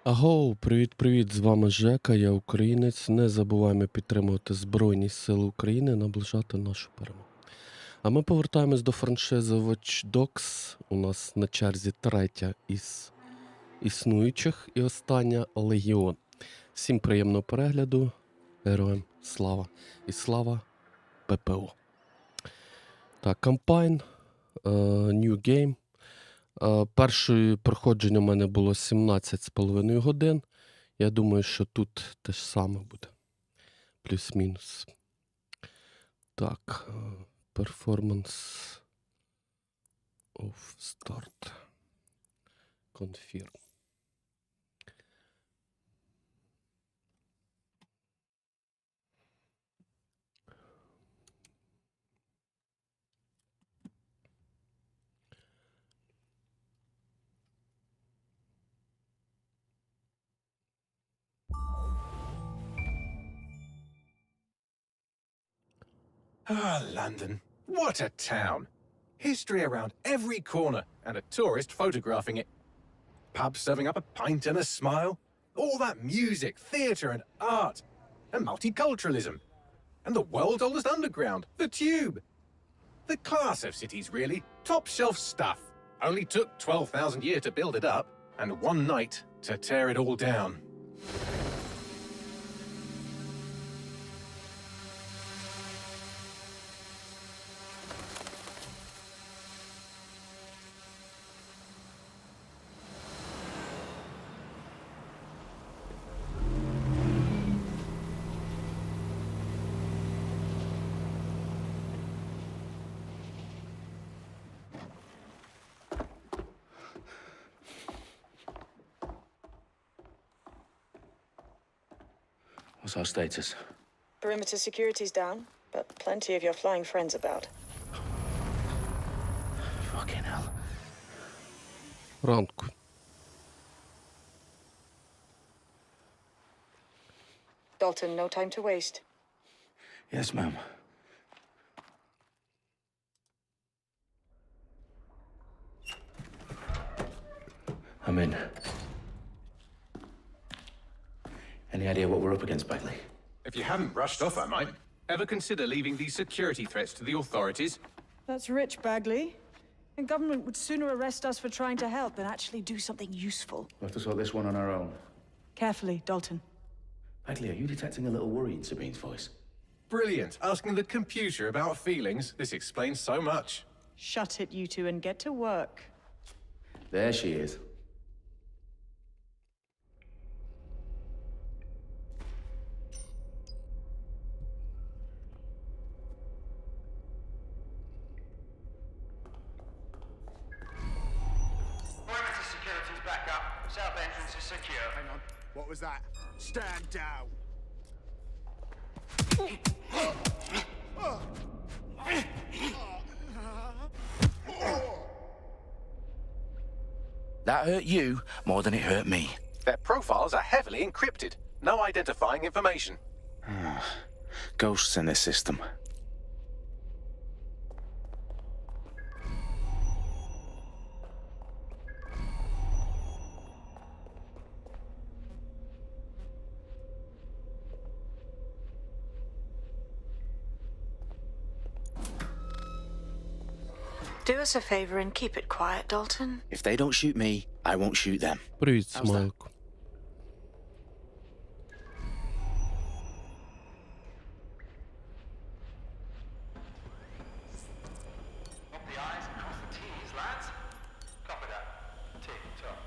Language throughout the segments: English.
Агоу, привіт-привіт, з вами Жека, я українець. Не забуваємо підтримувати Збройні Сили України, наближати нашу перемогу. А ми повертаємось до франшизи Watch Dogs. У нас на черзі третя із існуючих і остання Легіон. Всім приємного перегляду, героям слава і слава ППО. Так, кампайн, New Game. Перше проходження у мене було 17,5 годин. Я думаю, що тут те ж саме буде. Плюс-мінус. Так. Performance of start. Confirm. Ah, London. What a town. History around every corner and a tourist photographing it. Pubs serving up a pint and a smile. All that music, theatre and art. And multiculturalism. And the world's oldest underground, the Tube. The class of cities, really. Top shelf stuff. Only took 12,000 years to build it up and one night to tear it all down. What's our status? Perimeter security's down, but plenty of your flying friends about. Fucking hell. Ранку. Dalton, no time to waste. Yes, ma'am. I'm in. Any idea what we're up against, Bagley? If you haven't brushed off, I might. Ever consider leaving these security threats to the authorities? That's rich, Bagley. And government would sooner arrest us for trying to help than actually do something useful. We'll have to sort this one on our own. Carefully, Dalton. Bagley, are you detecting a little worry in Sabine's voice? Brilliant. Asking the computer about feelings. This explains so much. Shut it, you two, and get to work. There she is. Perimeter security's back up. South entrance is secure. Hang on. What was that? Stand down. That hurt you more than it hurt me. Their profiles are heavily encrypted. No identifying information. Ghosts in this system. Do us a favor and keep it quiet, Dalton. If they don't shoot me, I won't shoot them. Привіт, How's that? смайлику. Dot the I's and cross the T's, lads. Copy that. Tick-tock.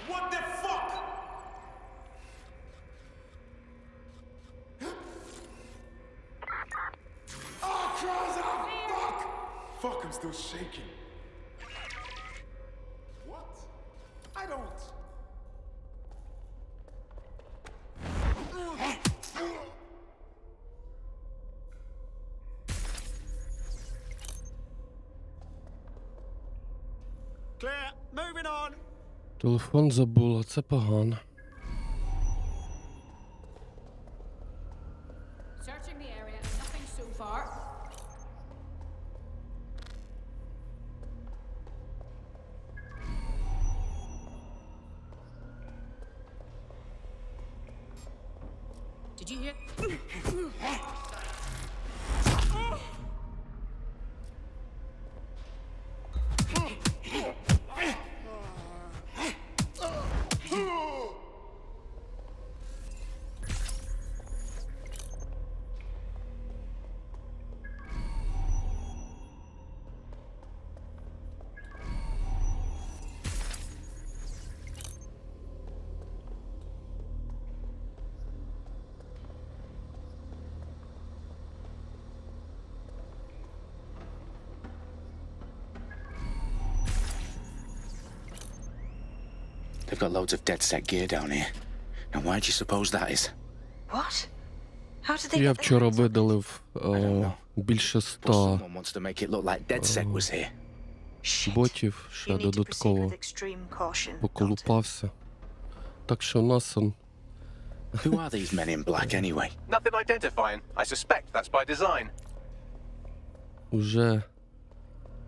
What the fuck? Oh, Krauser! Fuck! Fuck, I'm still shaking. moving on. Телефон забула, це погано. Searching the area, nothing so far. Did you hear? They've got loads of DedSec gear down here. And why do you suppose that is? What? How did they Я get the вчора credits? видалив більше But 100 someone wants to make it look like DedSec was here. Shit. ботів, ще You need to proceed додатково with extreme caution, Doctor. поколупався. Так що у нас Who are these men in black anyway? Nothing identifying. I suspect that's by design. уже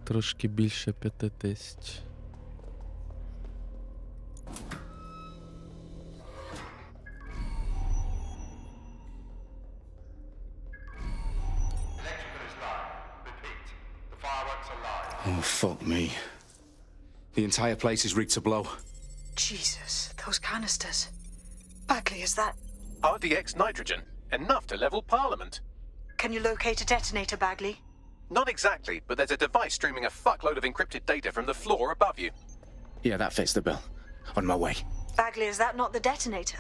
трошки більше 5000. Electrical is live. Repeat. The fireworks are live. Oh, fuck me. The entire place is rigged to blow. Jesus, those canisters. Bagley, is that... RDX nitrogen. Enough to level Parliament. Can you locate a detonator, Bagley? Not exactly, but there's a device streaming a fuckload of encrypted data from the floor above you. Yeah, that fits the bill. On my way. Bagley, is that not the detonator?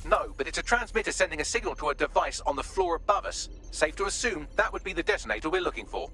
No, but it's a transmitter sending a signal to a device on the floor above us. Safe to assume that would be the detonator we're looking for.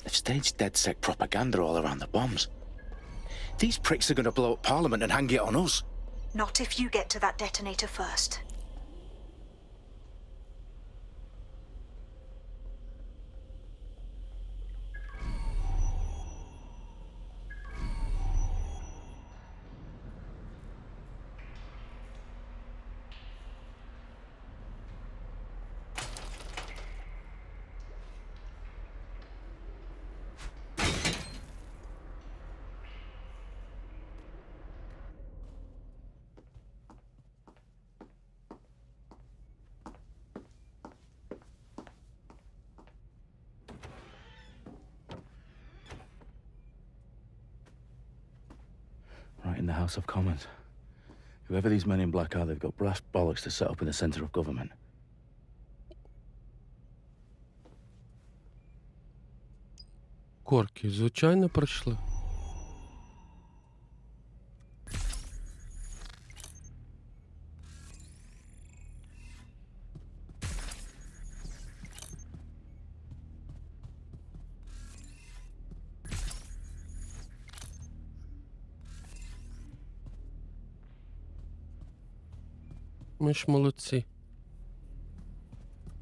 They've staged DedSec propaganda all around the bombs. These pricks are going to blow up Parliament and hang it on us. Not if you get to that detonator first. Right in the House of Commons. Whoever these men in black are, they've got brass bollocks to set up in the centre of government. Корки, звичайно, пройшли. Ми ж молодці.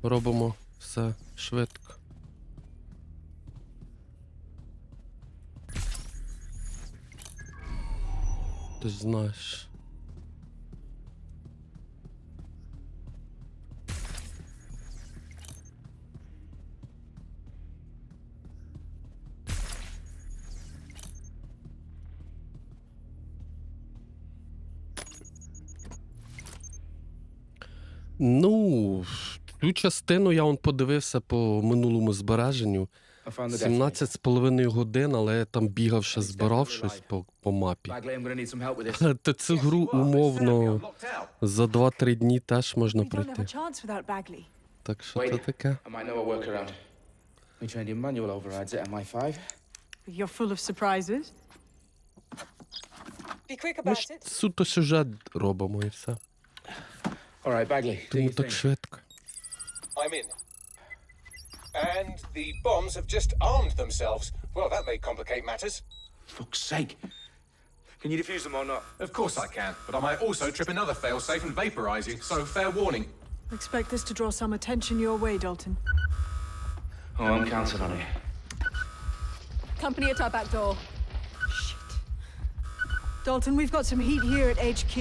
Робимо все швидко. Ти ж знаєш. Ну, цю частину я подивився по минулому збереженню. I found the death 17,5 годин, але я там бігав, ще збирав щось по мапі. Bagley, I'm gonna need some help with this. Та цю гру умовно Locked out. за 2-3 дні теж можна We don't have пройти. a chance without Bagley. Так що це таке? I might know a workaround. We trained in manual overrides at MI5. You're full of surprises. Be quick Ми about ж it. суто сюжет робимо і все. All right, Bagley, do Тому your так thing. швидко. I'm in. And the bombs have just armed themselves. Well, that may complicate matters. Fuck's sake. Can you defuse them or not? Of course I can, but I might also trip another failsafe and vaporize you, so fair warning. Expect this to draw some attention your way, Dalton. Oh, I'm counting on it. Company at our back door. Shit. Dalton, we've got some heat here at HQ.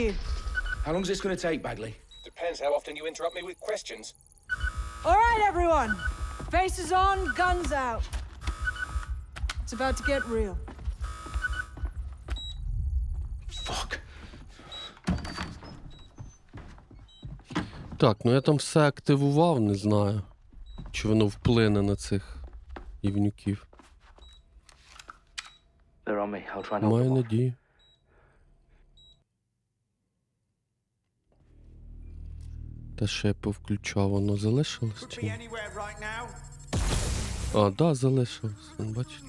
How long's this gonna take, Bagley? Depends how often you interrupt me with questions. All right, everyone. Faces on, guns out. It's about to get real. Fuck. Так, ну я там все активував, не знаю. Чи воно вплине на цих івнюків. They're on me. I'll try and help Маю them all. надію. Те, що я повключав, воно залишилось чи ні? Anywhere right now? А, да, залишилось. Вон, бачите?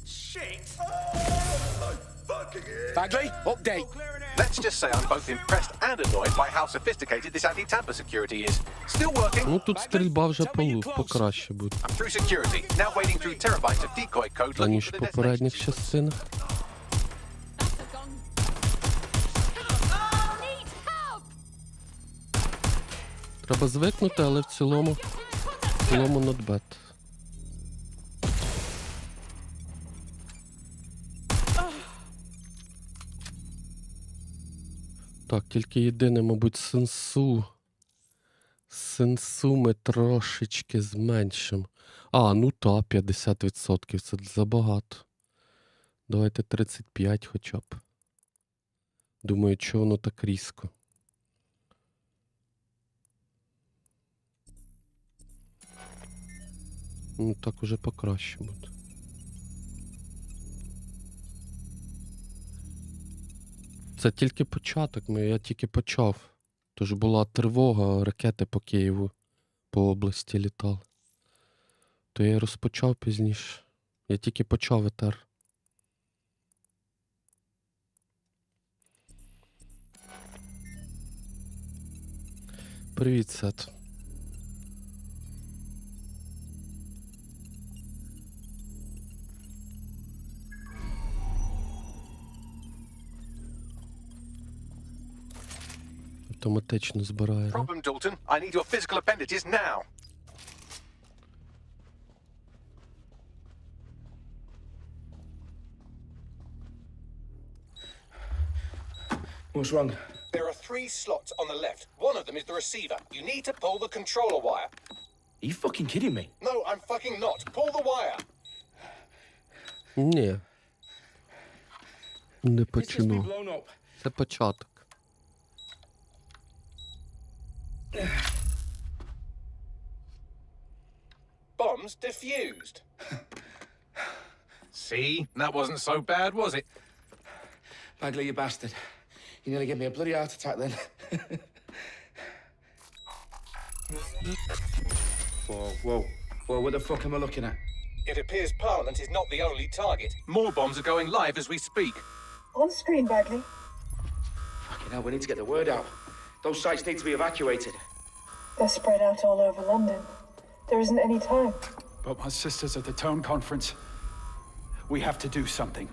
Shit! Bagley, update. Let's just say I'm both impressed and annoyed by how sophisticated this anti-tamper security is. Still working. Ну тут стрільба вже покраще буде, I'm through security, now wading through terabytes of decoy code looking аніж for в the попередніх destinations. частинах. That's a gun. Need help! Треба звикнути, але в цілому not bad. Так, тільки єдине, мабуть, сенсу ми трошечки зменшимо. А, ну та, 50%, це забагато. Давайте 35 хоча б. Думаю, чого воно так різко. Ну, так уже покраще буде. Це тільки початок, я тільки почав. Тож була тривога, ракети по Києву, по області літали. То я розпочав пізніше. Я тільки почав етер. Привіт, Сет. Автоматично збирає, да? Problem, Dalton. I need your physical appendages now. What's wrong? There are 3 slots on the left. One of them is the receiver. You need to pull the controller wire. Are you fucking kidding me? No, I'm fucking not. Pull the wire. Ні. Не This has been почну. blown up. Це початок. Bombs defused. See? That wasn't so bad, was it? Bagley, you bastard. You nearly gave me a bloody heart attack then. Whoa. What the fuck am I looking at? It appears Parliament is not the only target. More bombs are going live as we speak. On screen, Bagley. Fucking hell, we need to get the word out. Those sites need to be evacuated. They're spread out all over London. There isn't any time. But my sister's at the town conference. We have to do something.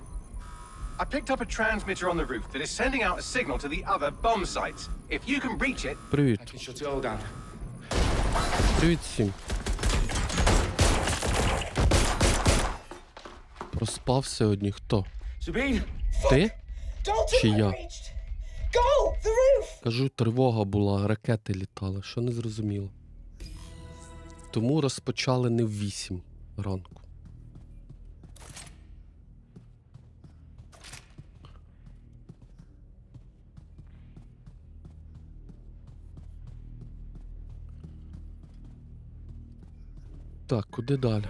I picked up a transmitter on the roof that is sending out a signal to the other bomb sites. If you can reach it... Привіт. I can shut it all down. Привіт всім. Проспав сьогодні хто? Sabine! Ти? Чи я? Go! The roof! Кажу, тривога була, ракети літали, що не зрозуміло. Тому розпочали не в 8 ранку. Так, куди далі?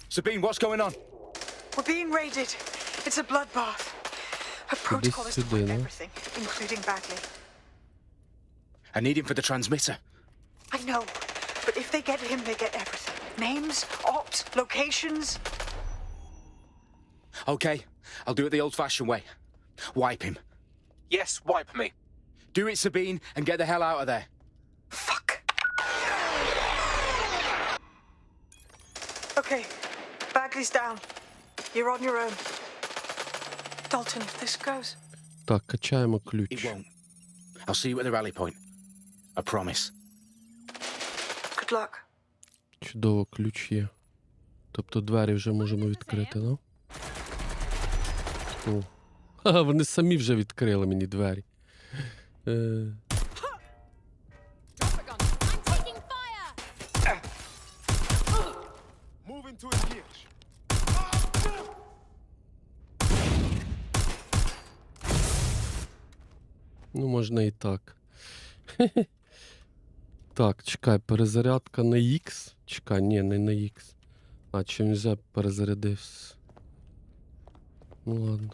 Sabine, what's going on? We're being raided. It's a bloodbath. Her protocol is to сюди, wipe ну. everything, including Bagley. I need him for the transmitter. I know, but if they get him, they get everything. Names, ops, locations. Okay, I'll do it the old-fashioned way. Wipe him. Yes, wipe me. Do it, Sabine, and get the hell out of there. Fuck. Okay, Bagley's down. You're on your own. Dalton, if this goes. Так, качаємо It ключ. won't. I'll see you at the rally point. I promise. Good luck. Чудово, ключ є. Тобто двері вже можемо відкрити, да? О. Ха, вони самі вже відкрили мені двері. Drop the gun. I'm taking fire! Moving to engage. Ну, можна і так. Так, чекай, перезарядка на X. Чекай, ні, не на X. А, чи він вже перезарядився? Ну ладно.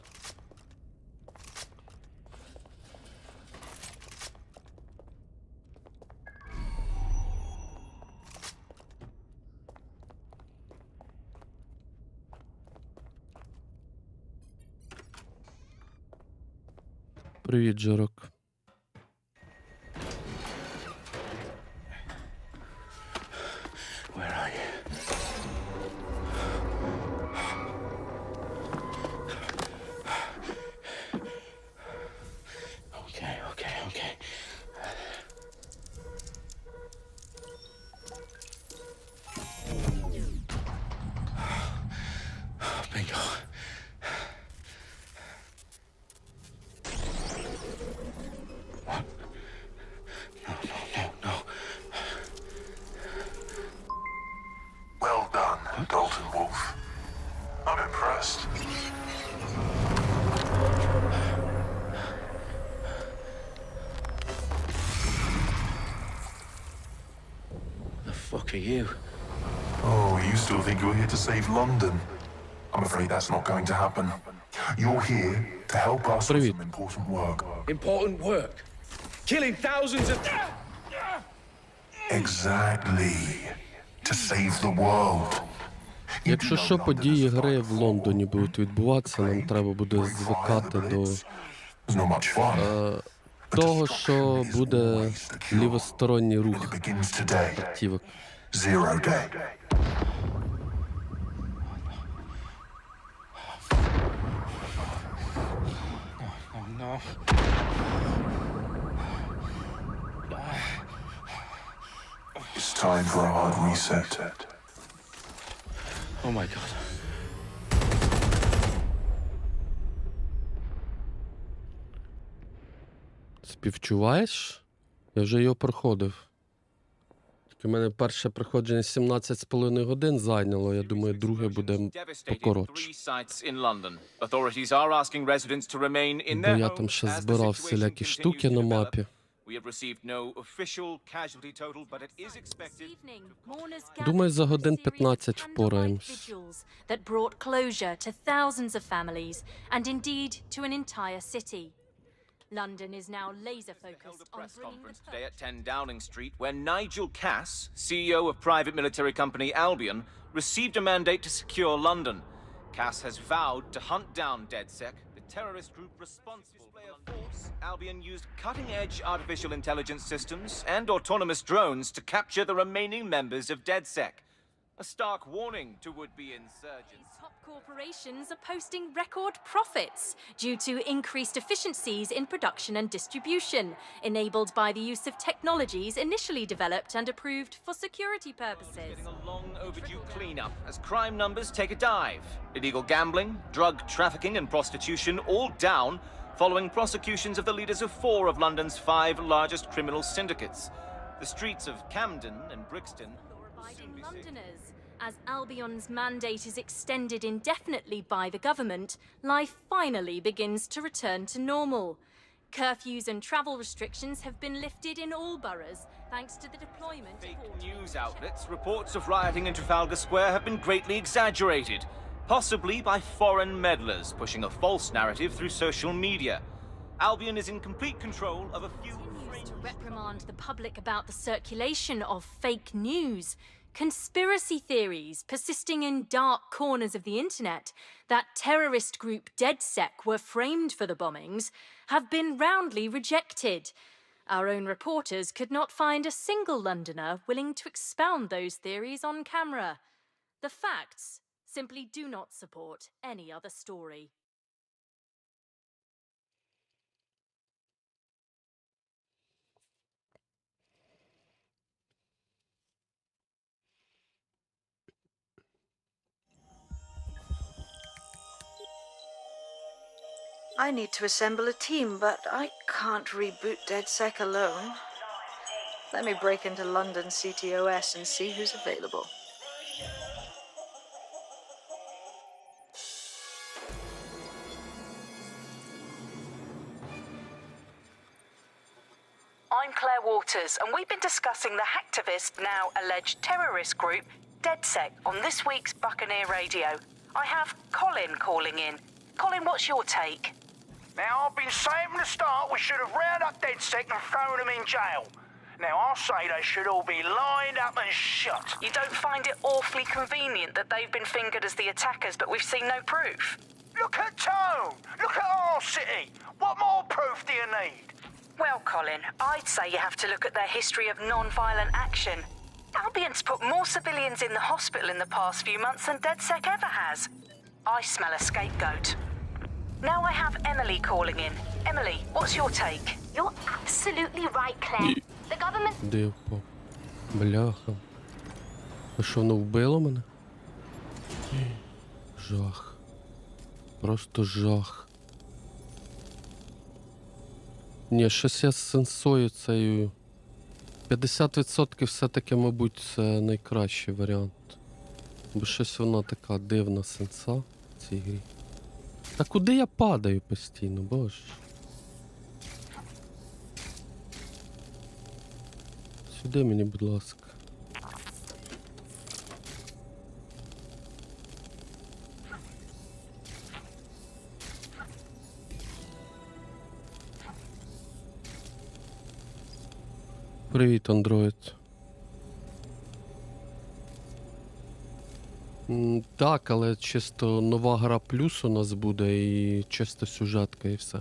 Привіт, Джорок. Where are you? Okay. Bingo. What? No. Well done, Dalton Wolf. I'm impressed. The fuck are you? Oh, you still think you're here to save London? I'm afraid that's not going to happen. You're here to help us with Привіт. some important work. Important work. Killing thousands of... Exactly. To save the world. Якщо що, події гри в Лондоні будуть відбуватися, нам треба буде звикати до It's not much fun. того, що буде лівосторонній рух It begins today. автівок. Zero day. No. It's time for a hard reset. Oh my god. Співчуваєш? Я вже його проходив. Тільки в мене перше проходження 17,5 годин зайняло. Я думаю, друге буде покоротше. Бо я там ще збирав всілякі штуки на мапі. Думаю, за годин 15 впораємось. That brought closure to thousands of families and indeed to an entire city. London is now laser focused on bringing the Today at 10 Downing Street, where Nigel Cass, CEO of private military company Albion, received a mandate to secure London. Cass has vowed to hunt down DedSec, the terrorist group responsible for the force. Albion used cutting-edge artificial intelligence systems and autonomous drones to capture the remaining members of DedSec. A stark warning to would-be insurgents. top corporations are posting record profits due to increased efficiencies in production and distribution, enabled by the use of technologies initially developed and approved for security purposes. Getting a long overdue cleanup as crime numbers take a dive. Illegal gambling, drug trafficking and prostitution all down following prosecutions of the leaders of 4 of London's 5 largest criminal syndicates. The streets of Camden and Brixton will soon be safe. Londoners. As Albion's mandate is extended indefinitely by the government, life finally begins to return to normal. Curfews and travel restrictions have been lifted in all boroughs, thanks to the deployment of Fake auto- news outlets, reports of rioting in Trafalgar Square have been greatly exaggerated, possibly by foreign meddlers pushing a false narrative through social media. Albion is in complete control of a few... to reprimand the public about the circulation of fake news. Conspiracy theories persisting in dark corners of the internet that terrorist group DedSec were framed for the bombings have been roundly rejected. Our own reporters could not find a single Londoner willing to expound those theories on camera. The facts simply do not support any other story. I need to assemble a team, but I can't reboot DedSec alone. Let me break into London CTOS and see who's available. I'm Claire Waters, and we've been discussing the hacktivist, now alleged terrorist group, DedSec, on this week's Buccaneer Radio. I have Colin calling in. Colin, what's your take? Now, I've been saying from the start we should have rounded up DedSec and thrown them in jail. Now, I'll say they should all be lined up and shot. You don't find it awfully convenient that they've been fingered as the attackers, but we've seen no proof? Look at Tone! Look at our city! What more proof do you need? Well, Colin, I'd say you have to look at their history of non-violent action. Albion's put more civilians in the hospital in the past few months than DedSec ever has. I smell a scapegoat. Now I have Emily calling in. Emily, what's your take? You're absolutely right, Claire. The government... Де я впав? Бляха. А що, воно вбило мене? Жах. Просто жах. Ні, щось я з сенсою цією. 50% все-таки, мабуть, це найкращий варіант. Бо щось вона така дивна сенса в цій грі. Та куди я падаю постійно, боже? Сюди мені, будь ласка. Привіт, андроїд. Так, але чисто нова гра плюс у нас буде і чисто сюжетка і все.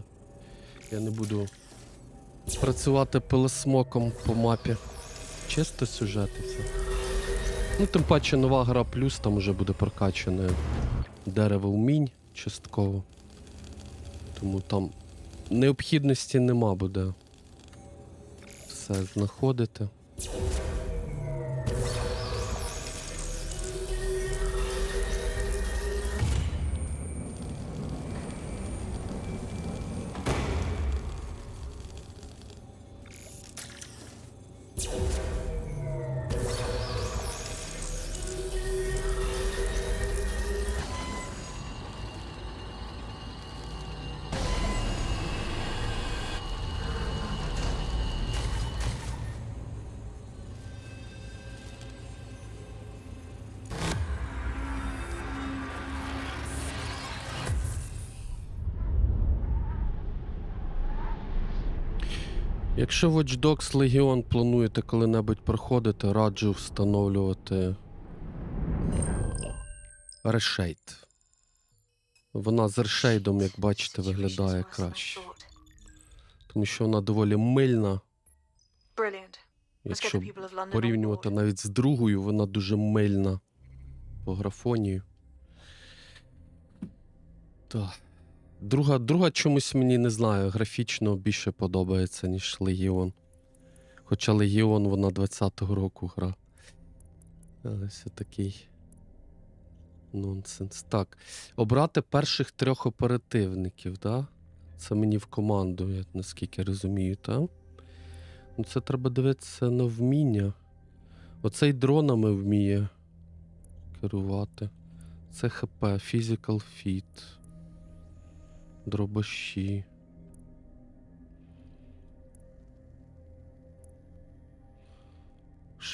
Я не буду працювати пилосмоком по мапі. Чисто сюжет і все. Ну, тим паче нова гра плюс, там вже буде прокачане дерево вмінь частково. Тому там необхідності нема буде все знаходити. Якщо Watch Dogs Легіон плануєте коли-небудь проходити, раджу встановлювати решейд. Вона з решейдом, як бачите, виглядає краще. Тому що вона доволі мильна. Якщо порівнювати навіть з другою, вона дуже мильна по графонію. Так. Друга чомусь мені, не знаю, графічно більше подобається, ніж Легіон. Хоча Легіон, вона 20-го року гра. Але все такий нонсенс. Так, обрати перших 3 оперативників, так? Це мені в команду, я наскільки розумію, так? Ну це треба дивитися на вміння. Оцей дронами вміє керувати. Це ХП, Physical Fit. Дробаші.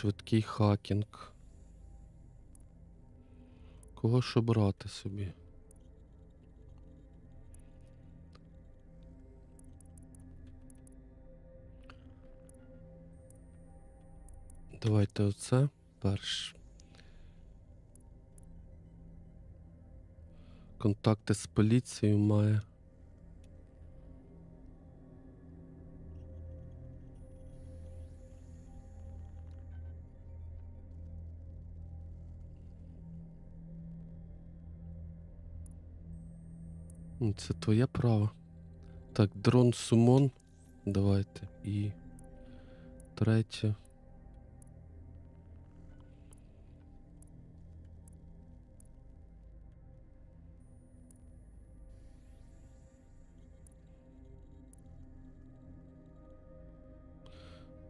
Швидкий хакінг. Кого ж обрати собі? Давайте оце перше. Контакти з поліцією має. Це твоє право. Так, дрон сумон. Давайте. І третє.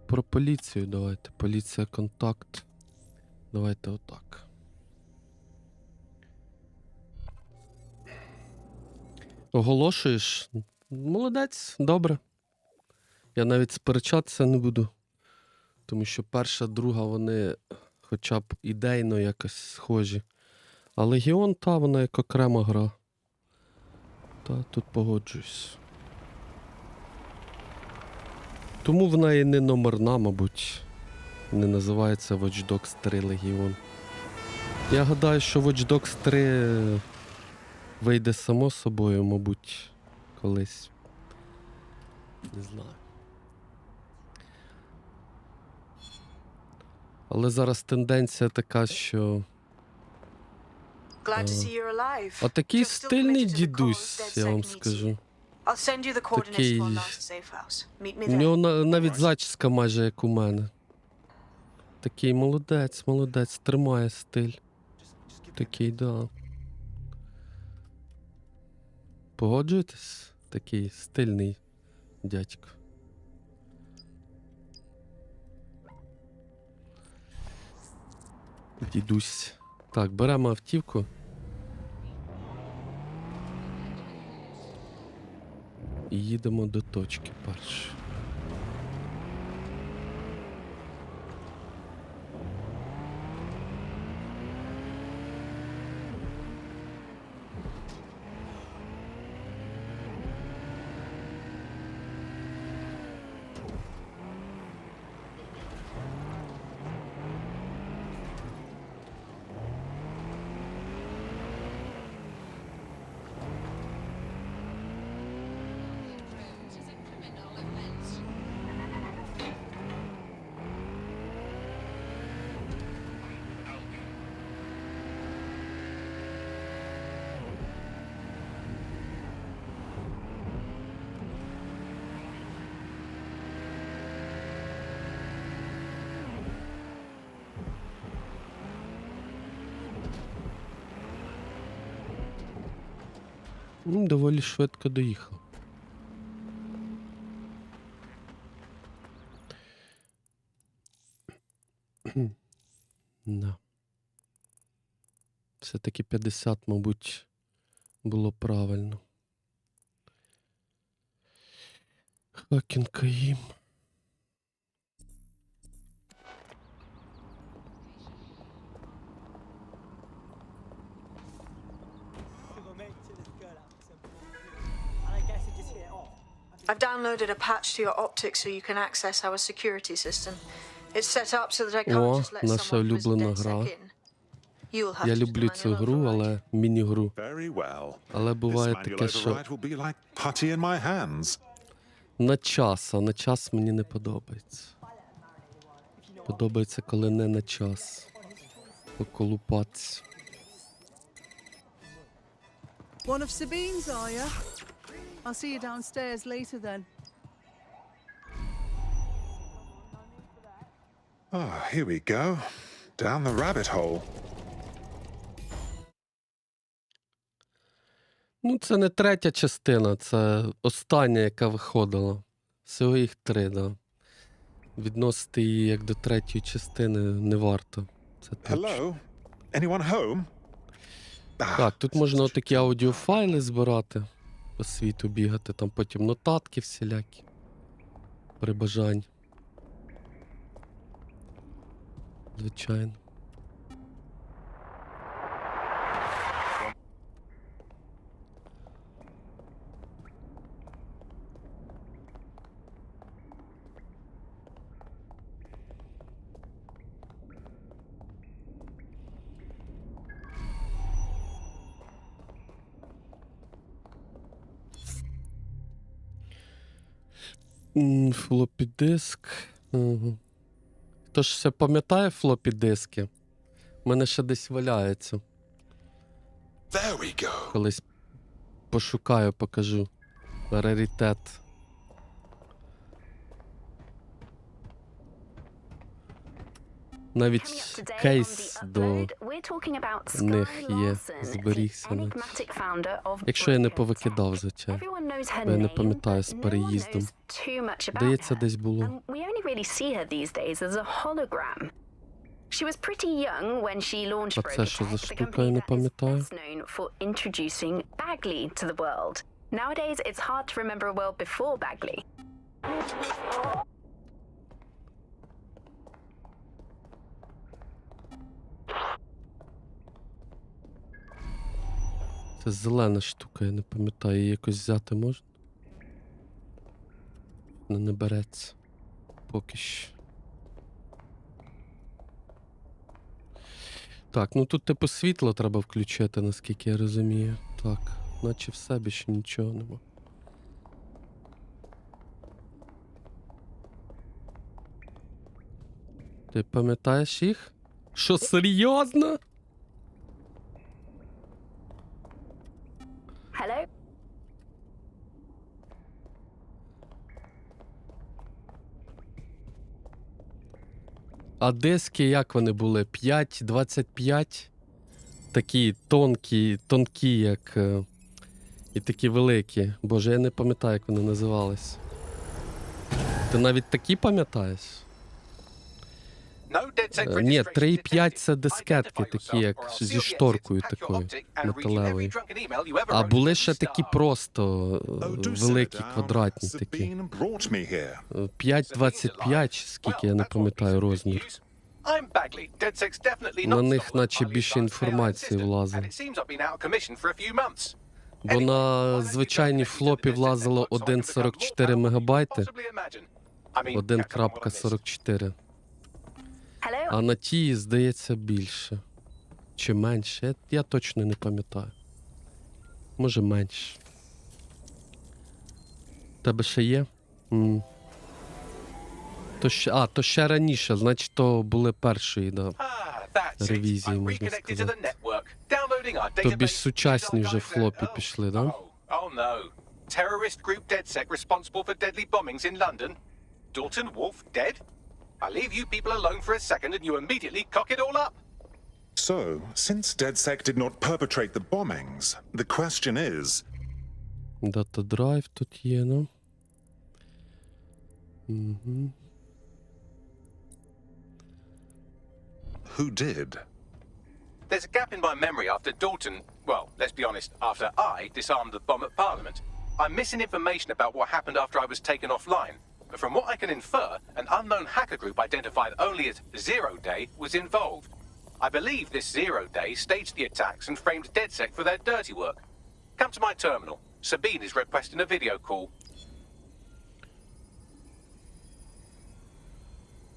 Про поліцію давайте. Поліція контакт. Давайте отак. Оголошуєш? Молодець, добре. Я навіть сперечатися не буду. Тому що перша, друга, вони хоча б ідейно якось схожі. А Легіон, та, вона як окрема гра. Та, тут погоджуюсь. Тому в неї не номерна, мабуть. Не називається Watch Dogs 3 Легіон. Я гадаю, що Watch Dogs 3 вийде само собою, мабуть, колись. Не знаю. Але зараз тенденція така, що... А такий стильний дідусь, я вам скажу. Такий... У нього навіть зачіска майже як у мене. Такий молодець, молодець, тримає стиль. Такий, да. Погоджуєтесь? Такий стильний дядько. Дідусь. Так, беремо автівку. І їдемо до точки першої. Доволі швидко доїхав. Да. Все-таки 50, мабуть, було правильно. Хакінка їм. I've downloaded a patch to your optics so you can access our security system. It's set up so that I can't О, just let наша someone who isn't улюблена DedSec гра. in. You'll have Я to люблю do цю manual гру, override. але міні-гру. Але буває таке, що на час, а на час мені не подобається. Подобається, коли не на час. Поколупатися. One of Sabine's, are you? I'll see you downstairs later then. Oh, here we go. Down the rabbit hole. Ну, це не третя частина, це остання, яка виходила. Всього їх 3, да. Відносити її як до третьої частини не варто. Це точно. Hello? Anyone home? Так, тут можна отакі аудіофайли збирати, по світу бігати, там потім нотатки всілякі. При бажанні. Звичайно. Флопі диск. Угу. Хтось ще пам'ятає флопі диски? У мене ще десь валяється. Колись пошукаю, покажу. Раритет. Навіть кейс до них є, зберігся. Якщо я не повикидав, звичайно. Бо я не пам'ятаю з переїздом. Здається, десь було. А це що за штука, я не пам'ятаю. Nowadays, it's hard to remember a world before Bagley. Це зелена штука, я не пам'ятаю, її якось взяти можна? Не береться. Поки що. Так, ну тут типу світло треба включити, наскільки я розумію. Так, наче все, більше нічого нема. Ти пам'ятаєш їх? Що, серйозно? Hello? А диски як вони були? 5, 25? Такі тонкі, як... І такі великі. Боже, я не пам'ятаю, як вони називались. Ти навіть такі пам'ятаєш? Ні, 3,5 це дискетки такі, як зі шторкою такою, металевою. А були ще такі просто великі, квадратні такі. 5,25, скільки я не пам'ятаю розмір. На них наче більше інформації влазило. Бо на звичайній флопі влазило 1,44 мегабайти. 1,44. А на тій, здається, більше. Чи менше? Я точно не пам'ятаю. Може менше. Тебе ще є? То ще раніше, значить то були першої, да. Ревізії, можна сказати. То більш сучасні вже флопі пішли, да? Terrorist group DedSec responsible for deadly bombings in London? Dalton Wolf dead? I leave you people alone for a second and you immediately cock it all up. So, since DedSec did not perpetrate the bombings, the question is... Data drive тут є, ну? Угу. Who did? There's a gap in my memory after Dalton, well, let's be honest, after I disarmed the bomb at Parliament. I'm missing information about what happened after I was taken offline. But from what I can infer, an unknown hacker group identified only as Zero Day was involved. I believe this Zero Day staged the attacks and framed DedSec for their dirty work. Come to my terminal. Sabine is requesting a video call.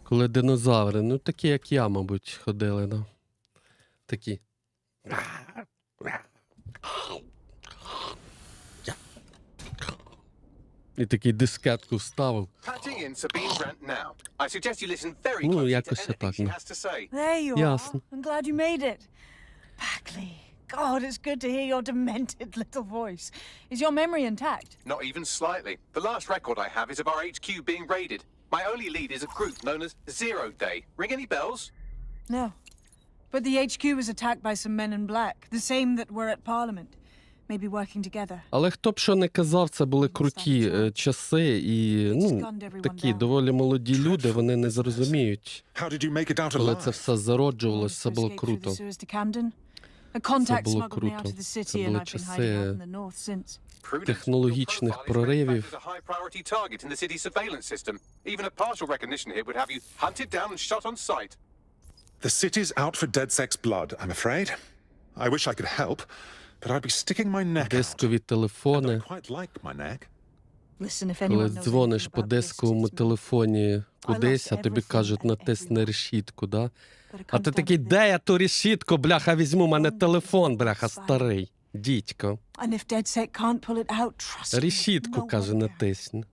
Коли динозаври, ну такі як я, мабуть, ходили, да. Такі. І такий дискетку вставив. Ну, якось так, ну. There you are. Ясно. I'm glad you made it. Bagley. God, it's good to hear your demented little voice. Is your memory intact? Not even slightly. The last record I have is of our HQ being raided. My only lead is a group known as Zero Day. Ring any bells? No. But the HQ was attacked by some men in black, the same that were at Parliament. Maybe working together. Але хто б що не казав, це були круті часи і, ну, такі доволі молоді люди, вони не зрозуміють. Коли це все зароджувалось, це було круто. Це було круто. Це були часи технологічних проривів. The city's out for DedSec's blood, I'm afraid. I wish I could help, but I'd be sticking my neck out. Дискові телефони. I quite like my neck. Listen, if Коли anyone knows дзвониш anything по about дисковому ballistics, телефоні кудись, а тобі everything кажуть, and натисни everyone. решітку, да? but it А comes ти down такий, to this. де я ту решітку, бляха, візьму, у мене телефон, бляха, старий. Дідько. And if DedSec can't pull it out, trust me, Решітку, no каже, one can. натисни.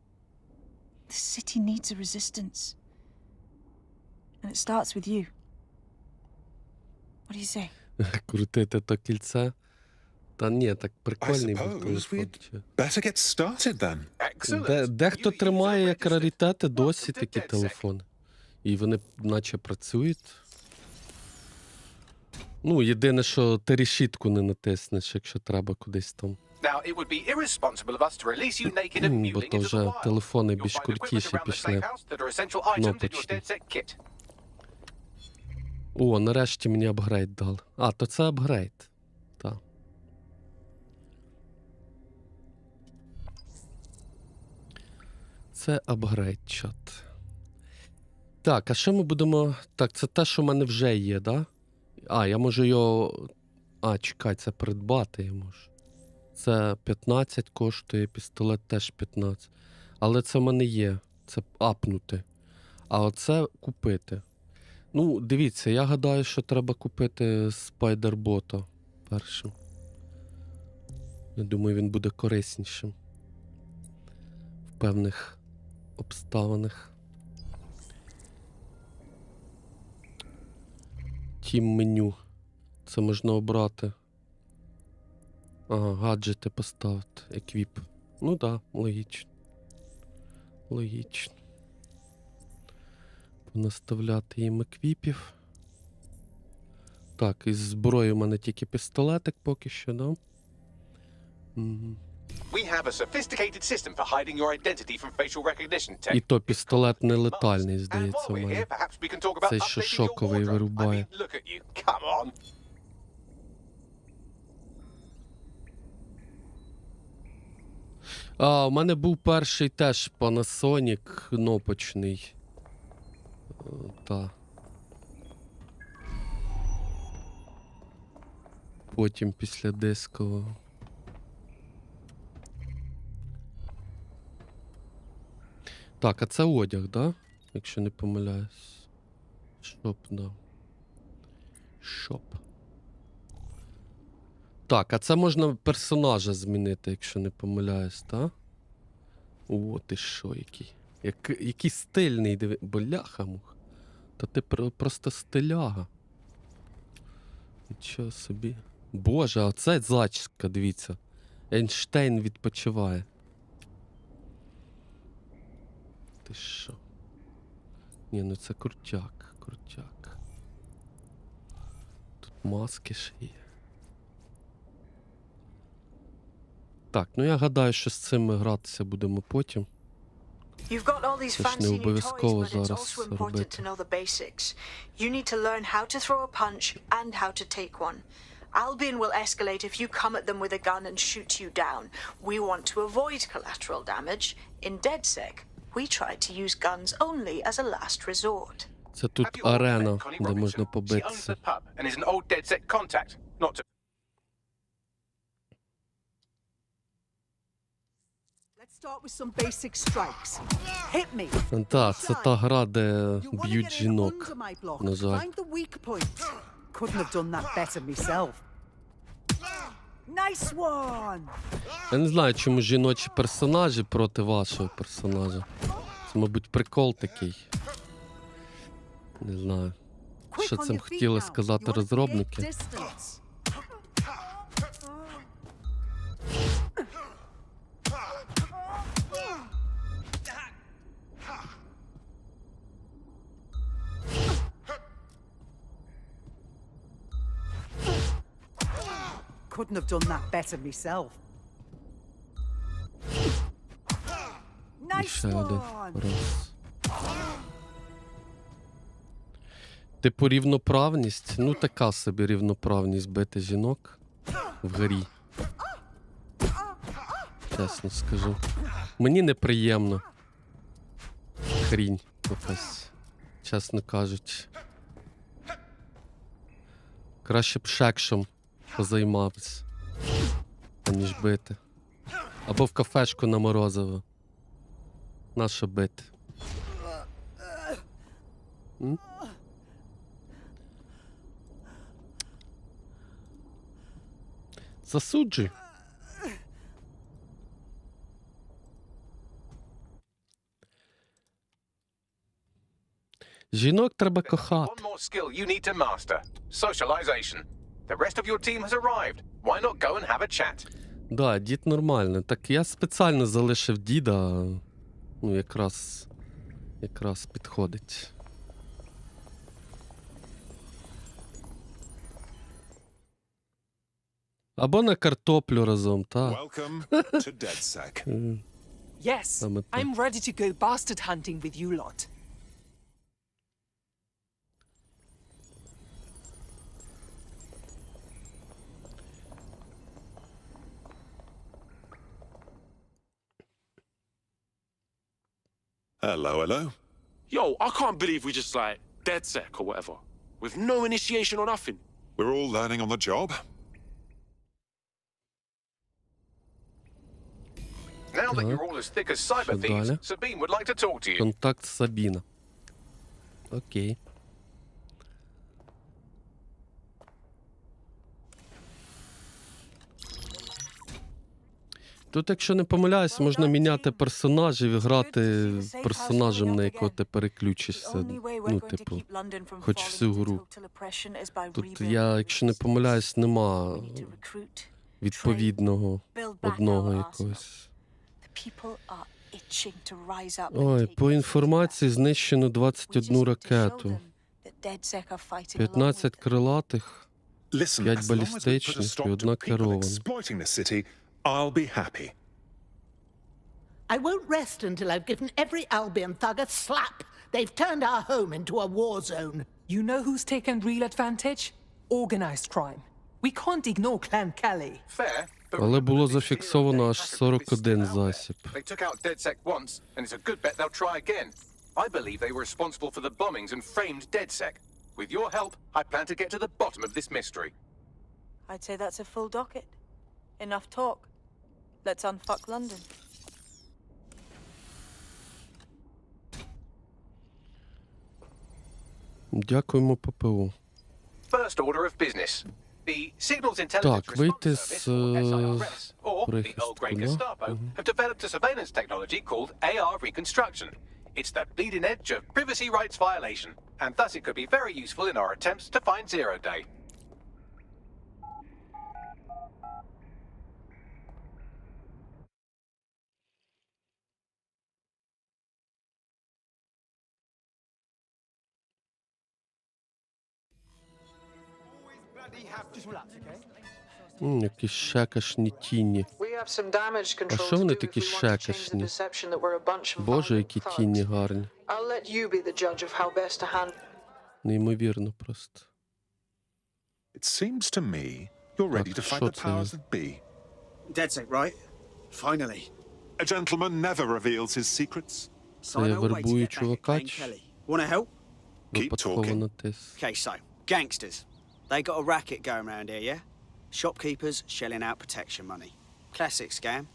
The city needs a resistance. And it starts with you. What do you say? Крутити то кільце. Та ні, так I прикольний був suppose телефон. we'd better get started then. Дехто тримає як раритети досі такі телефони. І вони наче працюють. Ну, єдине, що ти решітку не натиснеш, якщо треба кудись там. Now, it would be irresponsible of us to release you naked and Бо mewling то into the вже wild. телефони You'll більш find equipment крутіші around the пішли. safe house that are essential items in your Кнопочні. DedSec kit. О, нарешті мені апгрейд дали. А, то це апгрейд. Так. Це апгрейд, чат. Так, а що ми будемо... Так, це те, що в мене вже є, да? А, я можу його... А, чекай, це придбати я можу. Це 15 коштує, пістолет теж 15. Але це в мене є. Це апнути. А оце купити. Ну, дивіться, я гадаю, що треба купити спайдербота першим. Я думаю, він буде кориснішим. В певних обставинах. Тім меню. Це можна обрати. Ага, гаджети поставити. Еквіп. Ну так, да, логічно. Логічно. Понаставляти їм еквіпів. Так, із зброї у мене тільки пістолетик поки що, да? Угу. We have a sophisticated system for hiding your identity from facial recognition tech. І то пістолет не летальний, And здається, while у we're мене. here, perhaps we can talk about Цей, що updating your шоковий wardrobe. I вирубає. mean, look at you. Come on. А, у мене був перший теж Panasonic кнопочний. Та. Потім після дискового. Так, а це одяг, да? Якщо не помиляюсь. Шоп, да. Шоп. Так, а це можна персонажа змінити, якщо не помиляюсь, так? О, ти що, який. Який стильний, диви. Бляха-мух. Та ти просто стиляга. Нічого собі. Боже, а це зачіска, дивіться. Ейнштейн відпочиває. Ти що? Ні, ну це крутяк, крутяк. Тут маски ще є. Так, ну я гадаю, що з цим ми гратися будемо потім. You've got all these Це ж не fancy new toys, обов'язково but it's зараз also important робити. to know the basics. You need to learn how to throw a punch and how to take one. Albion will escalate if you come at them with a gun and shoot you down. We want to avoid collateral damage. In DedSec, we try to use guns only as a last resort. Це тут Have you all арена, met Connie де Robinson? можна She owns побитися. the pub and is an old DedSec contact. Not to... Let's start with some basic strikes. Hit me. Так, це та гра, де You wanna б'ють get in жінок. under my block. На жаль. Find the weak points. Couldn't have done that better myself. Nice one. Я не знаю, чому жіночі персонажі проти вашого персонажа. Це, мабуть, прикол такий. Не знаю. Що цим хотіли сказати розробники? Couldn't have done that better myself. І Nice ще один one. раз. Типу рівноправність? Ну така собі рівноправність бити жінок в грі. Чесно скажу. Мені неприємно. Хрінь якась, чесно кажучи. Краще б шекшем позаймався, аніж бити. Або в кафешку на морозиво. Нащо бити? М? Засуджуй. Жінок треба кохати. One more skill you need to master. Socialization. The rest of your team has arrived. Why not go and have a chat? Да, дід нормальний. Так я спеціально залишив діда. Ну, якраз підходить. Або на картоплю разом, так. Welcome to DedSec. Yes, Саме так. I'm ready to go bastard hunting with you lot. Hello, hello. Yo, I can't believe we just like DedSec or whatever, with no initiation or nothing. We're all learning on the job. Now that you're all as thick as cyber thieves, Sabine would like to talk to you. Контакт Сабіна. Окей. Тут, якщо не помиляюсь, можна міняти персонажів і грати персонажем, на якого ти переключишся. Ну, типу, хоч всю гру. Тут я, якщо не помиляюсь, нема відповідного одного якогось. Ой, по інформації знищено 21 ракету. 15 крилатих, 5 балістичних і 1 керована. I'll be happy. I won't rest until I've given every Albion thug a slap. They've turned our home into a war zone. You know who's taken real advantage? Organized crime. We can't ignore Clan Kelly. Fair, but Але було зафіксовано аж 41 засіб. they took out DedSec once, and it's a good bet they'll try again. I believe they were responsible for the bombings and framed DedSec. With your help, I plan to get to the bottom of this mystery. I'd say that's a full docket. Enough talk. Let's unfuck London. Дякуємо ППО. First order of business. The Signals Intelligence Так, вийти Response з Service, or SIRS, or the прихистку, old Grey да? Gestapo, have developed a surveillance technology called AR reconstruction. It's the bleeding edge of privacy rights violation, and thus it could be very useful in our attempts to find Zero Day. Які шекашні тіні. А що вони такі шекашні? Боже, які тіні гарні. Неймовірно просто. It seems to me you're ready to fight the powers that be. DedSec, right? Finally. A gentleman never reveals his secrets. Це я вербую чувака, Wanna help? випадково натис. Okay, so, gangsters. They got a racket going around here, yeah? Shopkeepers shelling out protection money. Classic scam.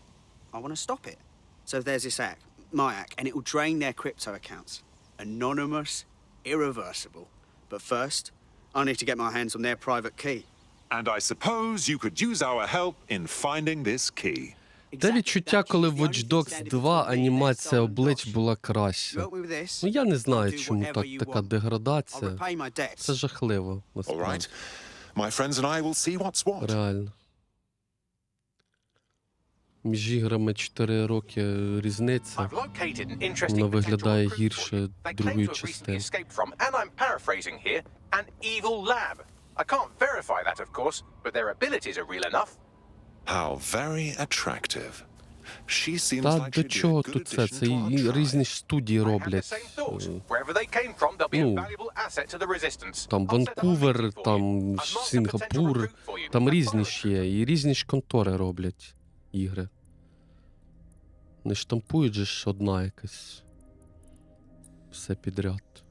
I want to stop it. So there's this app, my app, and it will drain their crypto accounts. Anonymous, irreversible. But first, I need to get my hands on their private key. And I suppose you could use our help in finding this key. Те відчуття, коли в Watch Dogs 2 анімація облич була краща. Ну я не знаю, чому така деградація. Це жахливо, насправді. My friends and I will see what's what. Реально. Між іграми 4 роки різниця. Вона виглядає гірше другої частини. And I'm paraphrasing here, an evil lab. I can't verify that, of course, but their abilities are real enough. How very attractive. She seems Та like до she'd be a чого good тут це? addition Це to our і tribe. різні студії роблять. Wherever they came from, they'll be a Ну, valuable asset to the resistance. там Ванкувер, там Сінгапур, там різні ще є. І різні ж контори роблять ігри. Не штампують же ж одна якась. Все підряд.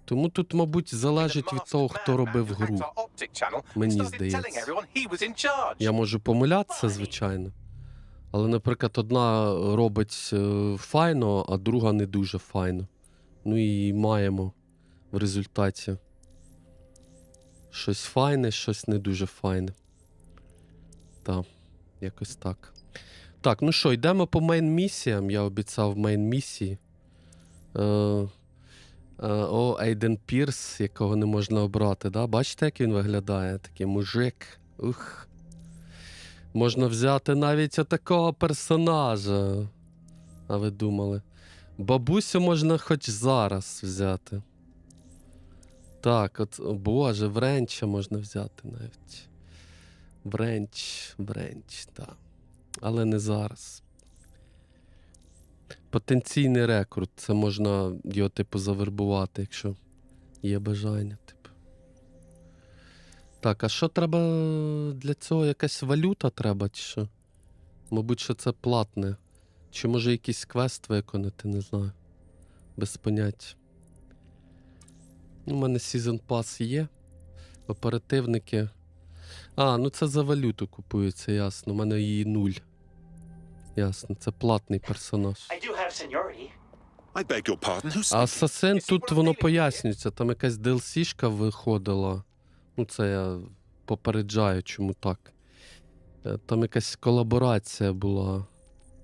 Тому тут, мабуть, залежить від того, хто робив гру. Мені здається. Я можу помилятися, звичайно. Але, наприклад, одна робить файно, а друга не дуже файно. Ну і маємо в результаті щось файне, щось не дуже файне. Так, якось так. Так, ну що, йдемо по мейн-місіям. Я обіцяв мейн-місії. Ейден Пірс, якого не можна обрати, да? Бачите, як він виглядає? Такий мужик. Ух. Можна взяти навіть отакого персонажа. А ви думали? Бабусю можна хоч зараз взяти. Так, от, о боже, Вренча можна взяти навіть. Вренч, так. Але не зараз. Потенційний рекрут. Це можна його, типу, завербувати, якщо є бажання, типу. Так, а що треба для цього? Якась валюта треба, чи що? Мабуть, що це платне. Чи може якийсь квест виконати, не знаю. Без поняття. У мене Season Pass є. Оперативники. А, ну це за валюту купується, ясно. У мене її 0. Ясно, це платний персонаж. А Асасин тут воно пояснюється. Там якась DLC-шка виходила. Ну це я попереджаю, чому так. Там якась колаборація була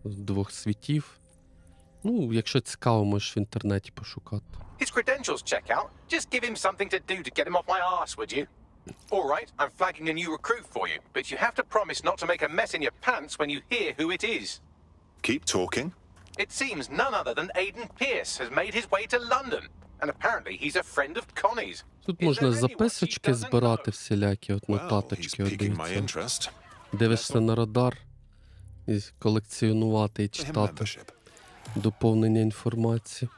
з двох світів. Ну, якщо цікаво, можеш в інтернеті пошукати. His credentials check out. Just give him something to do to get him off my arse, would you? All right, I'm flagging a new recruit for you, but you have to promise not to make a mess in your pants when you hear who it is. Keep talking. It seems none other than Aiden Pierce has made his way to London, and apparently he's a friend of Connie's. Тут можна записочки збирати всілякі, от нотаточки, от дивіться. Дивишся на радар і колекціонувати і читати доповнення інформації.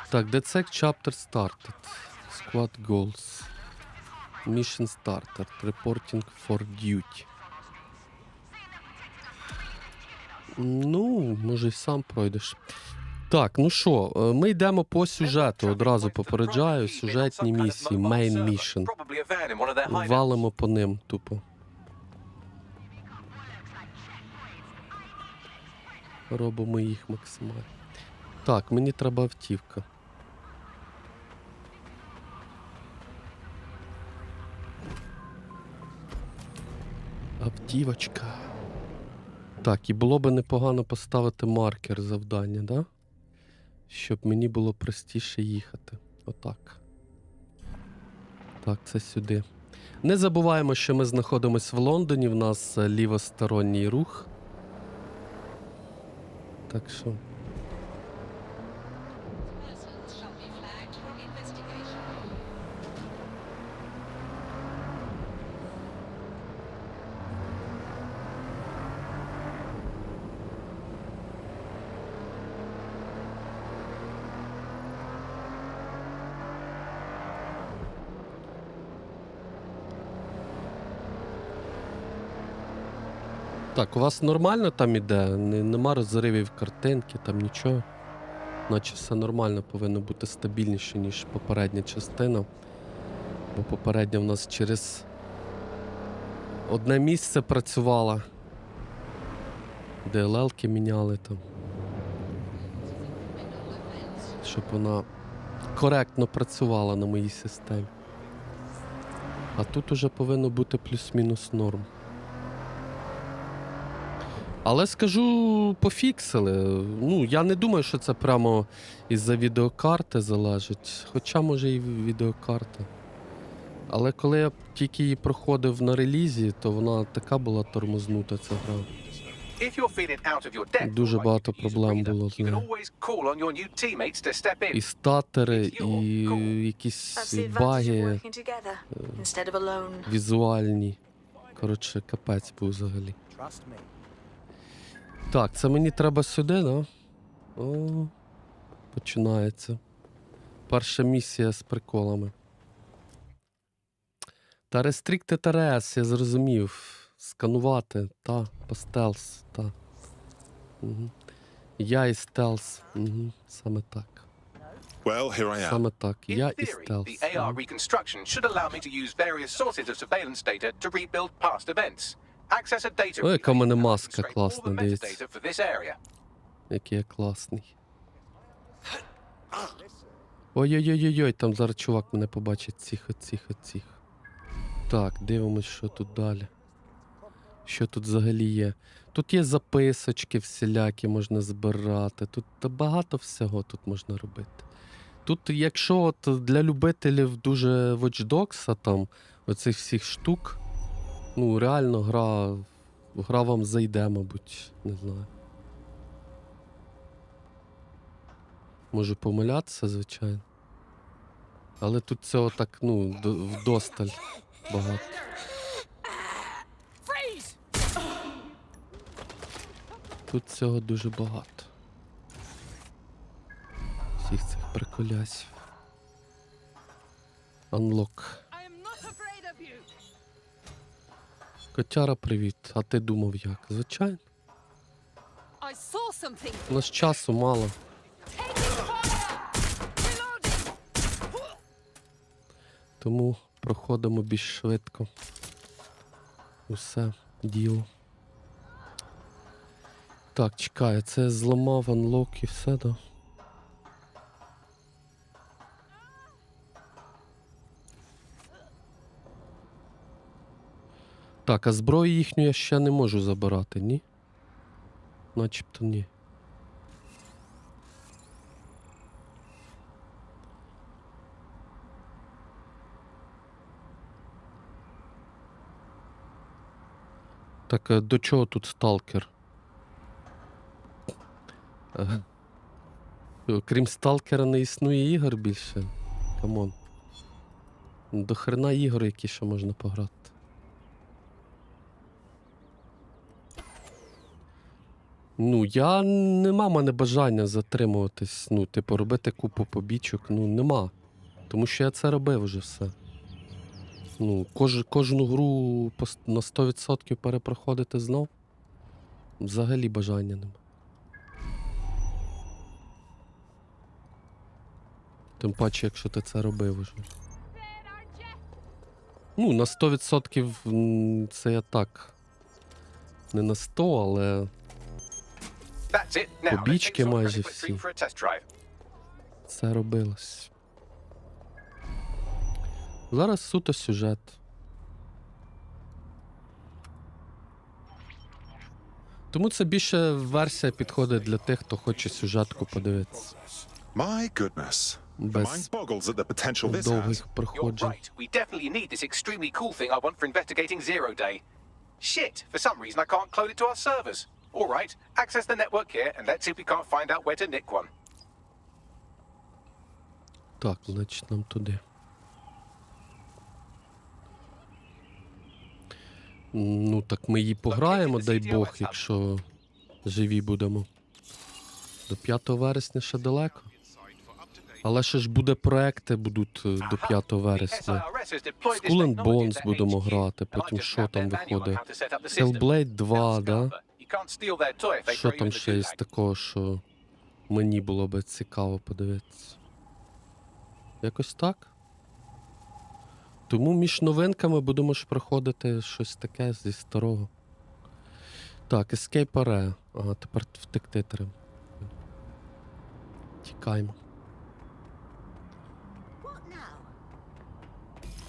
Так, DedSec Chapter Started. Squad Goals. Mission Started. Reporting for Duty. Ну, може й сам пройдеш. Так, ну що, ми йдемо по сюжету. Одразу попереджаю. Сюжетні місії. Main Mission. Валимо по ним тупо. Робимо їх максимально. Так, мені треба автівка. Автівочка. Так, і було би непогано поставити маркер завдання, да? Щоб мені було простіше їхати. Отак. Так, це сюди. Не забуваємо, що ми знаходимося в Лондоні. В нас лівосторонній рух. Так що... Так, у вас нормально там іде? Нема розривів картинки, там нічого. Наче все нормально, повинно бути стабільніше, ніж попередня частина. Бо попередня в нас через одне місце працювала. DLL-ки міняли там. Щоб вона коректно працювала на моїй системі. А тут уже повинно бути плюс-мінус норм. Але скажу, пофіксили. Ну, я не думаю, що це прямо із-за відеокарти залежить. Хоча, може, і відеокарта. Але коли я тільки її проходив на релізі, то вона така була тормознута, ця гра. Дуже багато проблем було з нею. І статери, і якісь баги візуальні. Коротше, капець був взагалі. Так, це мені треба сюди, да? О, починається. Перша місія з приколами. Та Restricted RS, я зрозумів. Сканувати, та, по стелс, та. Угу. Я і стелс, угу. Саме так. Well, here I am. Саме так. Я і In theory, стелс. the AR reconstruction should allow me to use various sources of surveillance data to rebuild past events. Access a data Ой, яка в мене relay маска and all the класна, дивіться. metadata for this area. Який я класний. Ой-ой-ой-ой, там зараз чувак мене побачить. Тихо, тихо, тихо. Так, дивимось, що тут далі. Що тут взагалі є. Тут є записочки всілякі, можна збирати. Тут багато всього тут можна робити. Тут, якщо от для любителів дуже Watch Dogs, там, оцих всіх штук, ну, реально гра вам зайде, мабуть, не знаю. Можу помилятися, звичайно. Але тут цього так, ну, вдосталь багато. Тут цього дуже багато. Всіх цих приколясів. Unlock. Котяра, привіт. А ти думав як? Звичайно. У нас часу мало. Тому проходимо більш швидко. Усе діло. Так, чекай, це зламав анлок і все, да? Так, а зброю їхню я ще не можу забирати, ні? Начебто ні. Так, до чого тут сталкер? Крім сталкера не існує ігор більше. Камон. До хрена ігор, які ще можна пограти. Ну, нема в мене бажання затримуватись, ну, типу, робити купу побічок, ну, нема. Тому що я це робив вже все. Ну, кожну гру на 100% перепроходити знов. Взагалі бажання нема. Тим паче, якщо ти це робив уже. Ну, на 100% це я так. Не на 100, але... Побічки майже всі. Це робилось. Зараз суто сюжет. Тому це більше версія підходить для тих, хто хоче сюжетку подивитися. My goodness. Без Mind boggles at the potential this has. довгих проходжень. Right, we definitely need this extremely cool thing I want for investigating Zero Day. Shit, for some reason I can't clone it to our servers. All right, access the network here and let's see if we can't find out where to nick one. Так, значить нам туди. Ну так ми її пограємо, дай Бог, якщо живі будемо. До 5 вересня ще далеко. Але ще ж буде проекти, будуть до 5 вересня. Skull and Bones будемо грати, потім що там виходить? Hellblade 2, да? Що там ще є з такого, що мені було би цікаво подивитися? Якось так? Тому між новинками будемо ж проходити щось таке зі старого. Так, Escape Area. Ага, тепер втекти треба. Тікаємо.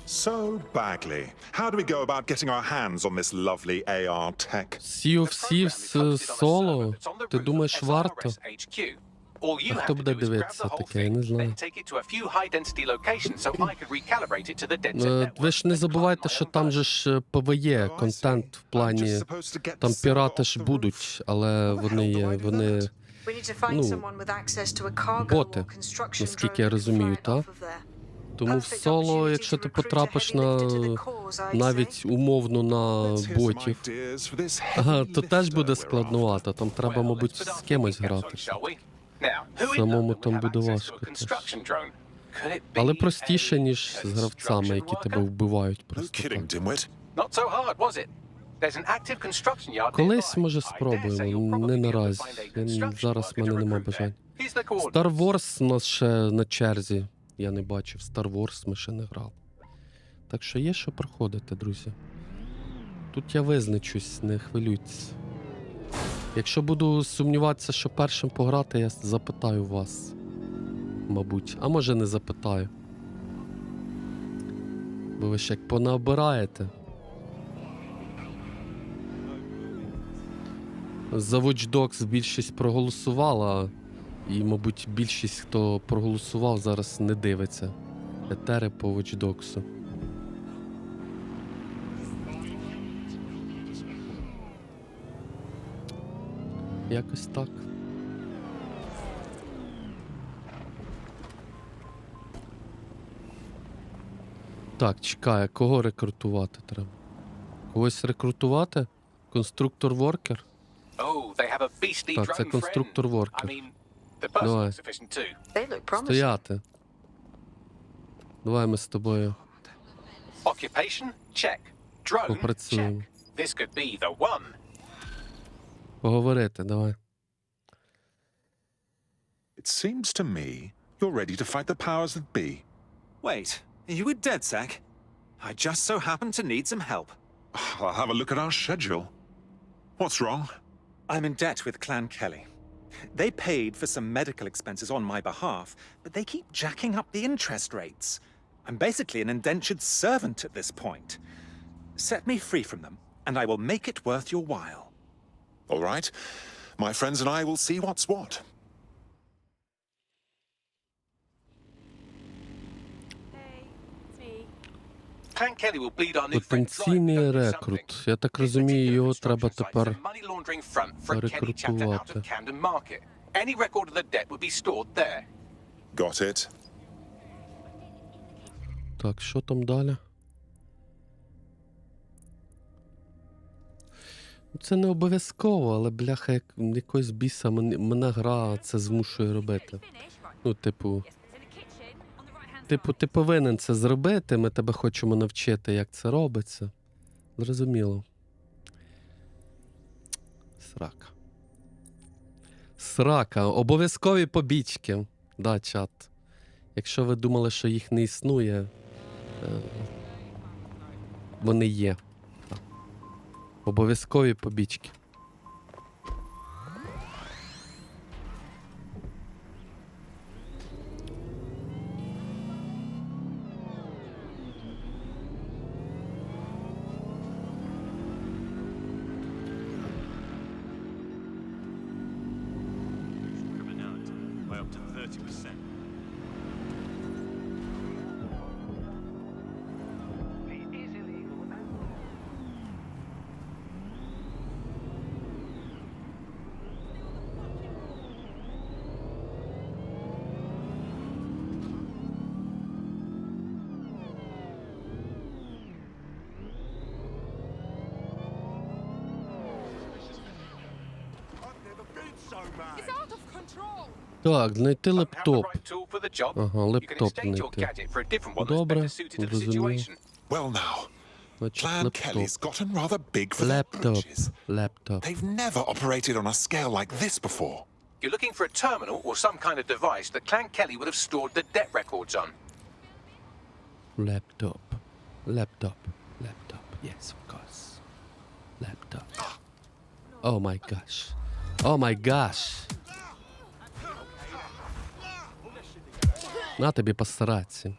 So, Bagley, how do we go about getting our hands on this lovely AR tech? Sea of Thieves соло? Ти думаєш, варто? А хто буде дивитися таке, я не знаю. Ви ж не забувайте, що там же ж ПВЕ, контент в плані, там пірати ж будуть, але вони є, вони, ну, боти, наскільки я розумію, так? Тому в соло, якщо ти потрапиш на, навіть умовно на ботів, то теж буде складнувато, там треба, мабуть, з кимось грати. Самому там буде важко теж. Але простіше, ніж з гравцями, які тебе вбивають просто так. Колись, може, спробуємо, не наразі. Зараз в мене нема бажань. Here's the coordinates. Star Wars у нас ще на черзі. Я не бачив. Star Wars ми ще не грали. Так що є що проходити, друзі. Тут я визначусь, не хвилюйтесь. Якщо буду сумніватися, що першим пограти, я запитаю вас. Мабуть. А може не запитаю. Бо ви ж як понаобираєте. За Watch Dogs більшість проголосувала. І, мабуть, більшість, хто проголосував, зараз не дивиться етери по Watch Dogs. Якось так. Так, чекає, кого рекрутувати треба? Когось рекрутувати? Конструктор-воркер? Oh, they have a beastly Так, це drone friend. конструктор-воркер. I mean, the person Давай. looks efficient too. They look promising. Стояти. Давай ми з тобою Occupation? Check. Drone? попрацюємо. This could be the one. Поговорити, давай. It seems to me you're ready to fight the powers that be. Wait, are you with DedSec? I just so happen to need some help. I'll have a look at our schedule. What's wrong? I'm in debt with Clan Kelly. They paid for some medical expenses on my behalf, but they keep jacking up the interest rates. I'm basically an indentured servant at this point. Set me free from them, and I will make it worth your while. All right. My friends and I will see what's what. Clan Kelly will bleed our new friend dry. Потенційний рекрут. Я так розумію, його треба тепер Money laundering front for a Kelly chapter out of рекрутувати. Camden Market. Any record of the debt would be stored there. Got it. Так, що там далі? Це не обов'язково, але бляха, як якось біса мене гра це змушує робити. Ну, типу, ти повинен це зробити, ми тебе хочемо навчити, як це робиться. Зрозуміло. Срака. Срака. Обов'язкові побічки. Да, чат. Якщо ви думали, що їх не існує, вони є. Обов'язкові побічки. By up to 30%. It's out of control. Так, знайти лептоп. Tool for the job. Ага, You can лептоп exchange your знайти. gadget for a different one that's Добре, better suited to the зрозумів. situation. Well now, Значить, Clan лептоп. Kelly's gotten rather big for their Лептоп. britches. Лептоп. They've never operated on a scale like this before. You're looking for a terminal or some kind of device that Clan Kelly would have stored the debt records on. Laptop. Laptop. Laptop. Yes, of course. Laptop. Oh my gosh. Oh my gosh. На тобі постаратися.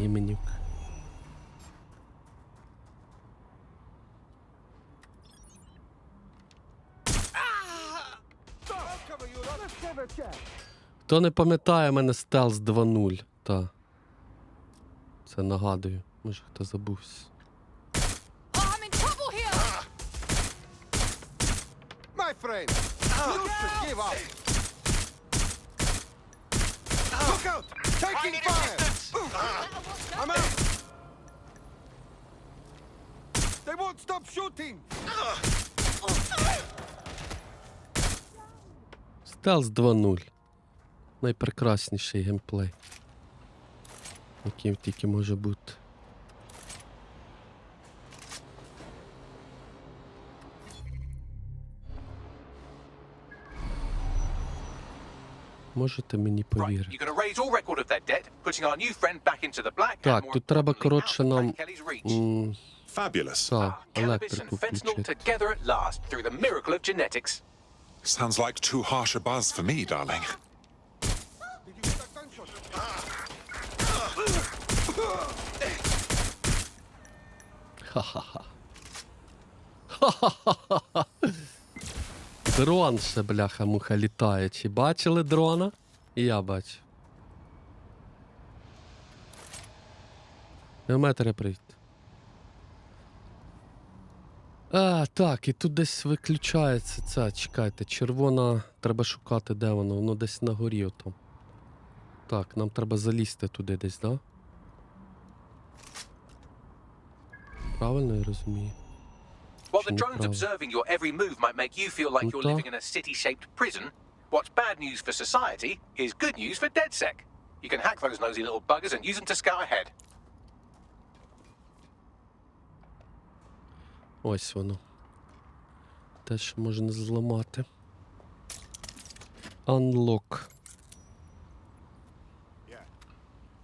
Іменюк. Хто не пам'ятає, мене стелс 2.0. Та. Це нагадую. Може хто забувся. I'm in trouble here. My friend, you should give up. Look out! Taking fire! I'm out! They won't stop shooting! Стелс 2.0. Найпрекрасніший геймплей, яким тільки може бути. Можете мені повірити. You're gonna raise all record of their debt, putting our new friend back into the black. Так, тут треба, коротше, нам... Fabulous. Так, Cannabis and електрику fentanyl включити. together at last through the miracle of genetics. Sounds like too harsh a buzz for me, darling. Ха-ха-ха. Ха-ха-ха-ха. Дрон ще, бляха-муха, літає. Чи бачили дрона? І я бачу. Геометрія, привіт. А, так, і тут десь виключається ця, чекайте, червона, треба шукати, де воно, воно десь на горі ото. Так, нам треба залізти туди десь, да? Правильно я розумію? While the drones observing your every move might make you feel like you're living in a city-shaped prison, what's bad news for society is good news for DedSec. You can hack those nosy little buggers and use them to scout ahead. Ось воно. Те, що можна зламати. Unlock.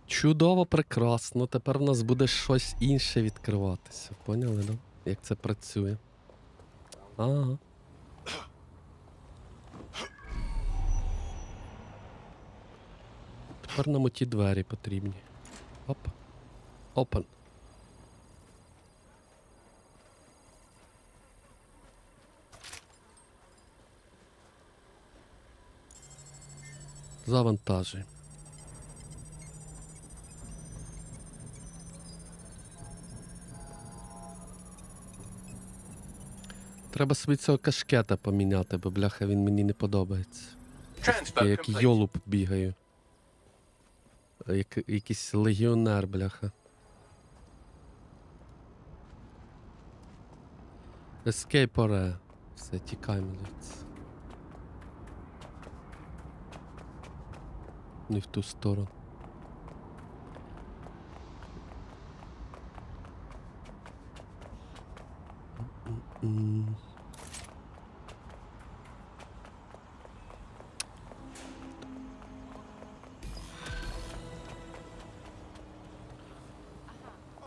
Чудово, прекрасно. Тепер в нас буде щось інше відкриватися. Поняли, да? Як це працює? Ага. Тепер нам оті двері потрібні. Оп. Open. Завантажуй. Треба собі цього кашкета поміняти, бо, бляха, він мені не подобається. Я як йолуб бігаю. Якийсь легіонер, бляха. Escape оре. Все, тікаємо звідси. Не в ту сторону.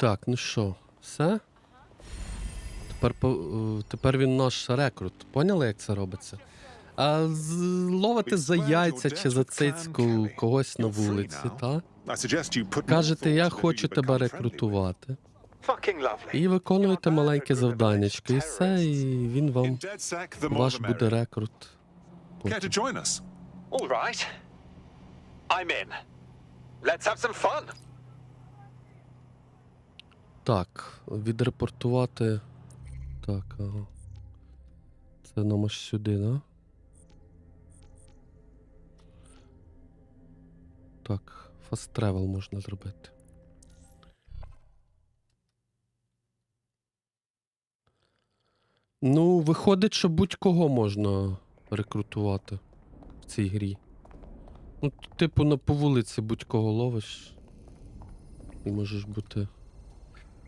Так, ну що, все? Тепер він наш рекрут. Поняли, як це робиться? А ловити за яйця чи за цицьку когось на вулиці, та? Кажете, я хочу тебе рекрутувати. І виконуєте маленьке завданнячко, і все, і він вам, ваш буде рекрут. All right. I'm in. Let's have some fun. Так, відрепортувати. Так, ага. Це нам аж сюди, да? Так, fast travel можна зробити. Ну, виходить, що будь-кого можна рекрутувати в цій грі. Ну, типу, по вулиці будь-кого ловиш. І можеш бути...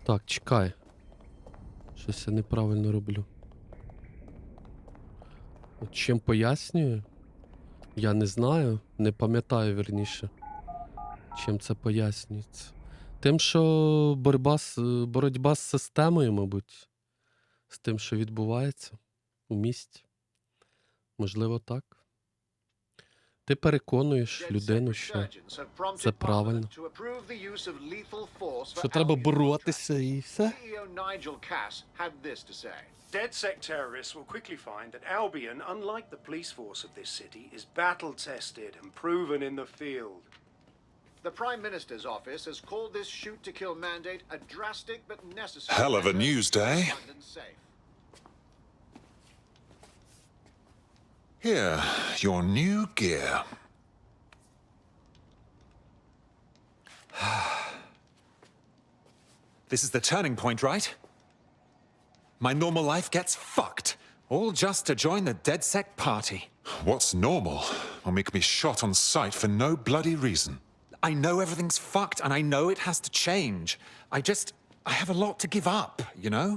Так, чекай. Щось я неправильно роблю. От чим пояснюю? Я не знаю, не пам'ятаю, вірніше. Чим це пояснюється. Тим, що боротьба з системою, мабуть. З тим, що відбувається у місті. Можливо, так. Ти переконуєш людину, що це правильно. Що треба боротися і все. DedSec terrorists will quickly find that Albion, unlike the police force of this city, is battle-tested and proven in the field. The Prime Minister's office has called this shoot-to-kill mandate a drastic but necessary... Hell of a news day. Here, your new gear. This is the turning point, right? My normal life gets fucked. All just to join the DedSec party. What's normal when we can be shot on sight for no bloody reason? I know everything's fucked and I know it has to change. I have a lot to give up, you know?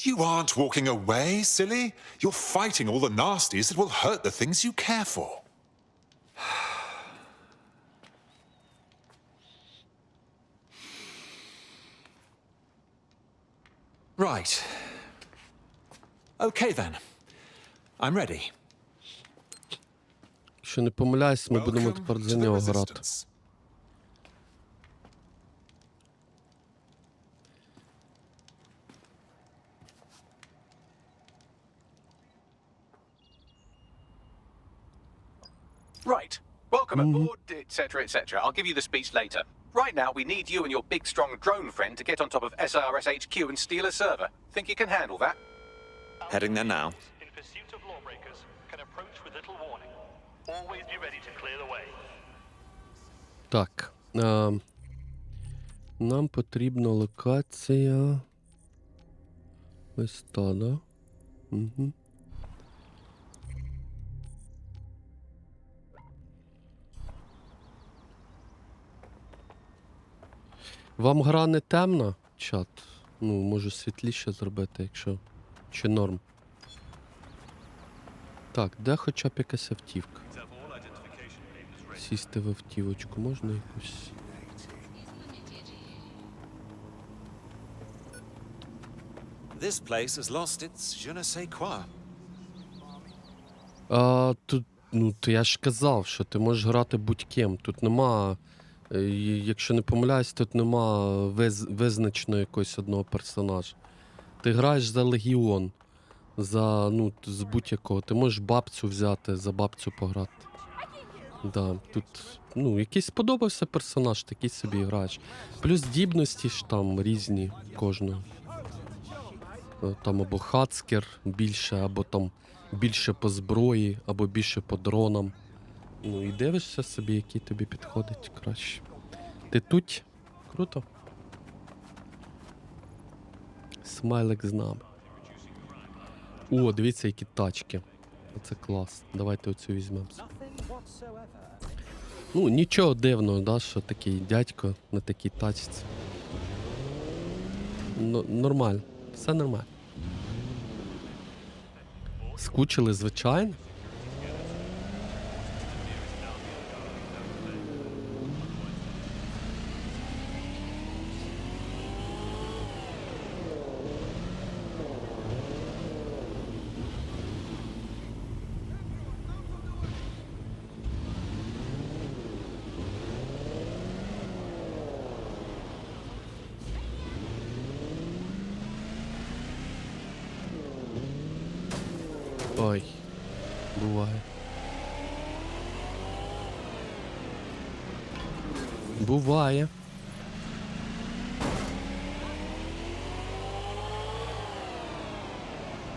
You aren't walking away, silly. You're fighting all the nasties that will hurt the things you care for. Right. Okay then. I'm ready. Якщо не помиляюсь, ми будемо тепер за нього грати. Right. Welcome aboard, etc., etc. I'll give you the speech later. Right now, we need you and your big, strong drone friend to get on top of SRS HQ and steal a server. Think you can handle that? Heading there now. In pursuit of lawbreakers, can approach with little warning. Always be ready to clear the way. Так. Нам потрібна локація. Ось та, да? Угу. Вам гра не темна, чат? Ну, можу світліше зробити, якщо... Чи норм? Так, де хоча б якась автівка? Сісти в автівочку можна якусь? This place has lost its je ne sais quoi. Тут, ну, то я ж казав, що ти можеш грати будь-ким. Тут нема, якщо не помиляюсь, тут нема визначеного якогось одного персонажа. Ти граєш за Легіон, за, ну, з будь-якого. Ти можеш бабцю взяти, за бабцю пограти. Да, тут, ну, якийсь сподобався персонаж, такий собі граєш. Плюс здібності ж там різні кожного. Там або хацкер більше, або там більше по зброї, або більше по дронам. Ну і дивишся собі, який тобі підходить краще. Ти тут? Круто. Смайлик з нами. О, дивіться, які тачки. Оце клас. Давайте оцю візьмемо. Ну, нічого дивного, да, що такий дядько на такій тачці. Нормально. Все нормально. Скучили, звичайно. Ой, буває. Буває.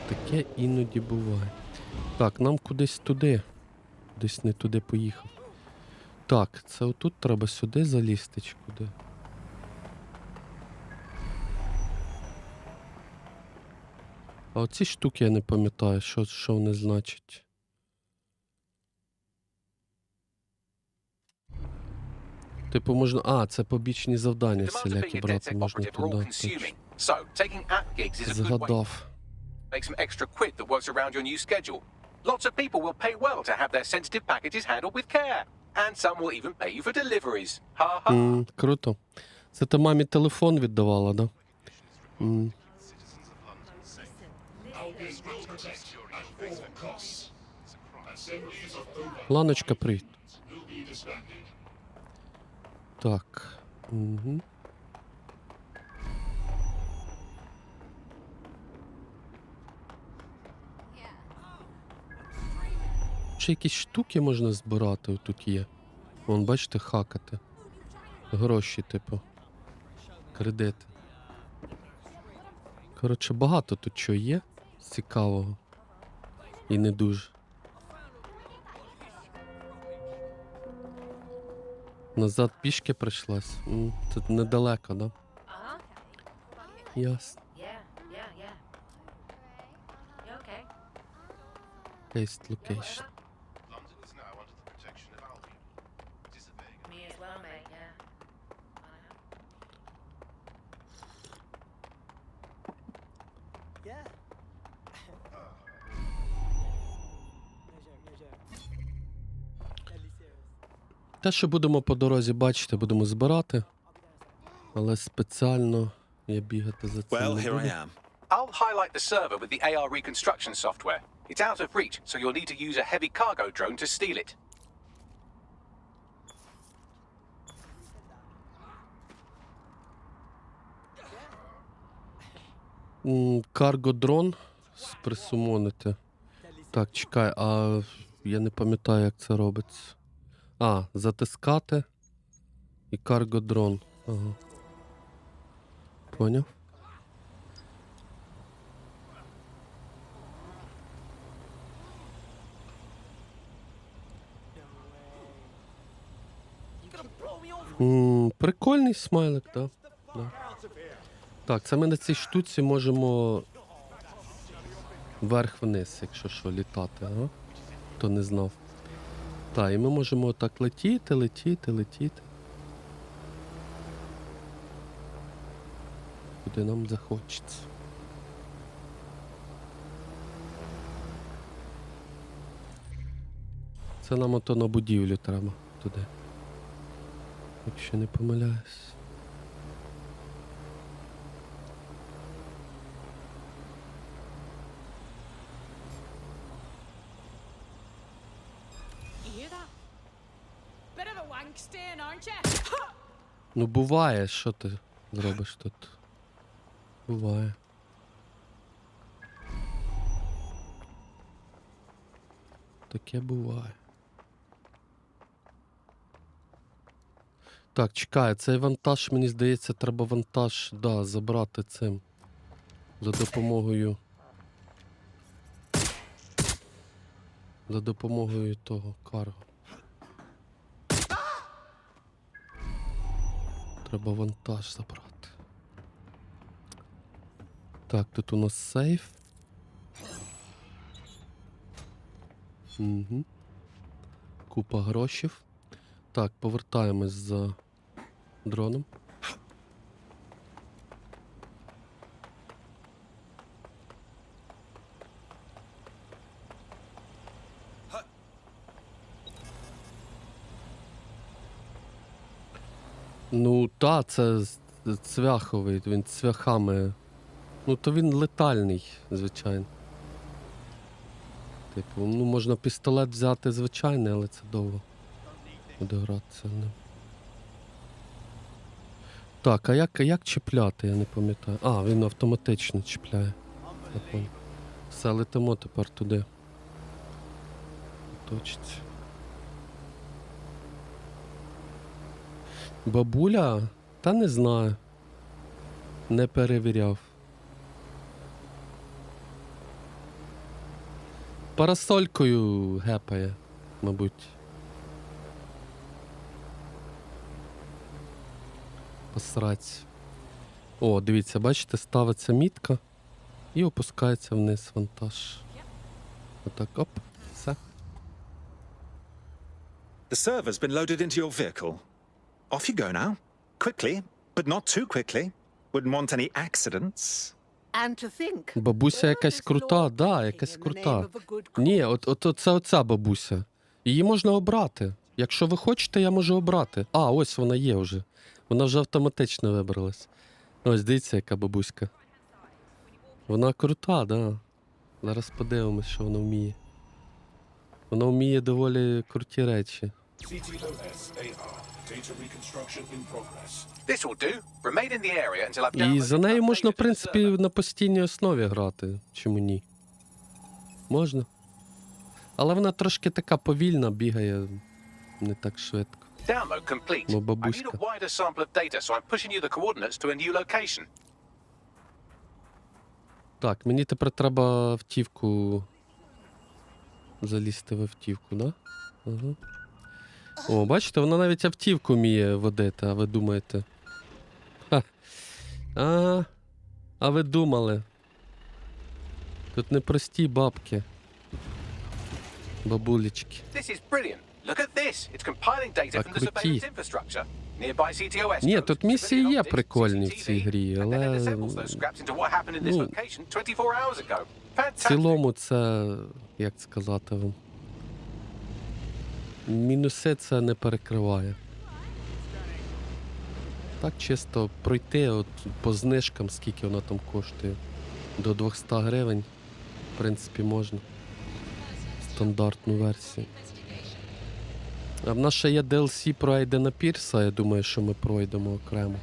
Таке іноді буває. Так, нам кудись туди. Десь не туди поїхав. Так, це отут треба сюди залізти чи куди? А оці штуки я не пам'ятаю, що вони значать. Типу можна... А, це побічні завдання всілякі брати можна туди. Згадав. Make some extra quid that works around your new schedule. Lots of people will pay well to have their sensitive packages handled with care. And some will even pay you for deliveries. Ha-ha. Круто. Це ти мамі телефон віддавала, да? Ланочка, привіт. Так. Угу. Ще якісь штуки можна збирати тут є. Вон, бачите, хакати. Гроші, типу. Кредити. Коротше, багато тут чого є. Цікавого. І не дуже. Назад пішки прийшлась. Тут недалеко, да? Ясно. Paste location. Те, що будемо по дорозі бачити, будемо збирати. Але спеціально я бігати за цим не буду. I'll highlight the server with the AR reconstruction software. It's out of reach, so you'll need to use a heavy cargo drone to steal it. Карго-дрон присумонити. Так, чекай, а я не пам'ятаю, як це робиться. А, затискати і карго-дрон. Ага. Поняв? Прикольний смайлик, так. Да. Так, це ми на цій штуці можемо вверх-вниз, якщо що, літати, ага? Хто не знав. Так, і ми можемо так летіти, летіти, летіти. Куди нам захочеться. Це нам ото на будівлю треба туди. Якщо не помиляюсь. Ну буває, що ти зробиш тут? Буває. Таке буває. Так, чекай, цей вантаж, мені здається, треба вантаж, да, забрати цим. За допомогою... За допомогою того карго. Треба вантаж забрати. Так, тут у нас сейф. Угу. Купа грошів. Так, повертаємось за дроном. Ну, та, це цвяховий, він цвяхами. Ну, то він летальний, звичайно. Типу, ну, можна пістолет взяти звичайний, але це довго буде гратися. Не. Так, а як чіпляти, я не пам'ятаю. А, він автоматично чіпляє. Все, летимо тепер туди. Точиться. Бабуля? Та не знаю. Не перевіряв. Парасолькою гепає, мабуть. Посрать. О, дивіться, бачите, ставиться мітка і опускається вниз вантаж. Отак, оп, все. The server's been loaded into your vehicle. Off you go now. Quickly, but not too quickly. Wouldn't want any accidents. And to think, Бабуся якась крута, да, якась крута. Ні, от це оця бабуся. Її можна обрати. Якщо ви хочете, я можу обрати. А, ось вона є вже. Вона вже автоматично вибралась. Ось, дивіться, яка бабуська. Вона крута, да. Зараз подивимось, що вона вміє. Вона вміє доволі круті речі. І за нею можна, в принципі, на постійній основі грати. Чому ні? Можна. Але вона трошки така повільна, бігає не так швидко. Download complete. I need a wider sample of data, so I'm pushing you the coordinates to a new location. Так, мені тепер треба автівку залізти в автівку, да? Ага. О, бачите, вона навіть автівку вміє водити, а ви думаєте. Ха. А ви думали. Тут непрості бабки. Бабулечки. This is brilliant. Look at this. It's compiling data from the surveillance infrastructure. Nearby CTOS. Ні, тут місії є прикольні в цій грі, але... Ну, в цілому це, як сказати вам, мінуси це не перекриває. Так чисто пройти от по знижкам, скільки воно там коштує. До 200 гривень, в принципі, можна. Стандартну версію. А в нас ще є DLC про Ейдена Пірса, я думаю, що ми пройдемо окремо.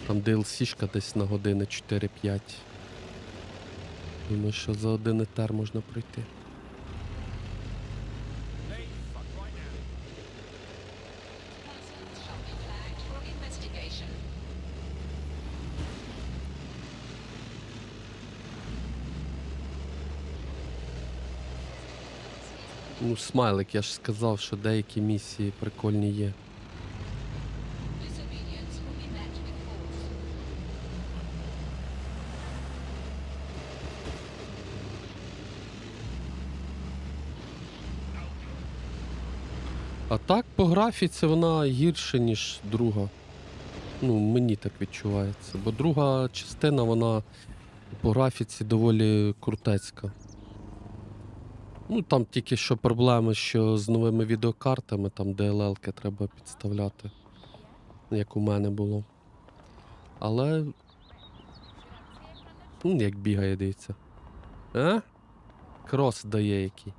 Там DLC-шка десь на години 4-5. Думаю, що за один етер можна пройти. Ну, смайлик, я ж сказав, що деякі місії прикольні є. А так, по графіці вона гірше, ніж друга. Ну, мені так відчувається. Бо друга частина, вона по графіці доволі крутецька. Ну, там тільки що проблеми, що з новими відеокартами, там DLL-ки треба підставляти. Як у мене було. Але... Ну, як бігає, дивіться. Крос дає який.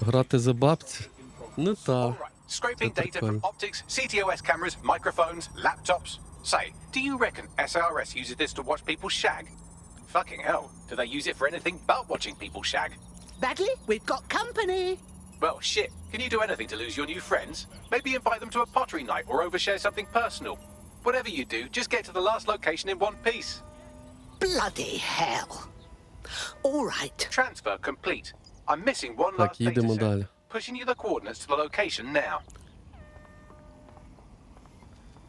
Грати за бабці? Ну так. Scraping data from optics, CTOS cameras, microphones, laptops. Say, do you reckon SRS uses this to watch people shag? Fucking hell, do they use it for anything but watching people shag? Bagley, we've got company. Well, shit, can you do anything to lose your new friends? Maybe invite them to a pottery night or overshare something personal. Whatever you do, just get to the last location in one piece. Bloody hell. All right. Transfer complete. I'm missing one Так, last їдемо data set. далі. Pushing you the coordinates to the location now.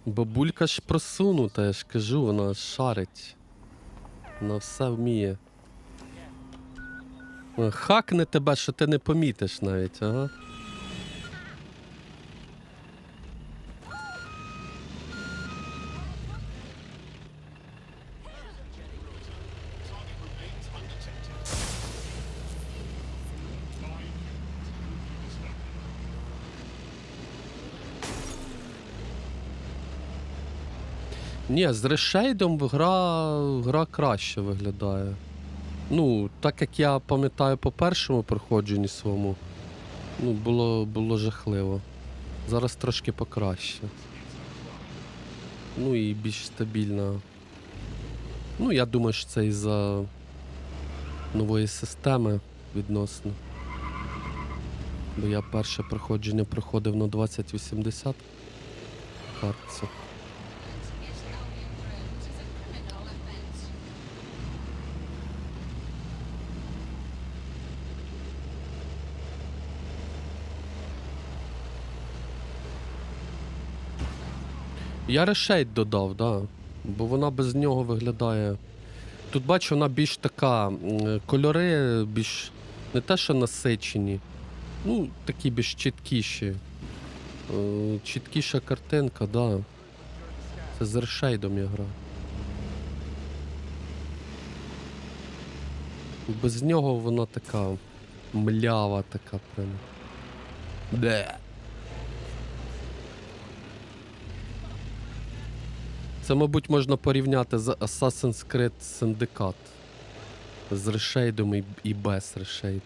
Бабулька ж просунута, я ж кажу, вона шарить. Вона все вміє. Хакне тебе, що ти не помітиш навіть, ага. Ні, з решейдом гра краще виглядає. Ну, так як я пам'ятаю по першому проходженні своєму, ну, було жахливо. Зараз трошки покраще. Ну і більш стабільна. Ну, я думаю, що це із-за нової системи відносно. Бо я перше проходження проходив на 2080 картці. Я решейд додав, да. Бо вона без нього виглядає. Тут бачу, вона більш така, кольори більш не те, що насичені, ну, такі більш чіткіші. Чіткіша картинка, да. Це з решейдом я граю. Без нього вона така млява, така прям. Де. Це, мабуть, можна порівняти з Assassin's Creed Syndicate. З решейдом і без решейду.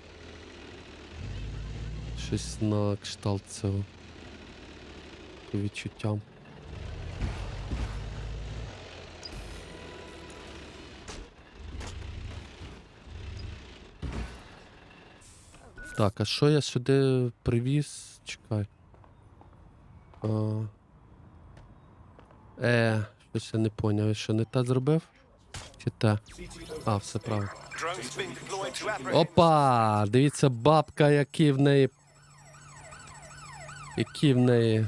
Щось на кшталт цього. По відчуттям. Так, а що я сюди привіз? Чекай. Щось я не поняв, я що не те зробив? Чи те? А, все правильно. Опа! Дивіться, бабка, які в неї... Які в неї...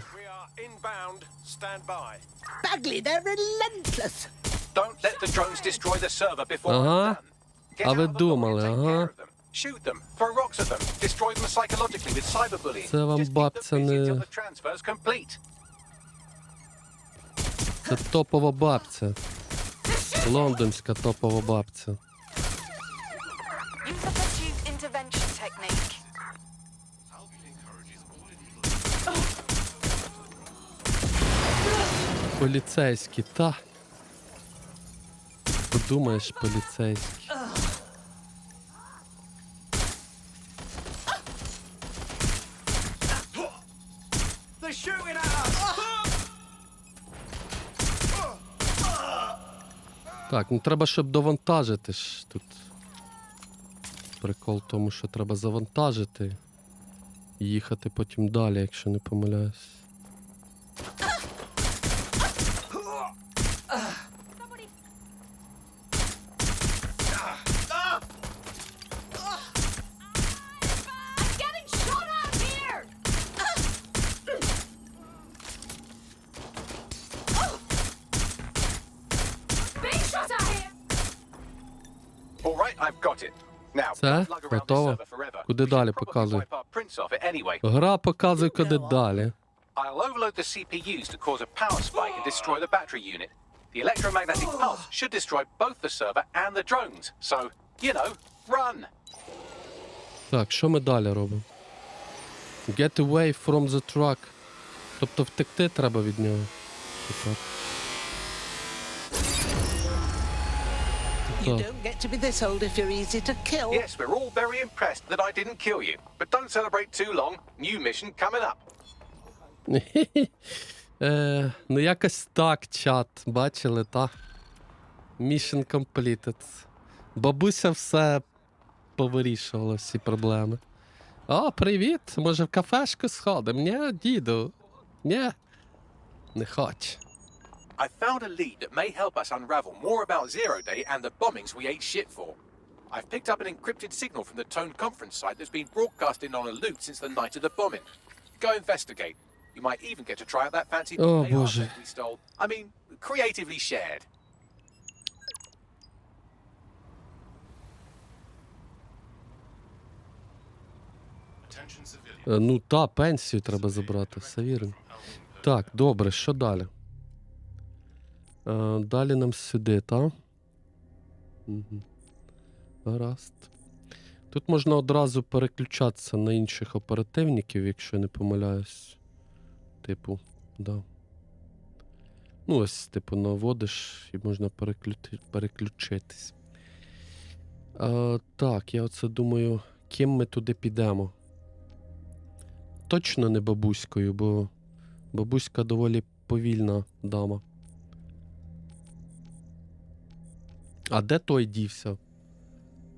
Bagley, they're relentless. Don't let the drones destroy the server before Ага. Get А out ви of the думали, water, take care ага. of them. Shoot them, throw rocks at them, destroy them psychologically with cyberbullying. Це вам бабця не... Until the transfer's complete. Це топова бабця. Лондонська топова бабця. Use the pursuit intervention technique. Поліцейські, та. Подумаєш, поліцейські. Так, ну треба, щоб довантажити ж тут. Прикол в тому, що треба завантажити і їхати потім далі, якщо не помиляюсь. All right, I've got it. Now, Це? don't lug around this Готово? server forever. Куди We should далі probably показуй? wipe our prints off it anyway. Гра показує, куди далі. I'll overload the CPUs to cause a power spike and destroy the battery unit. The electromagnetic pulse should destroy both the server and the drones. So, you know, run! Так, що ми далі робимо? Get away from the truck. Тобто втекти треба від нього. Так. You don't get to be this old if you're easy to kill. Yes, we're all very impressed that I didn't kill you. But don't celebrate too long. New mission coming up. Ну якось так, чат. Бачили, та? Mission completed. Бабуся все повирішувала, всі проблеми. О, привіт! Може в кафешку сходимо? Ні, діду? Ні? Не хоч. I found a lead that may help us unravel more about Zero Day and the bombings we ate shit for. I've picked up an encrypted signal from the Tone conference site that's been broadcasting on a loop since the night of the bombing. Go investigate. You might even get to try out that fancy Oh, AR Боже. tech we stole. I mean, creatively shared. Ну та, пенсію треба забрати, все вірно. Так, добре, що далі? Далі нам сюди, та? Угу. Гаразд. Тут можна одразу переключатися на інших оперативників, якщо не помиляюсь. Типу, да. Ну ось, типу, наводиш і можна переключитись. Так, я оце думаю, ким ми туди підемо. Точно не бабуською, бо бабуська доволі повільна дама. А де той дівся?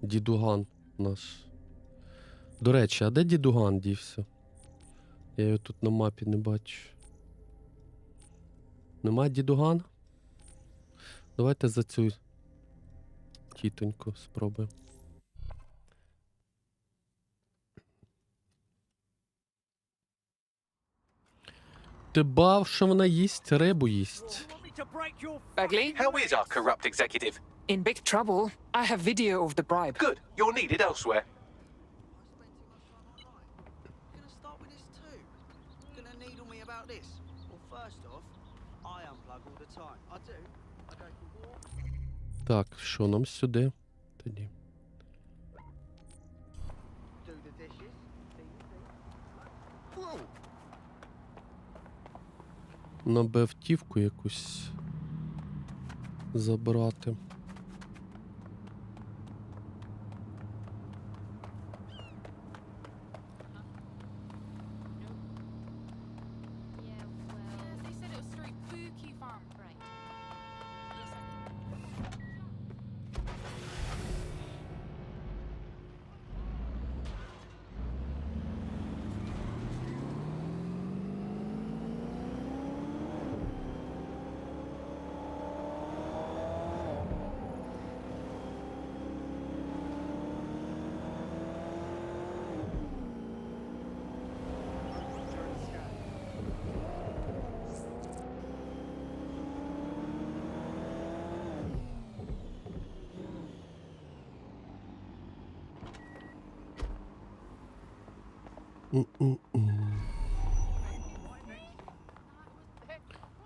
Дідуган наш. До речі, а де дідуган дівся? Я його тут на мапі не бачу. Нема дідугана? Давайте за цю тітоньку спробуємо. Ти бав, що вона їсть, рибу їсть. Bagley? How is our corrupt executive? In big trouble. I have video of the bribe. Good. You're needed elsewhere. Gonna needle me about this? Well, first off, I unplug all the time. I do. I go for walks. Так, що нам сюди? Тоді. Do the dishes. На автівку якусь забрати.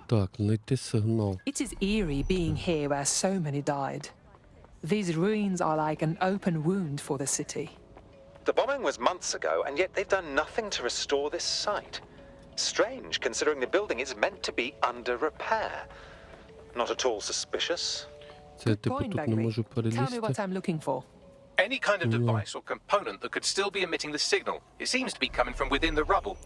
Так, знайти сигнал. It is eerie being here where so many died. These ruins are like an open wound for the city. The bombing was months ago, and yet they've done nothing to restore this site. Strange, considering the building is meant to be under repair. Not at all suspicious. Це, типу, тут не можу Tell me перелізти. what I'm looking for. Any kind of device or component that could still be emitting the signal. It seems to be coming from within the rubble.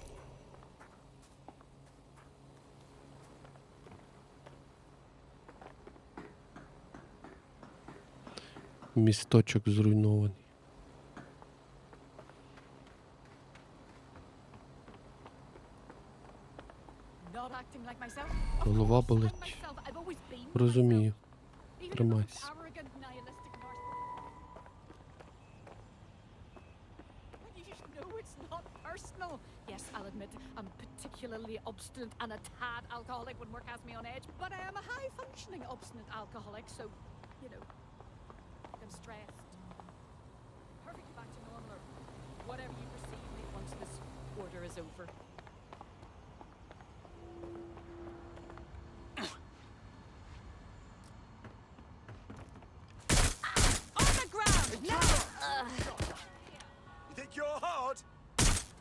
Місточок зруйнований. Голова болить. Розумію. Тримайся. Yes, I'll admit I'm particularly obstinate and a tad alcoholic when work has me on edge, but I am a high-functioning obstinate alcoholic, so, you know, I'm stressed. Perfectly back to normal, or whatever you perceive me once this order is over. On the ground, now! You think you're hard?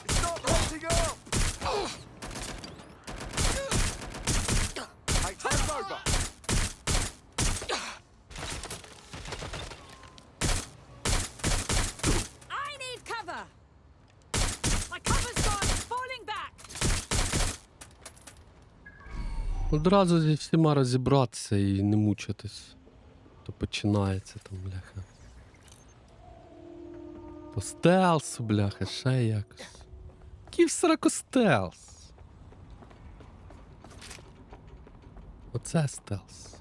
It's not letting up! Hey, time's over! I need cover! My cover's gone, falling back! Одразу зі всіма розібратися і не мучитись. То починається там, бляха. По стелсу, бляха, ще якось. Який в сраку стелс? Оце стелс.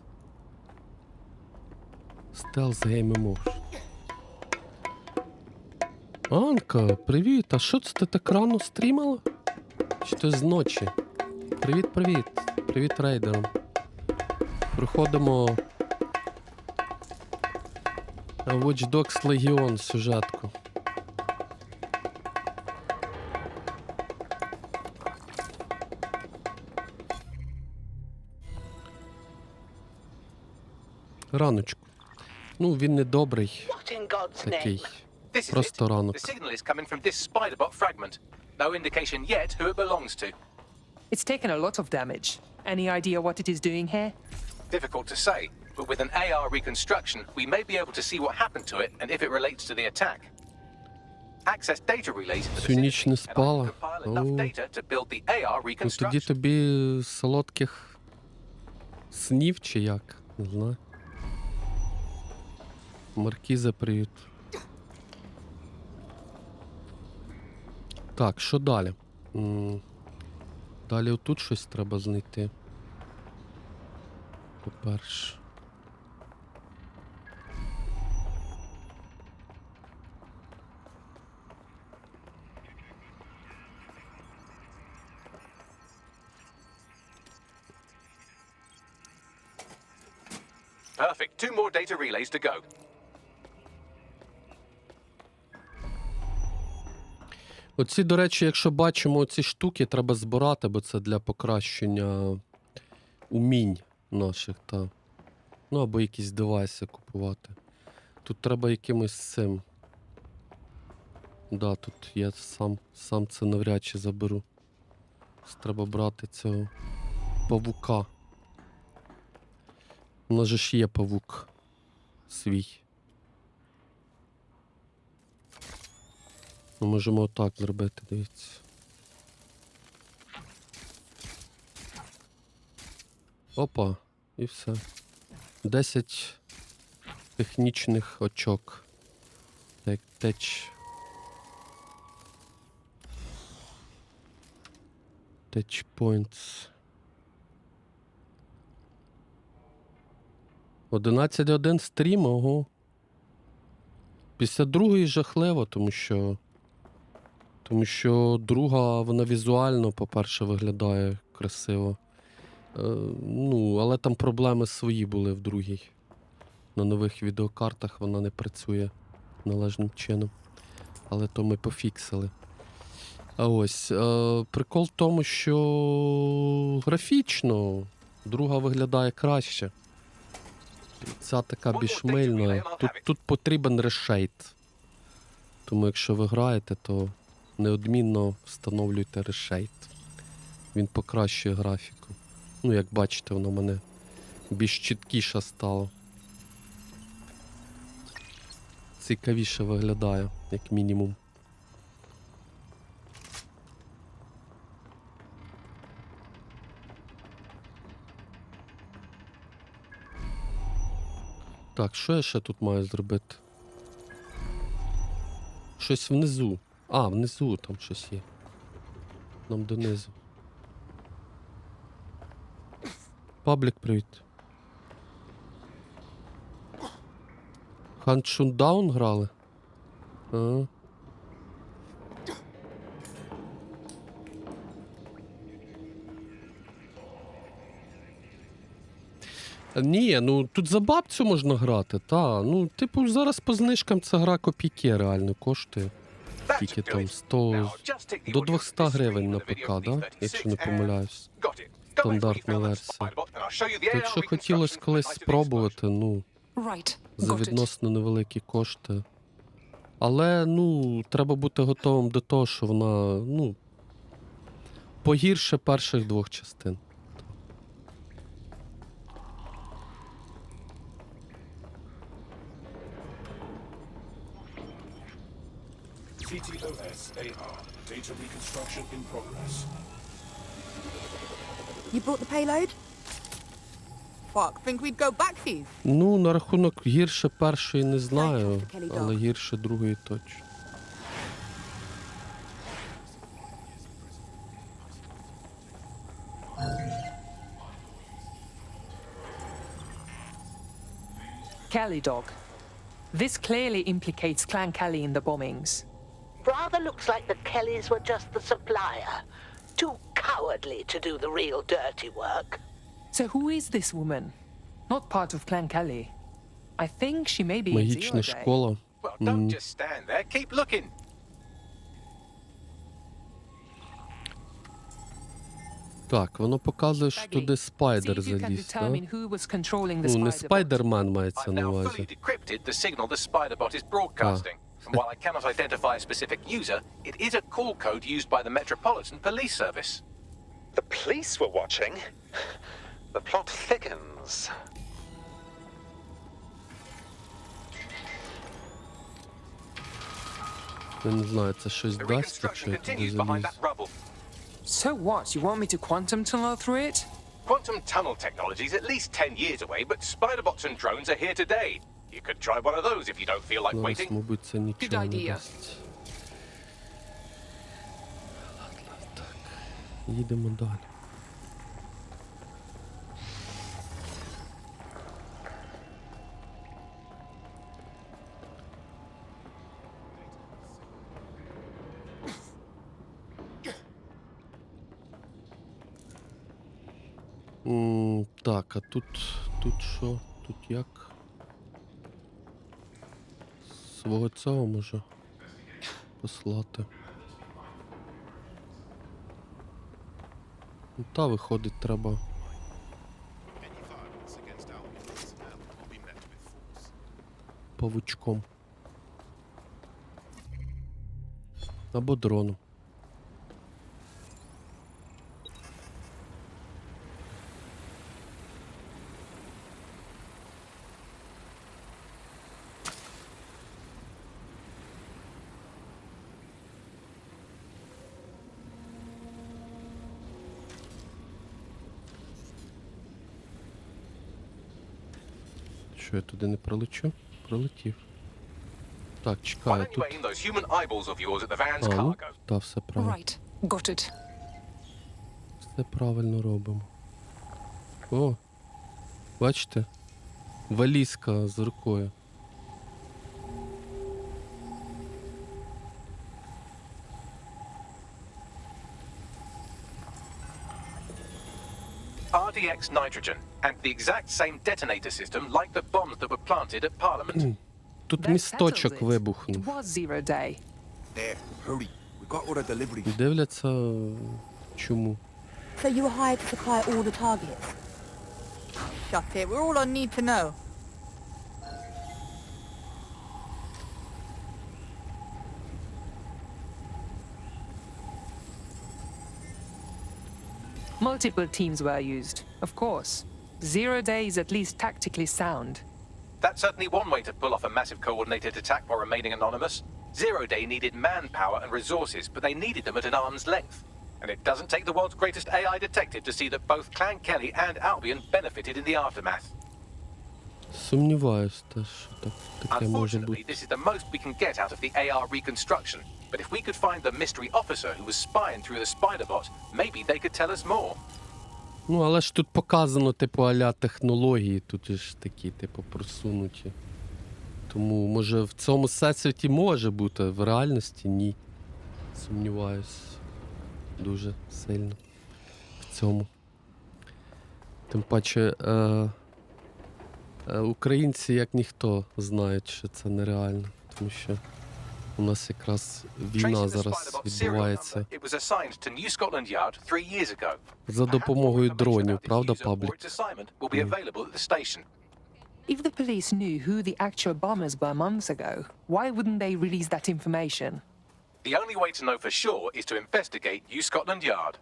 Стелс Game Emotion. Анка, привіт! А що це ти так рано стрімала? Чи ти з ночі? Привіт-привіт! Привіт рейдерам. Проходимо Watch Dogs Легіон сюжетку. Раночку. Ну, він не добрий. Такий. Просто ранок. The signal is coming from this spider-bot fragment. No indication yet who it belongs to. It's taken a lot of damage. Any idea what it is doing here? Difficult to say, but with an AR reconstruction, we may be able to see what happened to it and if it relates to the attack. Access data relays to the Всю ніч не and I can спала. compile enough data to build the AR Ну тоді reconstruction. тобі солодких снів чи як? Не знаю. Маркіза, привіт. Так, що далі? Далі отут щось треба знайти. По-перше. Perfect. 2 more data relays to go. Оці, до речі, якщо бачимо ці штуки, треба збирати, бо це для покращення умінь наших, та. Ну, або якісь девайси купувати. Тут треба якимось цим. Да, тут я сам це навряд чи заберу. Треба брати цього павука. У нас же ж є павук свій. Ми можемо отак зробити, дивіться. Опа, і все. 10 технічних очок. Так, теч. Touch points. 11.1 стрім, ого. Після другої жахливо, тому що друга, вона візуально, по-перше, виглядає красиво. Ну, але там проблеми свої були в другій. На нових відеокартах вона не працює належним чином. Але то ми пофіксили. А ось, прикол в тому, що графічно друга виглядає краще. Ця така більш мильна. Тут потрібен решейт. Тому якщо ви граєте, то неодмінно встановлюйте решейт. Він покращує графіку. Ну, як бачите, воно в мене більш чіткіше стало. Цікавіше виглядає, як мінімум. Так, що я ще тут маю зробити? Щось внизу. А, внизу там щось є. Нам донизу. Паблік, привіт. Hunt Shutdown грали? Ага. Ні, ну тут за бабцю можна грати, та. Ну, типу, зараз по знижкам ця гра копійки реально коштує. Тільки там 100... до 200 гривень на ПК, да? Якщо не помиляюсь. Стандартна версія. Так що хотілося колись спробувати, ну, за відносно невеликі кошти. Але, ну, треба бути готовим до того, що вона, ну, погірше перших 2 частин. TTOS-AR. Data reconstruction in progress. You brought the payload? Fuck, think we'd go back for you? Ну, на рахунок гірше першої не знаю, але гірше другої точно. Kelly dog. This clearly implicates Clan Kelly in the bombings. Rather looks like the Kellys were just the supplier. Too cowardly to do the real dirty work. So who is this woman? Not part of Clan Kelly. I think she may be in Магічна Zero Day. школа. Well, don't just stand there. Keep looking. Так, воно показує, що туди спайдер See if you can заліз, так? determine who was controlling the Ну, не spider bot. спайдермен мається на Now fully увазі. decrypted the signal the spider bot is broadcasting. And while I cannot identify a specific user, it is a call code used by the Metropolitan Police Service. The police were watching. The plot thickens. Я не знаю, це щось дасть, якщо я туди залізу. So what? You want me to quantum tunnel through it? Quantum tunnel technology is at least 10 years away, but spiderbots and drones are here today. You could try one of those if you don't feel like Зараз, waiting. мабуть, це нічого не дасть. Так, їдемо далі. Так, а тут що? Тут як? Свого цього може послати. Ну, та виходить, треба павучком. Або дроном. Що, я туди не пролечу? Пролетів. Так, Why чекаю don't you тут. aim those human eyeballs of yours at the van's А, ну, cargo? та, все правильно. Right. Got it. Все правильно робимо. О, бачите? Валізка з рукою. RDX nitrogen, and the exact same detonator system like the bombs that were planted at Parliament. Тут місточок вибухнув. It was Zero Day. There, hurry. We got all the deliveries. Дивляться, чому. So you were hired to supply all the targets? Shut it, we're all on need to know. Multiple teams were used, of course. 0 day is at least tactically sound. That's certainly one way to pull off a massive coordinated attack while remaining anonymous. 0 day needed manpower and resources, but they needed them at an arm's length. And it doesn't take the world's greatest AI detective to see that both Clan Kelly and Albion benefited in the aftermath. Сумніваюсь теж, що таке може Unfortunately, бути. this is the most we can get out of the AR reconstruction. But if we could find the mystery officer who was spying through the Spider-Bot, maybe they could tell us more. Ну, але ж тут показано, типу, а-ля технології, тут ж такі, типу, просунуті. Тому, може, в цьому всесвіті може бути, в реальності ні. Сумніваюсь. Дуже сильно в цьому. Тим паче, українці, як ніхто, знають, що це нереально. Тому що у нас якраз війна зараз відбувається It was assigned to New Scotland Yard 3 years ago. за допомогою дронів, правда, Паблік? Its assignment will be available at the station. If the police knew who the actual bombers were months ago, why wouldn't they release that information? The only way to know for sure is to investigate New Scotland Yard.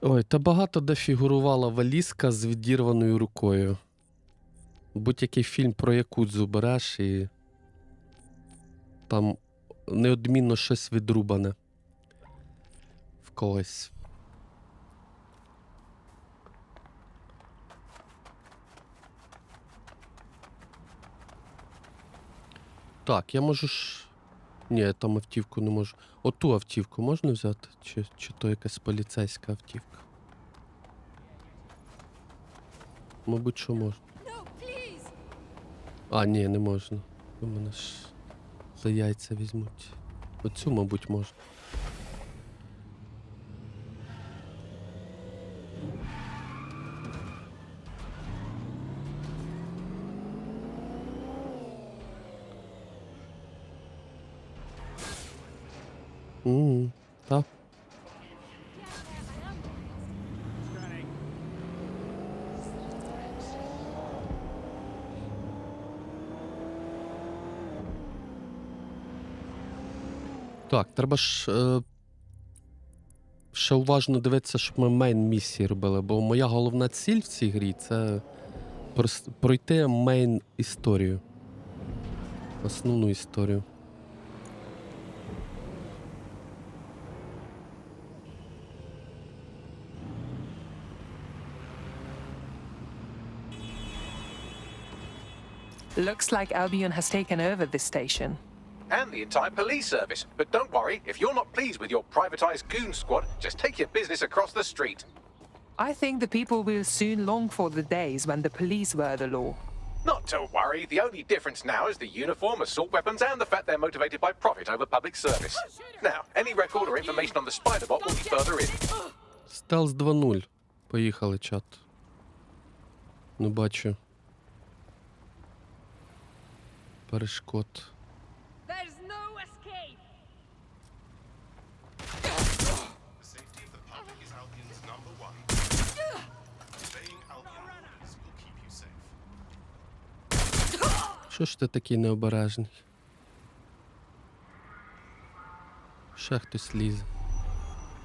Ой, та багато де фігурувала валізка з відірваною рукою. Будь-який фільм про якудзу береш і там неодмінно щось відрубане в когось. Так, я можу ж... Ні, там автівку не можу. Оту автівку можна взяти? Чи то якась поліцейська автівка? Мабуть, що можна. А, ні, не можна. У мене ж за яйця візьмуть. Оцю, мабуть, можна. Так. Так, треба ж ще уважно дивитися, щоб ми мейн-місії робили, бо моя головна ціль в цій грі — це пройти мейн-історію. Основну історію. Looks like Albion has taken over this station. And the entire police service. But don't worry, if you're not pleased with your privatized goon squad, just take your business across the street. I think the people will soon long for the days when the police were the law. Not to worry, the only difference now is the uniform, assault weapons, and the fact they're motivated by profit over public service. Now, any record or information on the Spider-Bot will be further in. Стелс 2.0. Поїхали, чат. Не бачу перешкод. Що ж ти такий необережний? Ще хтось лізе.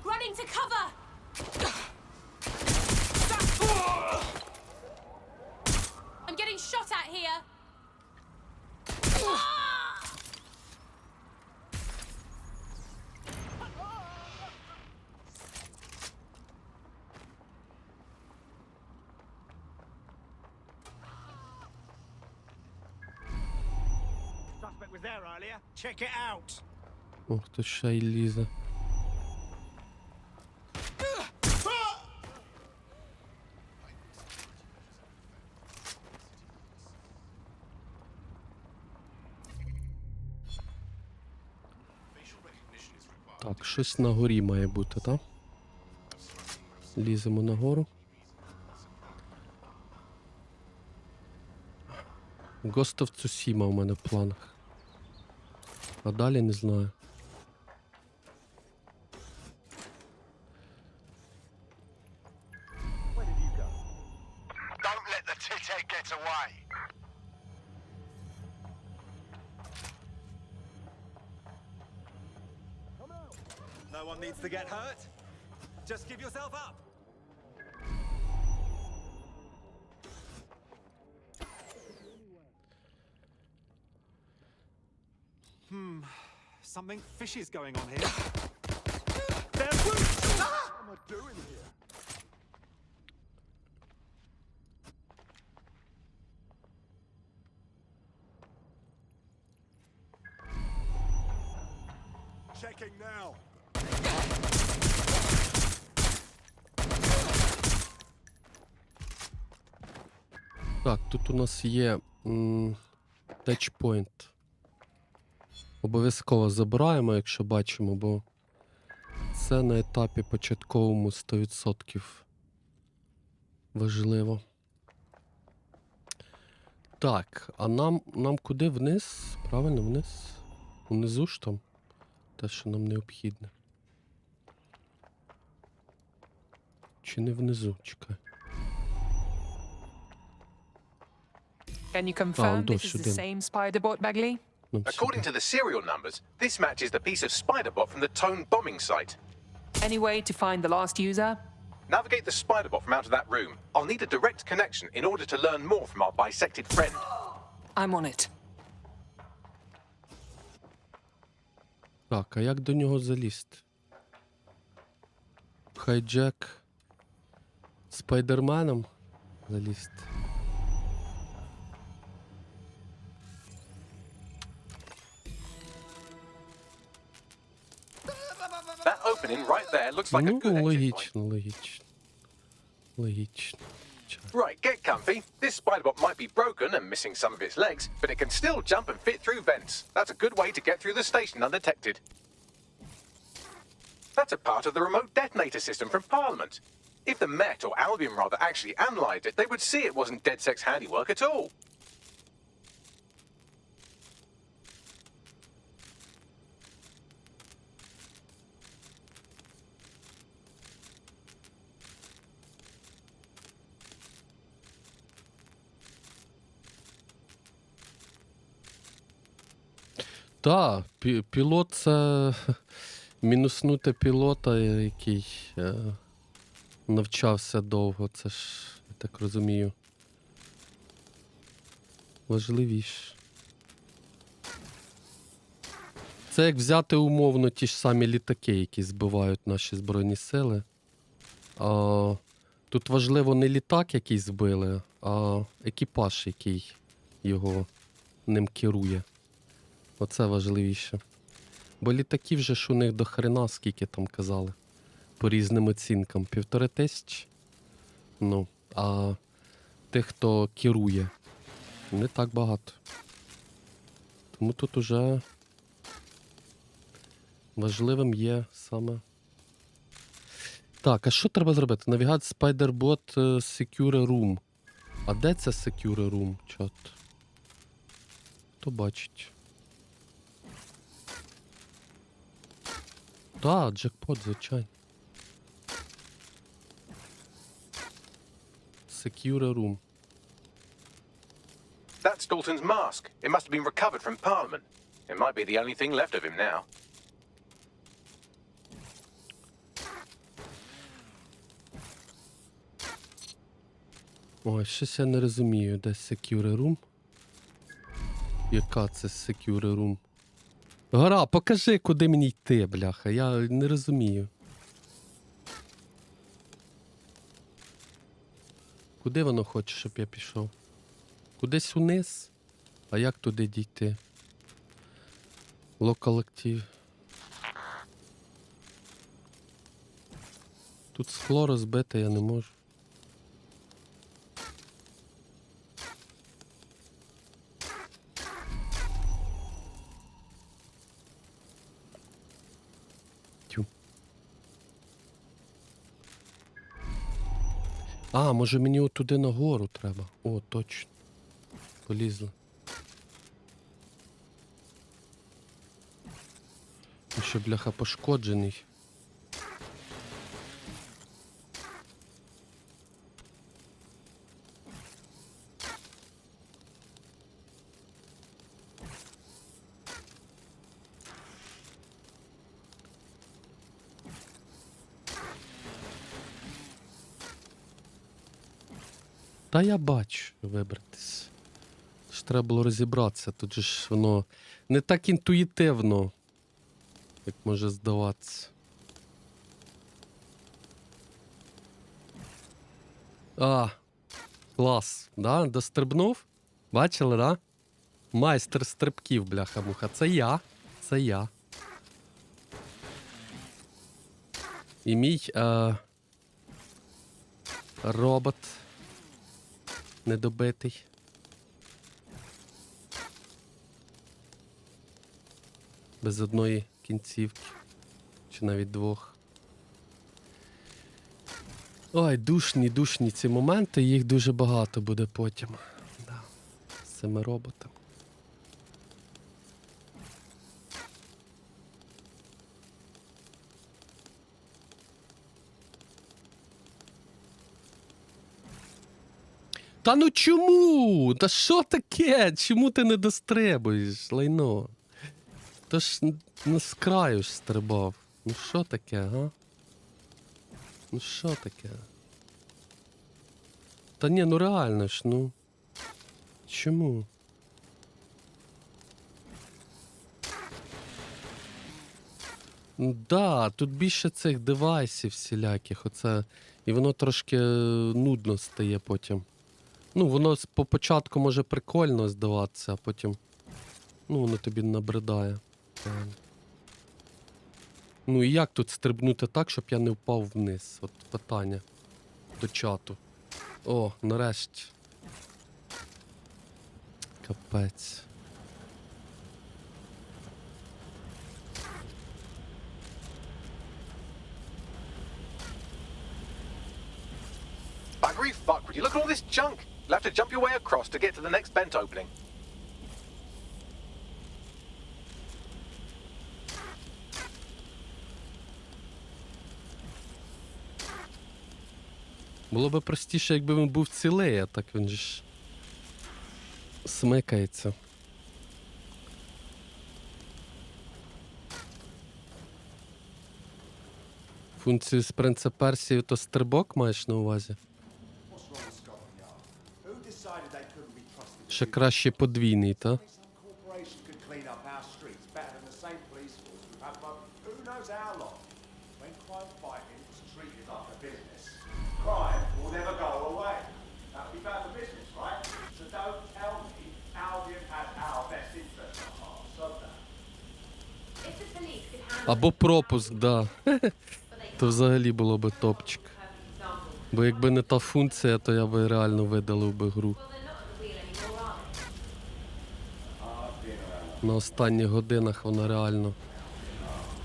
Running to cover. I'm getting shot at here. Suspect was there earlier. Check it out. О, хтось ще й лізе. Так, щось на горі має бути, так? Ліземо на гору. Ghost of Tsushima у мене в планах. А далі не знаю. Don't let the tithead get away. No one needs to get hurt. Just give yourself up. Something fishy's going on here. There's What am I doing here? Checking now. Так, тут у нас є тачпойнт. Обов'язково забираємо, якщо бачимо, бо це на етапі початковому 100% важливо. Так, а нам куди? Вниз? Правильно, вниз? Внизу ж там? Те, що нам необхідне. Чи не внизу? Чекай. Can you confirm this is the same spider bot, Bagley? According to the serial numbers, this matches the piece of spider bot from the Tone bombing site. Any way to find the last user? Navigate the spider bot from out of that room. I'll need a direct connection in order to learn more from our bisected friend. I'm on it. Так, а як до нього залізти? Хайджек Спайдерменом залізти. That opening right there looks like a Ну, good exit point. логічно, логічно. Логічно. Right, get comfy. This spider bot might be broken and missing some of its legs, but it can still jump and fit through vents. That's a good way to get through the station undetected. That's a part of the remote detonator system from Parliament. If the Met, or Albion rather, actually analysed it, they would see it wasn't DedSec's handiwork at all. Так, пілот це мінуснути пілота, який навчався довго. Це ж, я так розумію, важливіше. Це як взяти умовно ті ж самі літаки, які збивають наші Збройні Сили. Тут важливо не літак, який збили, а екіпаж, який ним керує. Оце важливіше. Бо літаків же ж у них до хрена, скільки там казали. По різним оцінкам. 1500. Ну, а тих, хто керує, не так багато. Тому тут уже важливим є саме... Так, а що треба зробити? Навігат Spider-Bot Secure Room. А де це Secure Room? Чот? Хто бачить? Так, джекпот, звичайно. Secure Room. That's Dalton's mask. It must have been recovered from Parliament. It might be the only thing left of him now. Ой, щось я не розумію, де Secure Room. Яка це Secure Room? Гора, покажи, куди мені йти, бляха, я не розумію. Куди воно хоче, щоб я пішов? Кудись униз? А як туди дійти? Local Active. Тут скло розбите, я не можу. А, може мені отуди нагору треба? О, точно. Полізли. Ще, бляха, пошкоджений. Та я бачу, вибратись. Ж треба було розібратися, тут же ж воно не так інтуїтивно, як може здаватися. А, клас, да? Дострибнув? Бачили, да? Майстер стрибків, бляха-муха. Це я. Це я. І мій робот недобитий. Без одної кінцівки. Чи навіть двох. Ой, душні ці моменти, їх дуже багато буде потім. Да. З цими роботами. Та ну чому? Та що таке? Чому ти не дострибуєш, лайно? Та ж з краю ж стрибав. Ну що таке, га? Ну що таке? Та ні, ну реально ж, ну. Чому? Ну да, тут більше цих девайсів всіляких, оце. І воно трошки нудно стає потім. Ну, воно по початку може прикольно здаватися, а потім, ну, воно тобі набридає. Ну і як тут стрибнути так, щоб я не впав вниз? От питання до чату. О, нарешті. Капець. Buggery fuck, would you look at all this junk? You'll have to jump your way across to get to the next vent opening. Було би простіше, якби він був цілий, а так він же ж смикається. Функцію з принца Персії, то стрибок маєш на увазі? Ще краще подвійний, та? Або пропуск, да. То взагалі було би топчик. Бо якби не та функція, то я би реально видалив би гру. На останніх годинах вона реально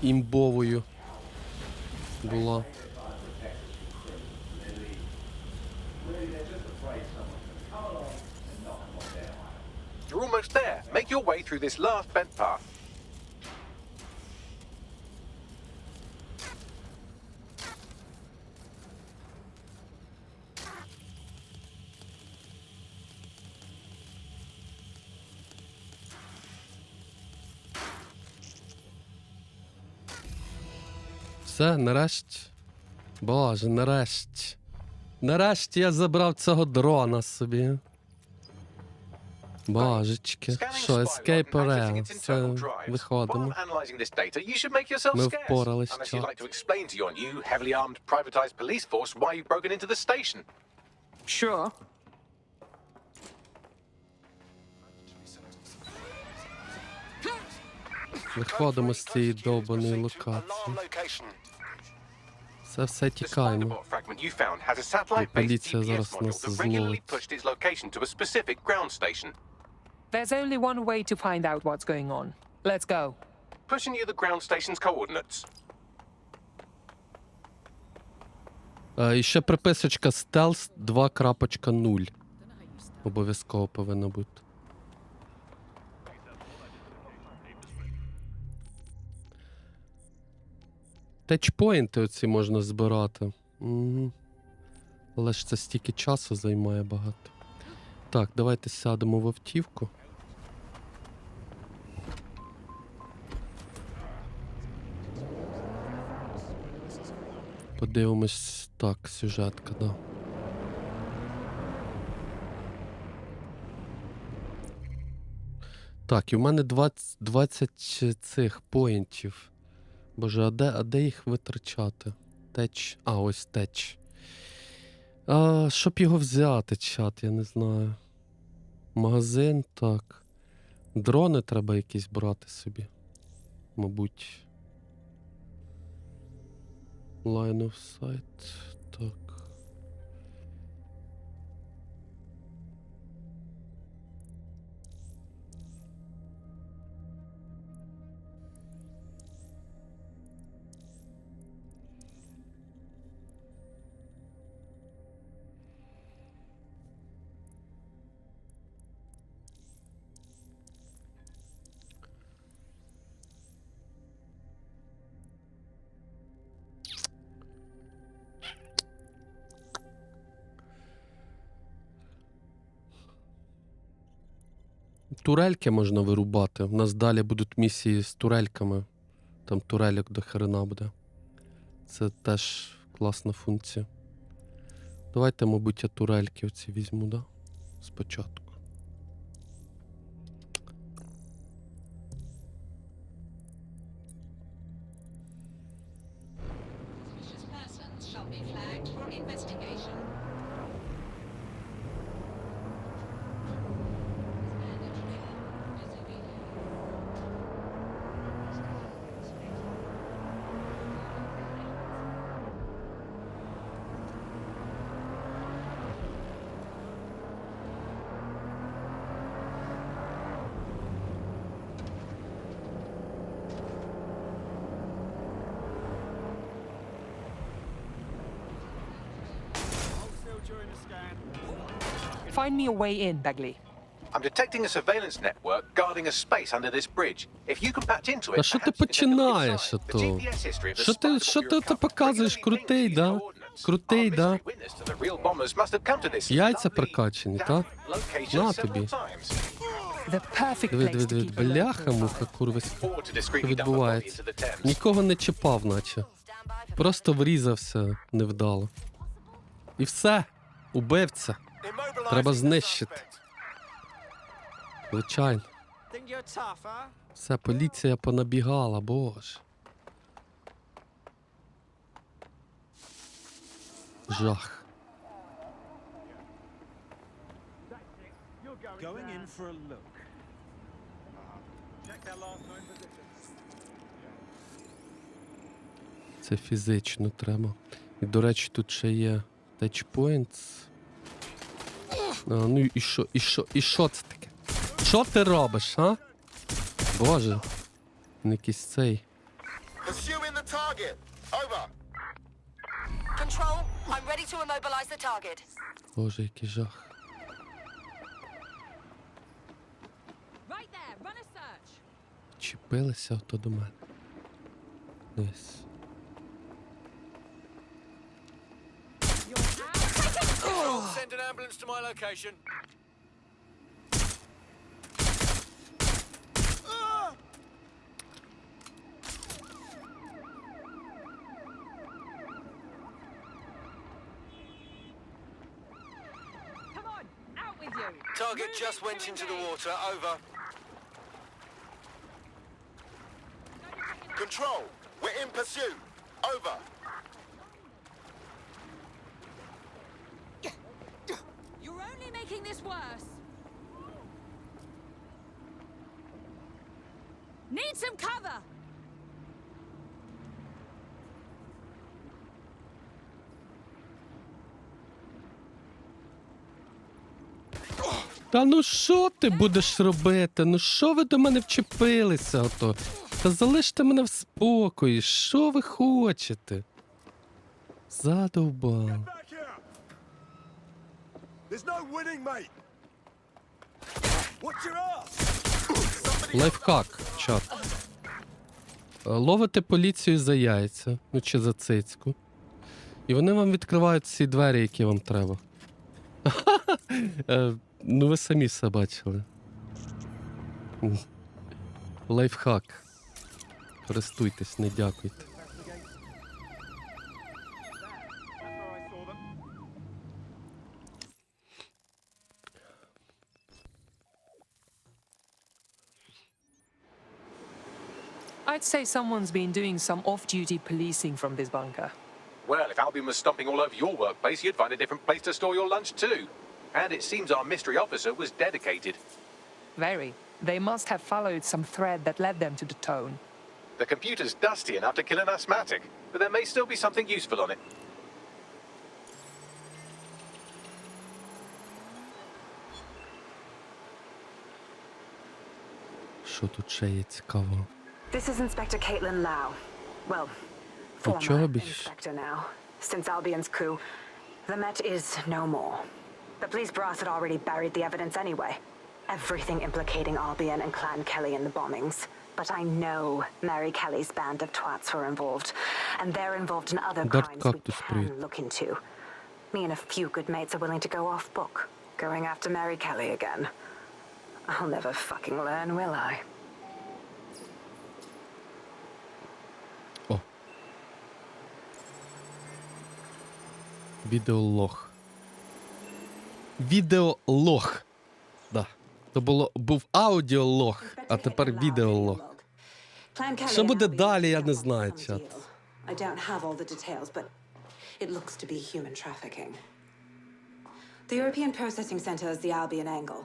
імбовою була. You're almost there. Make your way through this last vent path. Все, нарешті. Боже, нарешті. Нарешті я забрав цього дрона собі. Божечки. Що, escape area. Все, виходимо. Ми впорались, чат. Sure. Виходимо з цієї довбаної локації. Все тікаємо. І поліція зараз нас зловить. There's only one way to find out what's going on. Let's go. Pushing you the ground station's coordinates. І ще приписочка Stealth 2.0. Обов'язково повинна бути. Течпоінти оці можна збирати. Угу. Але ж це стільки часу займає багато. Так, давайте сядемо в автівку. Подивимось. Так, сюжетка, да. Так, і в мене 20 цих поінтів. Боже, а де їх витрачати? Теч. А, ось теч. Щоб його взяти, чат, я не знаю. Магазин, так. Дрони треба якісь брати собі. Мабуть. Line of sight. Так. Турельки можна вирубати. У нас далі будуть місії з турельками. Там турельок до хрена буде. Це теж класна функція. Давайте, мабуть, я турельки оці візьму, да? Спочатку. Find me a way in, Bagley. I'm detecting a surveillance network guarding a space under this bridge. If you can patch into it, Та що ти починаєш, ото? Що ти ото показуєш? Крутий, да? Крутий, да? Яйця прокачені, так? На тобі. Диви, бляха, муха, курвиська. Що відбувається? Нікого не чіпав, наче. Просто врізався невдало. І все. Убивця. Треба знищити. Звичайно. Все, поліція понабігала, боже. Жах. Це фізично треба. І, до речі, тут ще є тачпоінтс. Ну і що це таке? Що ти робиш, а? Боже. Не якийсь цей. Боже, який жах. Чіпилися ото до мене. Десь. Send an ambulance to my location. Come on, out with you. Target just went into the water. Over. Control, we're in pursuit. Over. You're only making this worse. Need some cover. Та ну що ти будеш робити? Ну що ви до мене вчепилися ото? Та залиште мене в спокої. Що ви хочете? Задовбав. There's no winning, mate. What's your ass? Лайфхак, чат. Ловите поліцію за яйця, ну чи за цицьку. І вони вам відкривають всі двері, які вам треба. Ну ви самі все бачили. Лайфхак. Користуйтесь, не дякуйте. I'd say someone's been doing some off-duty policing from this bunker. Well, if Albion was stomping all over your workplace, you'd find a different place to store your lunch too. And it seems our mystery officer was dedicated. Very. They must have followed some thread that led them to the tone. The computer's dusty enough to kill an asthmatic, but there may still be something useful on it. Що тут ще є цікаво? This is Inspector Caitlin Lau. Well, Нічого former більше. inspector now. Since Albion's coup, the Met is no more. The police brass had already buried the evidence anyway. Everything implicating Albion and Clan Kelly in the bombings. But I know Mary Kelly's band of twats were involved, and they're involved in other crimes we can look into. Me and a few good mates are willing to go off book, going after Mary Kelly again. I'll never fucking learn, will I? Відеолог. Відеолог. Да. То був аудіолог, а тепер відеолог. Що буде далі, я не знаю, чат. I don't have all the details, but it looks to be human trafficking. The European processing center is the Albion angle.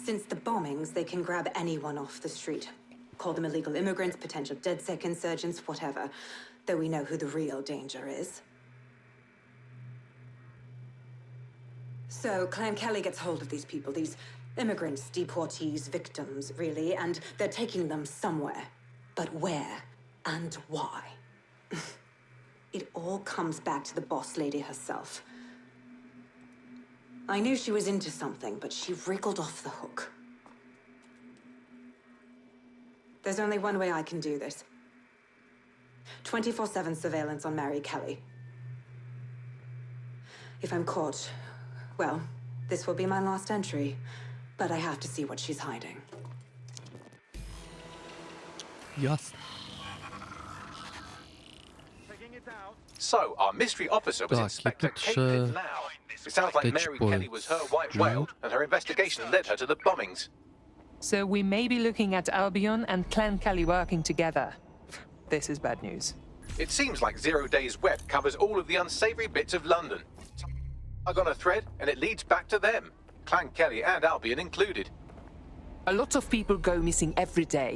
Since the bombings, they can grab anyone off the street. Call them illegal immigrants, potential DedSec insurgents, whatever. Though we know who the real danger is. So, Clan Kelly gets hold of these people, these immigrants, deportees, victims, really, and they're taking them somewhere. But where and why? It all comes back to the boss lady herself. I knew she was into something, but she wriggled off the hook. There's only one way I can do this. 24/7 surveillance on Mary Kelly. If I'm caught, well, this will be my last entry, but I have to see what she's hiding. Ясно. So, our mystery officer was Inspector Caitlin Lau. It sounds like Mary Kelly was her white whale, and her investigation led her to the bombings. So we may be looking at Albion and Clan Kelly working together. This is bad news. It seems like 0 Days Web covers all of the unsavory bits of London. I got a thread, and it leads back to them. Clan Kelly and Albion included. A lot of people go missing every day.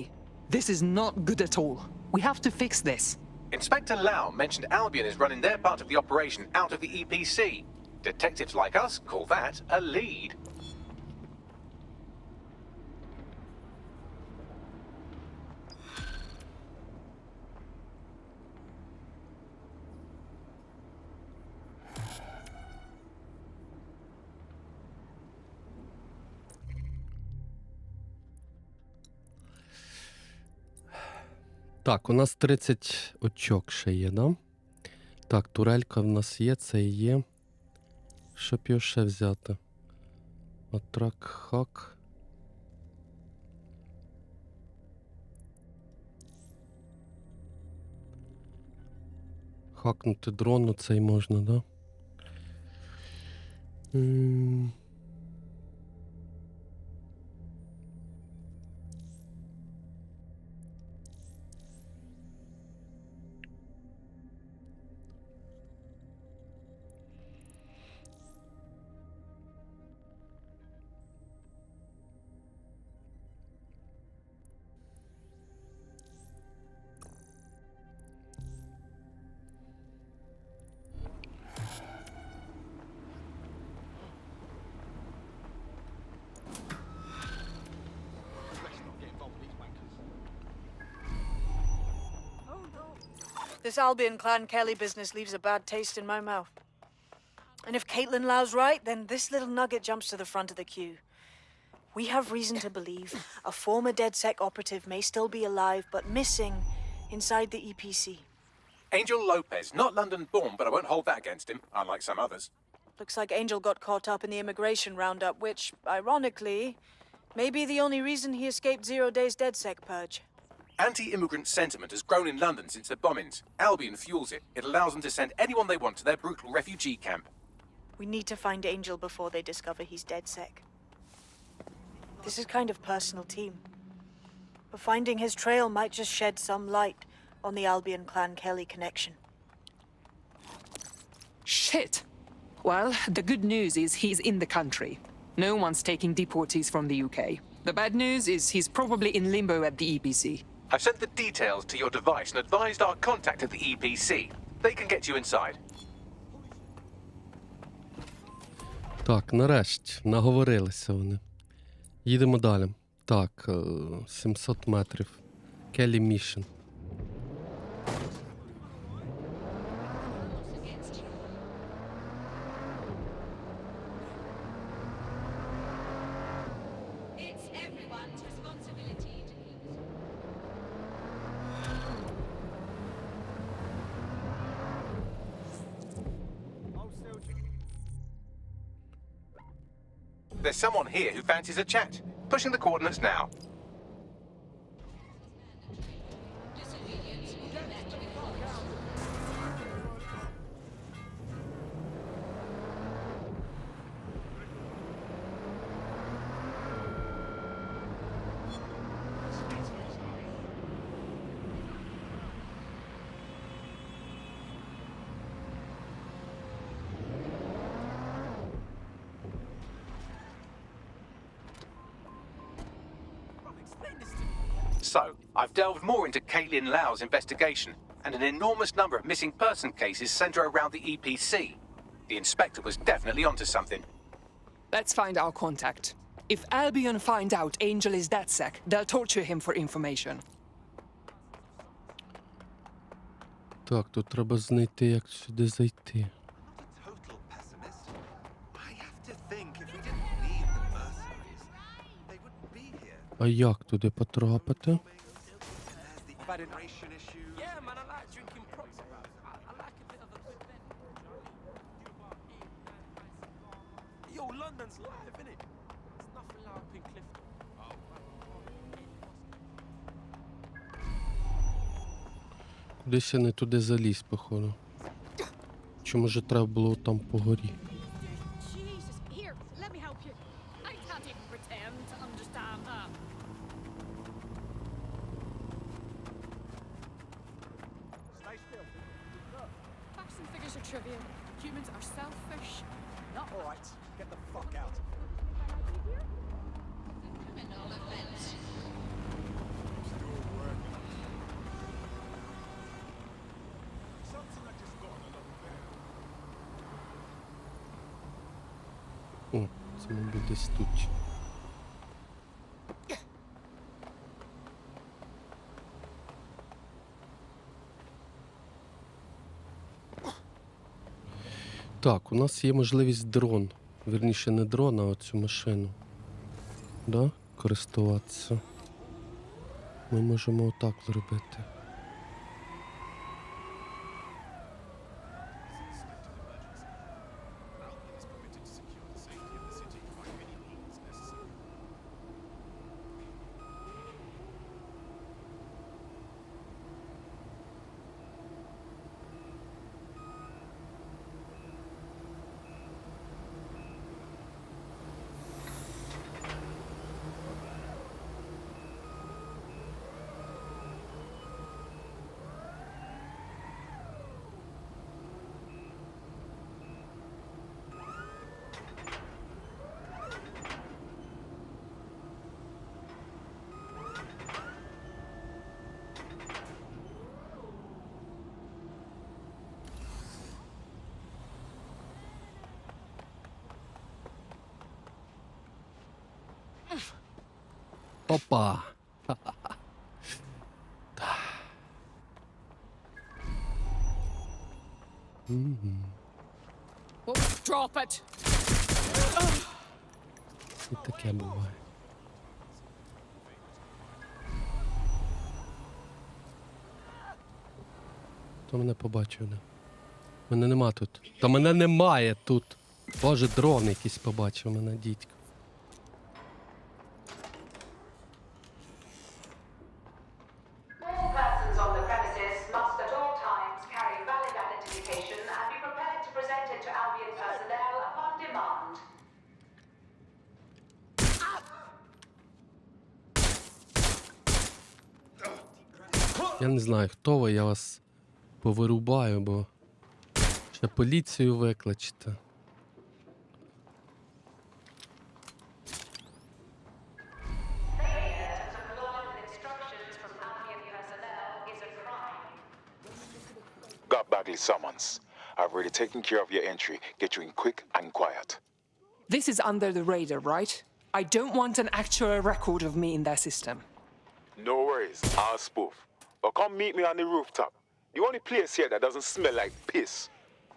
This is not good at all. We have to fix this. Inspector Lau mentioned Albion is running their part of the operation out of the EPC. Detectives like us call that a lead. Так, у нас 30 очок ще є, да? Так, турелька в нас є, це і є. Щоб його ще взяти. Атрак, хак. Хакнути дрон, цей можна, да? This Albion Clan Kelly business leaves a bad taste in my mouth. And if Caitlin Lau's right, then this little nugget jumps to the front of the queue. We have reason to believe a former DedSec operative may still be alive, but missing inside the EPC. Angel Lopez, not London-born, but I won't hold that against him, unlike some others. Looks like Angel got caught up in the immigration roundup, which, ironically, may be the only reason he escaped 0 Days DedSec purge. Anti-immigrant sentiment has grown in London since the bombings. Albion fuels it. It allows them to send anyone they want to their brutal refugee camp. We need to find Angel before they discover he's DedSec. This is kind of personal team. But finding his trail might just shed some light on the Albion Clan Kelly connection. Shit! Well, the good news is he's in the country. No one's taking deportees from the UK. The bad news is he's probably in limbo at the EPC. I've sent the details to your device and advised our contact at the EPC. They can get you inside. Так, нарешті, наговорилися вони. Їдемо далі. Так, 700 метрів. Келі Мішн. There's someone here who fancies a chat. Pushing the coordinates now. So, I've delved more into Caitlin Lau's investigation, and an enormous number of missing person cases center around the EPC. The inspector was definitely onto something. Let's find our contact. If Albion find out Angel is DedSec, they'll torture him for information. Так, тут треба знайти, як сюди зайти. А як туди потрапити? Кудись я не туди заліз, походу. Чи може треба було там по горі? Trivia. Humans are selfish. Not all right. Get the fuck out. Criminal offense. О, це мабуть десь тут. Так, у нас є можливість дрон. Вірніше, не дрон, а оцю машину. Да? Користуватися. Ми можемо отак зробити. Опа! Drop it. І таке буває. Хто мене побачив, не? Мене нема тут. Та мене немає тут. Боже, дрон якийсь побачив мене, дідько. Я не знаю, хто ви, я вас повирубаю, бо ще поліцію викличте. Got Bagley summons. I've already taken care of your entry. Get you in quick and quiet. This is under the radar, right? I don't want an actual record of me in their system. No worries, I'll spoof. But come meet me on the rooftop. The only place here that doesn't smell like piss.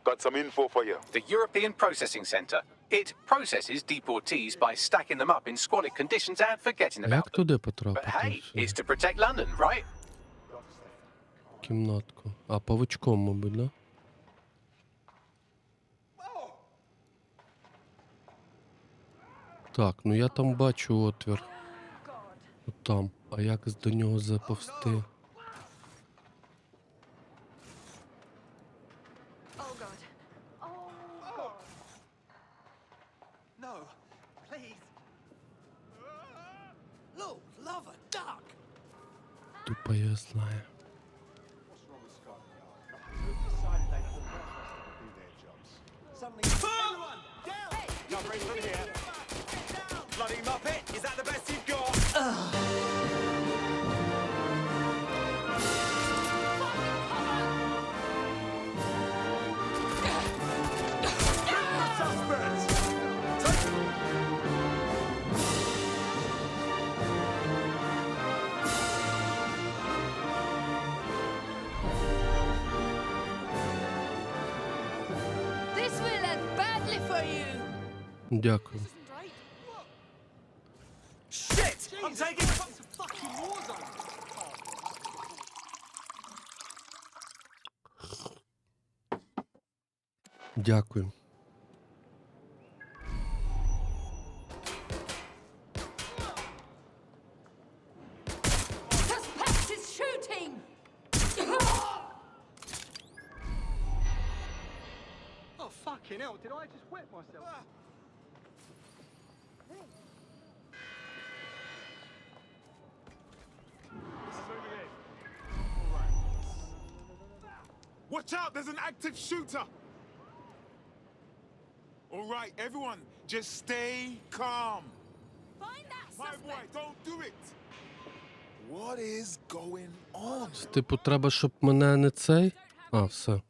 Got some info for you. The European Processing Centre. It processes deportees by stacking them up in squalid conditions and forgetting А about як them. туди But потрапити? hey, it's to protect London, right? Кімнатку. А, павучком, мабуть, да? Так, ну я там бачу отвір. От там. А як до нього заповзти? No, please. Look, love a duck. Тупо я знаю. Everyone, down! Covering here. Bloody muppet, is that the best you've got? This will end badly for you. Дякую. Shit! I'm taking... Fucking war zone. Дякую. Suspect is shooting! Oh, fucking hell, did I just wet myself? Watch out, there's an active shooter! All right, everyone, just stay calm. Find that My boy, suspect! don't do it! What is going on? Типу, треба, щоб мене не цей? А, все.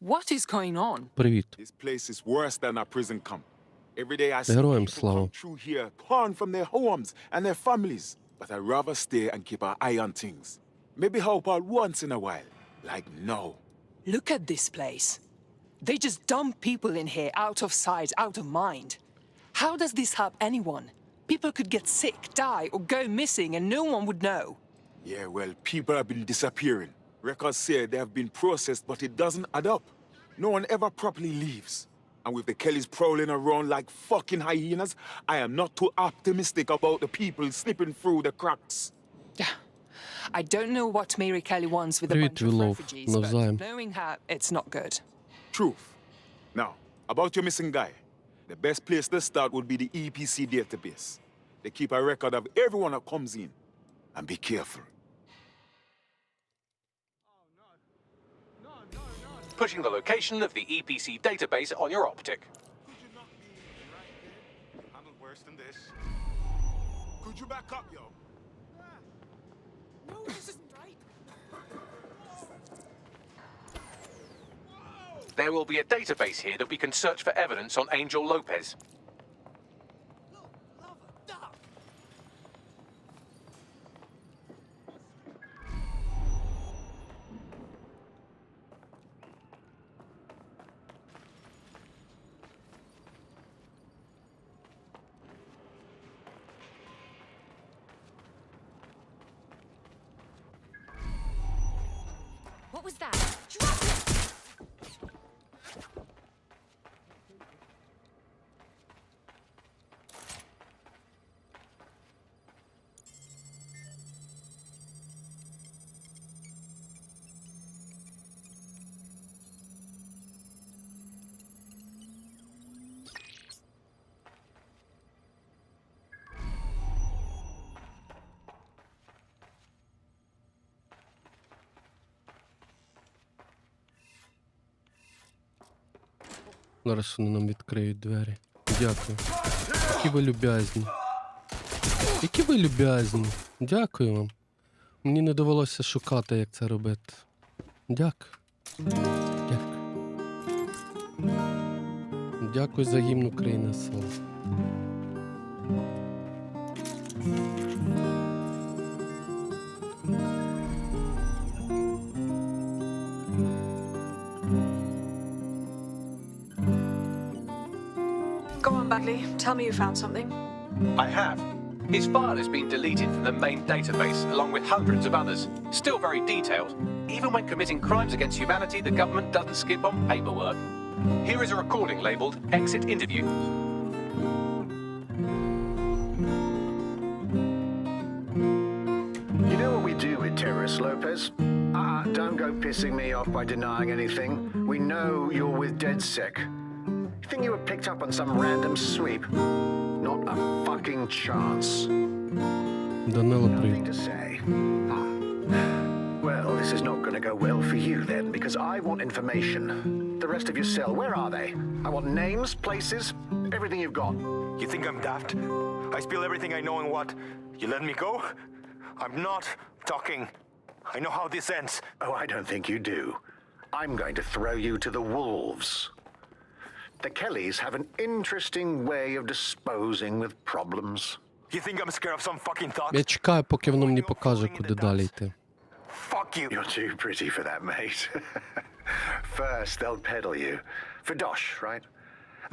What is going on? Привіт. This place is worse than a prison camp. Every day I see Героям people слава. come through here, torn from their homes and their families. But I'd rather stay and keep an eye on things. Maybe help out once in a while. Like now. Look at this place. They just dump people in here out of sight, out of mind. How does this help anyone? People could get sick, die, or go missing and no one would know. Yeah, well, people have been disappearing. Records say they have been processed, but it doesn't add up. No one ever properly leaves. And with the Kellys prowling around like fucking hyenas, I am not too optimistic about the people slipping through the cracks. I don't know what Mary Kelly wants with a Привіт, bunch of Вілов. refugees, Навзаєм. but knowing her, it's not good. Truth. Now, about your missing guy. The best place to start would be the EPC database. They keep a record of everyone that comes in. And be careful. Putting the location of the EPC database on your optic. Handled worse than this. Could you back up, yo? No, this isn't right. There will be a database here that we can search for evidence on Angel Lopez. What was that? Drop it! Зараз вони нам відкриють двері. Дякую. Які ви люб'язні. Які ви люб'язні. Дякую вам. Мені не довелося шукати, як це робити. Дякую. Дякую. Дякую за гімн України, слава. Go on, Bagley. Tell me you found something. I have. His file has been deleted from the main database, along with hundreds of others. Still very detailed. Even when committing crimes against humanity, the government doesn't skip on paperwork. Here is a recording labelled Exit Interview. You know what we do with terrorists, Lopez? Don't go pissing me off by denying anything. We know you're with DedSec. You think you were picked up on some random sweep? Not a fucking chance. Nothing to say. Well, this is not going to go well for you then, because I want information. The rest of your cell, where are they? I want names, places, everything you've got. You think I'm daft? I spill everything I know and what? You let me go? I'm not talking. I know how this ends. Oh, I don't think you do. I'm going to throw you to the wolves. The Kellys have an interesting way of disposing with problems. You think I'm scared of some fucking thought? Я чекаю, поки воно мені покаже, куди далі йти. Fuck you. You're too pretty for that, mate. First, they'll peddle you. For dosh, right?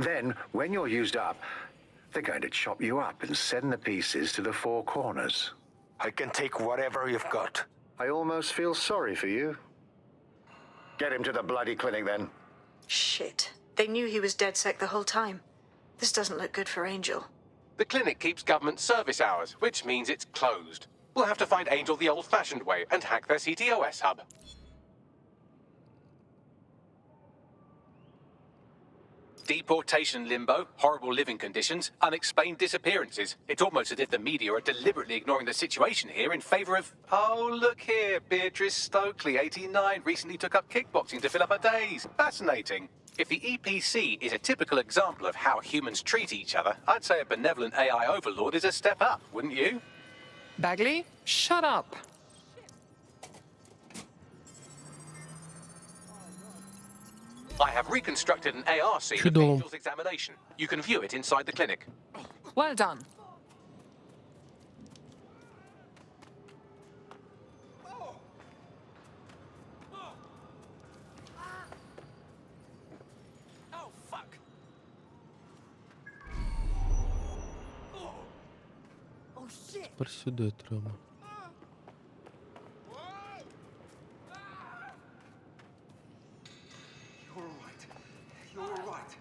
Then, when you're used up, they're going to chop you up and send the pieces to the four corners. I can take whatever you've got. I almost feel sorry for you. Get him to the bloody clinic, then. Shit. They knew he was DedSec the whole time. This doesn't look good for Angel. The clinic keeps government service hours, which means it's closed. We'll have to find Angel the old-fashioned way and hack their CTOS hub. Deportation limbo, horrible living conditions, unexplained disappearances. It's almost as if the media are deliberately ignoring the situation here in favour of... Oh, look here, Beatrice Stokely, 89, recently took up kickboxing to fill up her days. Fascinating. If the EPC is a typical example of how humans treat each other, I'd say a benevolent AI overlord is a step up, wouldn't you? Bagley, shut up. I have reconstructed an AR scene of Чудово. Angel's examination. You can view it inside the clinic. Well done. Oh, fuck! Oh shit! Тепер сюди треба. You're all right. You're all right.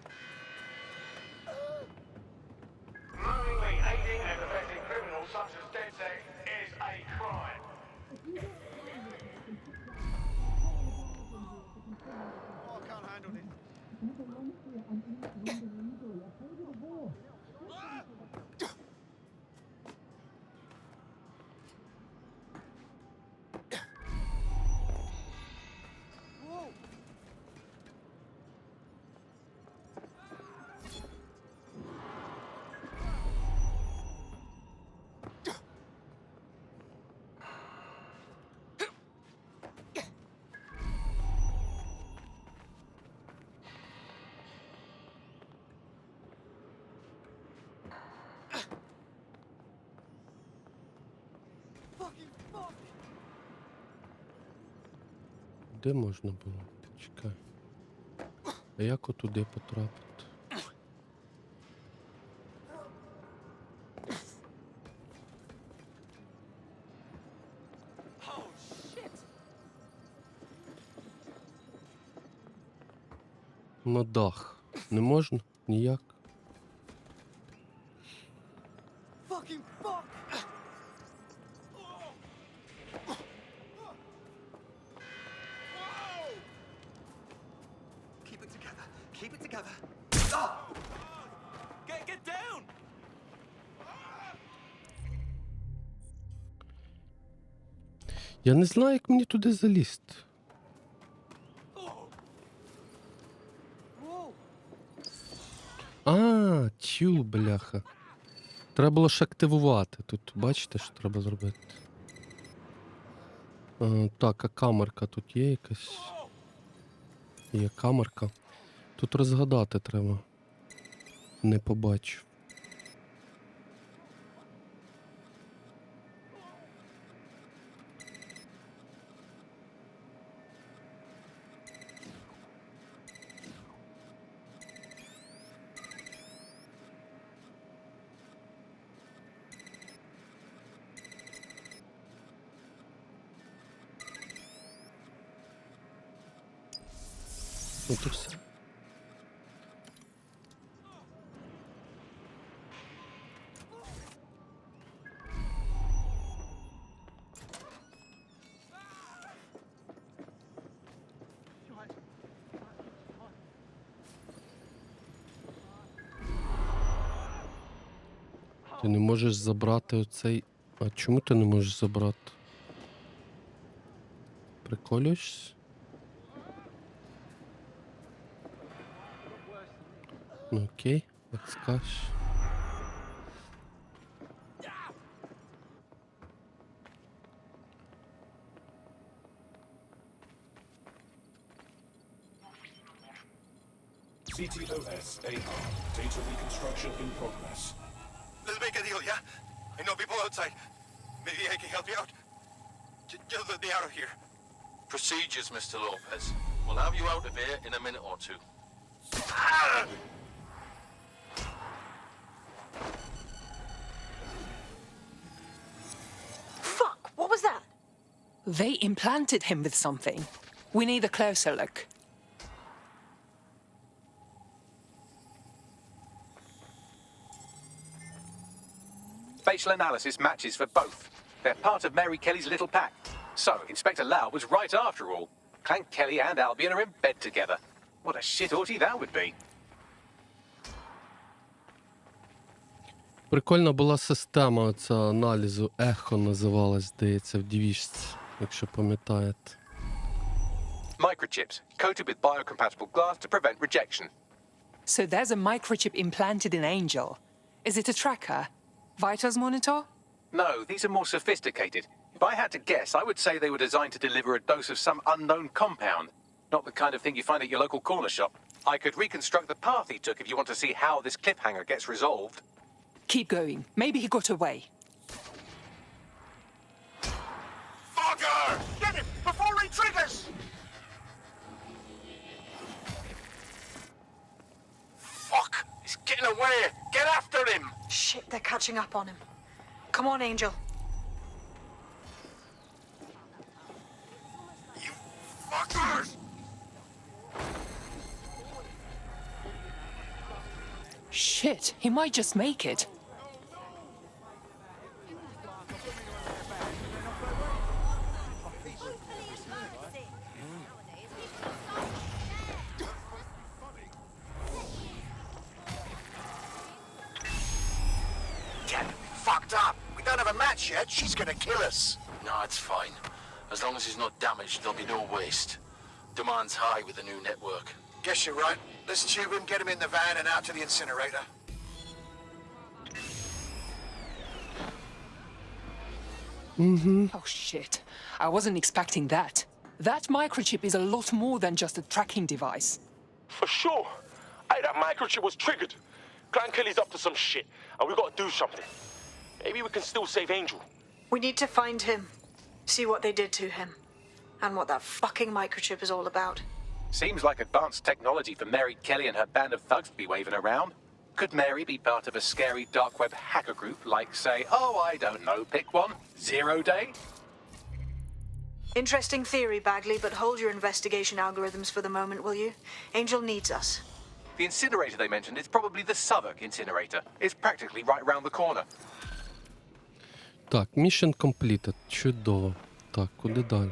Knowingly aiding and abetting criminals such as DedSec is a crime. Oh, I can't handle this. Whoa! Fucking fuck! Де можна було? Чекай. А як отуди потрапити? Oh shit! На дах. Не можна? Ніяк. Fucking fuck! Keep it together. Keep it together. Oh! Get down! Я не знаю, як мені туди залізти. Whoa! А, тю, бляха. Треба було ж активувати. Тут, бачите, що треба зробити? Так, а камерка тут є якась? Є камерка. Тут розгадати треба. Не побачу. От і все. Ти не можеш забрати оцей... А чому ти не можеш забрати? Приколюєшся? Ну окей, як скажеш. CTOS AR. Data reconstruction in progress. Let's make a deal, yeah? I know people outside. Maybe I can help you out. Just let me out of here. Procedures, Mr. Lopez. We'll have you out of here in a minute or two. Fuck, what was that? They implanted him with something. We need a closer look. Facial analysis matches for both. They're part of Mary Kelly's little pack. So, Inspector Lau was right after all. Clank Kelly and Albion are in bed together. What a shit orgy that would be. Прикольна була система оця аналізу. Ехо називалась, здається, в дівішці, якщо пам'ятаєте. Microchips, coated with biocompatible glass to prevent rejection. So there's a microchip implanted in Angel. Is it a tracker? Vitals monitor? No, these are more sophisticated. If I had to guess, I would say they were designed to deliver a dose of some unknown compound. Not the kind of thing you find at your local corner shop. I could reconstruct the path he took if you want to see how this cliffhanger gets resolved. Keep going. Maybe he got away. Fogger! Get him before he triggers! Fuck! He's getting away! Get after him! Shit, they're catching up on him. Come on, Angel. Fuckers! Shit, he might just make it. Get fucked up! We don't have a match yet. She's gonna kill us. No, it's fine. As long as he's not damaged, there'll be no waste. Demand's high with the new network. Guess you're right. Let's tube him, get him in the van and out to the incinerator. Oh shit. I wasn't expecting that. That microchip is a lot more than just a tracking device. For sure. That microchip was triggered. Clan Kelly's up to some shit, and we gotta do something. Maybe we can still save Angel. We need to find him. See what they did to him. And what that fucking microchip is all about. Seems like advanced technology for Mary Kelly and her band of thugs to be waving around. Could Mary be part of a scary dark web hacker group like, say, oh, I don't know, pick one, 0 Day? Interesting theory, Bagley, but hold your investigation algorithms for the moment, will you? Angel needs us. The incinerator they mentioned is probably the Southwark incinerator. It's practically right round the corner. Так, mission completed. Чудово. Так, куди далі?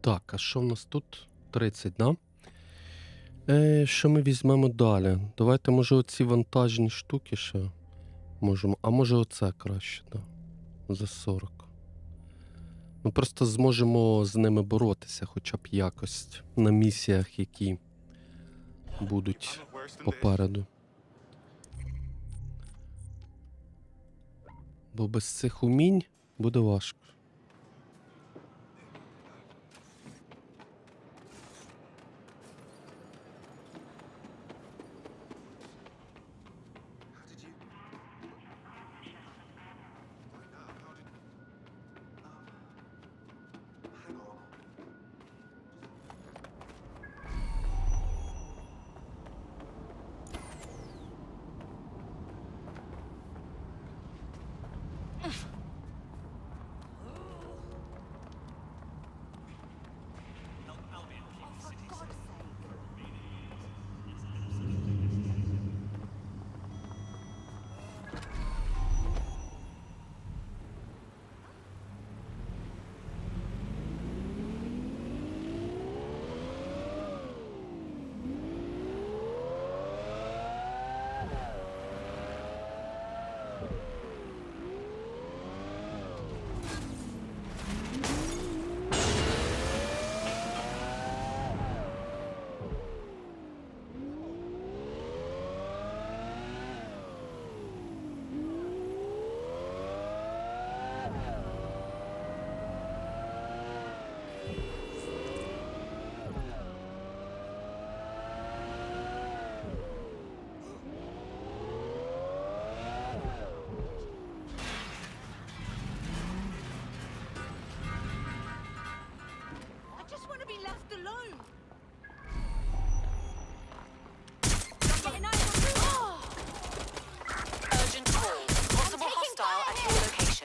Так, а що в нас тут? 30, да? Що ми візьмемо далі? Давайте, може, оці вантажні штуки ще можемо. А може оце краще, да. За 40. Ми просто зможемо з ними боротися, хоча б якось на місіях, які будуть попереду. Бо без цих умінь буде важко.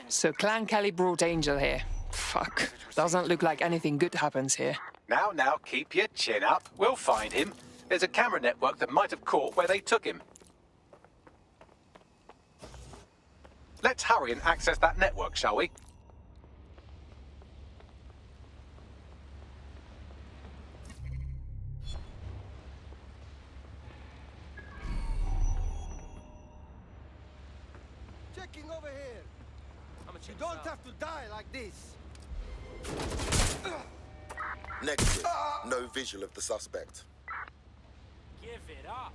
So Clan Kelly brought Angel here. Fuck. Doesn't look like anything good happens here. Now, keep your chin up. We'll find him. There's a camera network that might have caught where they took him. Let's hurry and access that network, shall we? Checking over here. You don't have to die like this. Negative. No visual of the suspect. Give it up.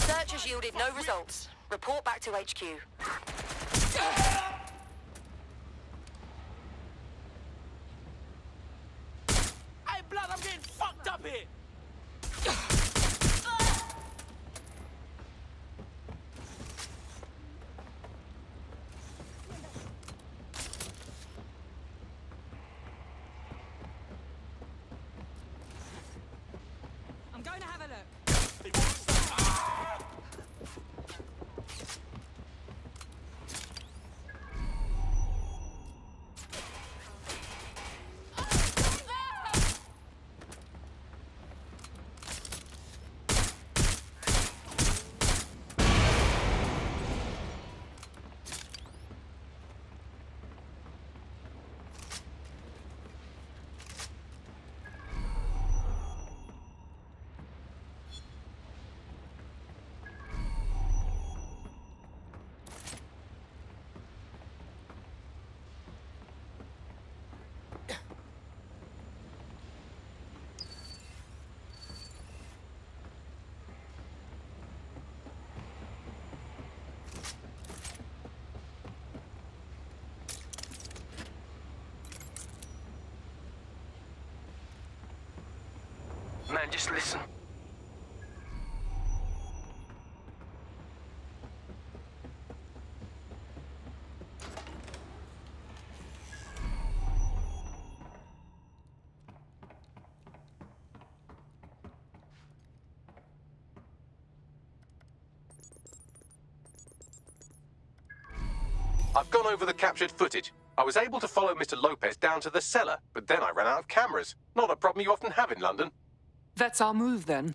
Search has yielded no results. Report back to HQ. Hey, blood, I'm getting fucked up here. I'm going to have a look. Man, just listen. I've gone over the captured footage. I was able to follow Mr. Lopez down to the cellar, but then I ran out of cameras. Not a problem you often have in London. That's our move then.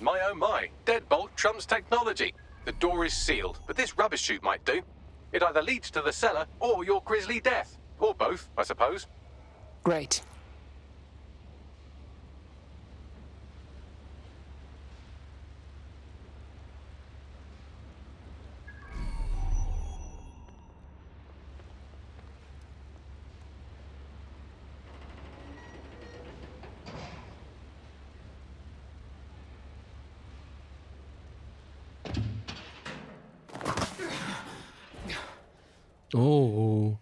My oh my, deadbolt trumps technology. The door is sealed, but this rubbish chute might do. It either leads to the cellar or your grisly death. Or both, I suppose. Great. Oh.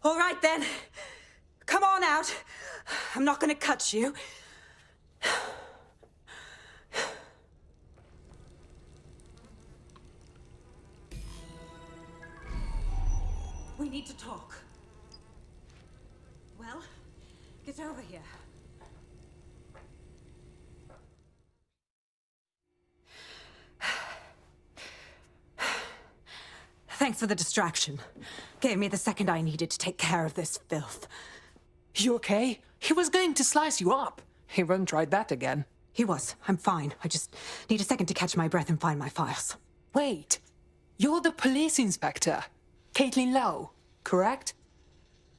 All right then. Come on out. I'm not gonna cut you. We need to talk. Well, get over here. Thanks for the distraction. Gave me the second I needed to take care of this filth. You okay? He was going to slice you up. He won't try that again. He was. I'm fine. I just need a second to catch my breath and find my files. Wait. You're the police inspector. Caitlin Lowe, correct?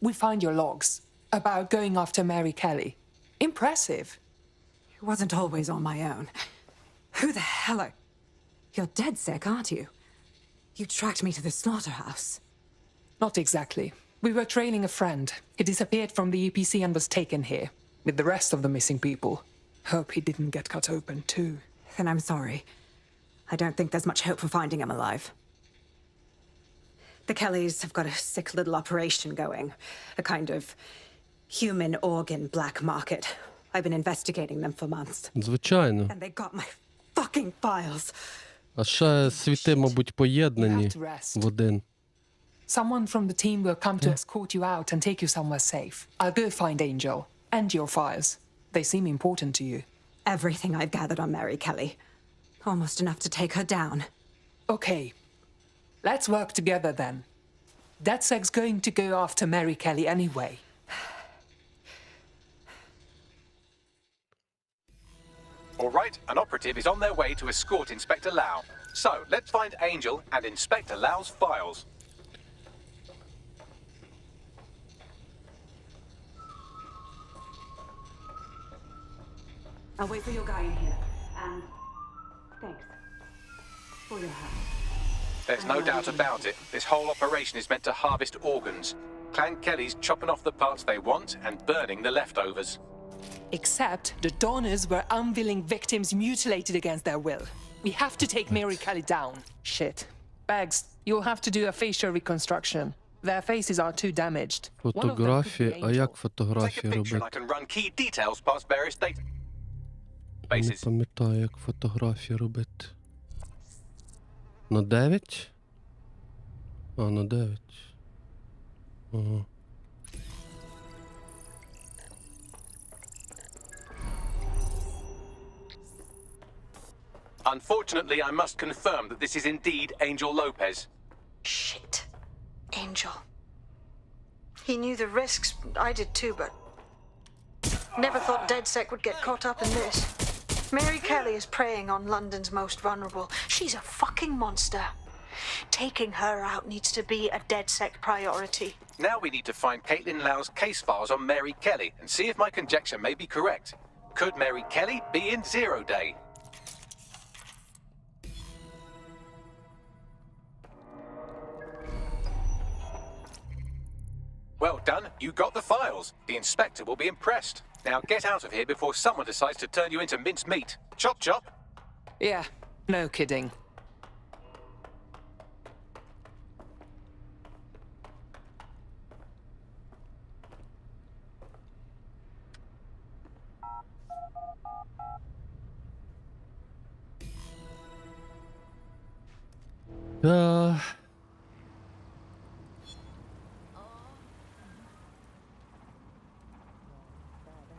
We found your logs about going after Mary Kelly. Impressive. It wasn't always on my own. Who the hell are... You're dead sick, aren't you? You tracked me to the slaughterhouse. Not exactly. We were trailing a friend. He disappeared from the EPC and was taken here, with the rest of the missing people. Hope he didn't get cut open too. Then I'm sorry. I don't think there's much hope for finding him alive. The Kellys have got a sick little operation going. A kind of human organ black market. I've been investigating them for months. Звичайно. And they got my fucking files. А ще світи, мабуть, поєднані в один. Someone from the team will come to escort you out and take you somewhere safe. I'll go find Angel and your files. They seem important to you. Everything I've gathered on Mary Kelly. Almost enough to take her down. Okay. Let's work together then. DedSec's going to go after Mary Kelly anyway. All right, an operative is on their way to escort Inspector Lau. So, let's find Angel and Inspector Lau's files. I'll wait for your guy in here. And thanks for your help. There's no doubt about it. This whole operation is meant to harvest organs. Clan Kelly's chopping off the parts they want and burning the leftovers. Except the donors were unwilling victims mutilated against their will. We have to take Mary Kelly down. Shit. Bags, you'll have to do a facial reconstruction. Their faces are too damaged. Фотографії, а як фотографії Picture and I робити? can run key details past various data. Не пам'ятаю, як фотографії робити. На 9? А, на 9. Ага. Unfortunately, I must confirm that this is indeed Angel Lopez. Shit. Angel. He knew the risks. I did too, but... Never thought DedSec would get caught up in this. Mary Kelly is preying on London's most vulnerable. She's a fucking monster. Taking her out needs to be a DedSec priority. Now we need to find Caitlin Lau's case files on Mary Kelly and see if my conjecture may be correct. Could Mary Kelly be in Zero Day? Well done, you got the files. The inspector will be impressed. Now get out of here before someone decides to turn you into minced meat. Chop chop. Yeah, no kidding.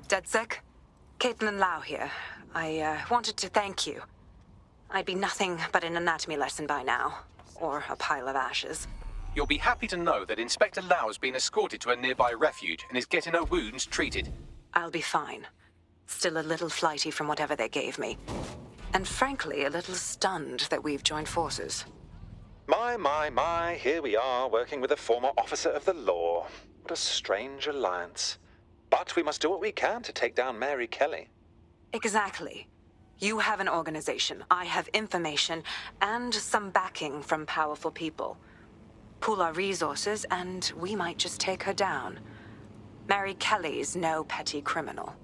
DedSec? Caitlin Lau here. I wanted to thank you. I'd be nothing but an anatomy lesson by now. Or a pile of ashes. You'll be happy to know that Inspector Lau has been escorted to a nearby refuge and is getting her wounds treated. I'll be fine. Still a little flighty from whatever they gave me. And frankly, a little stunned that we've joined forces. My, here we are, working with a former officer of the law. What a strange alliance. But we must do what we can to take down Mary Kelly. Exactly. You have an organization, I have information, and some backing from powerful people. Pool our resources, and we might just take her down. Mary Kelly's no petty criminal.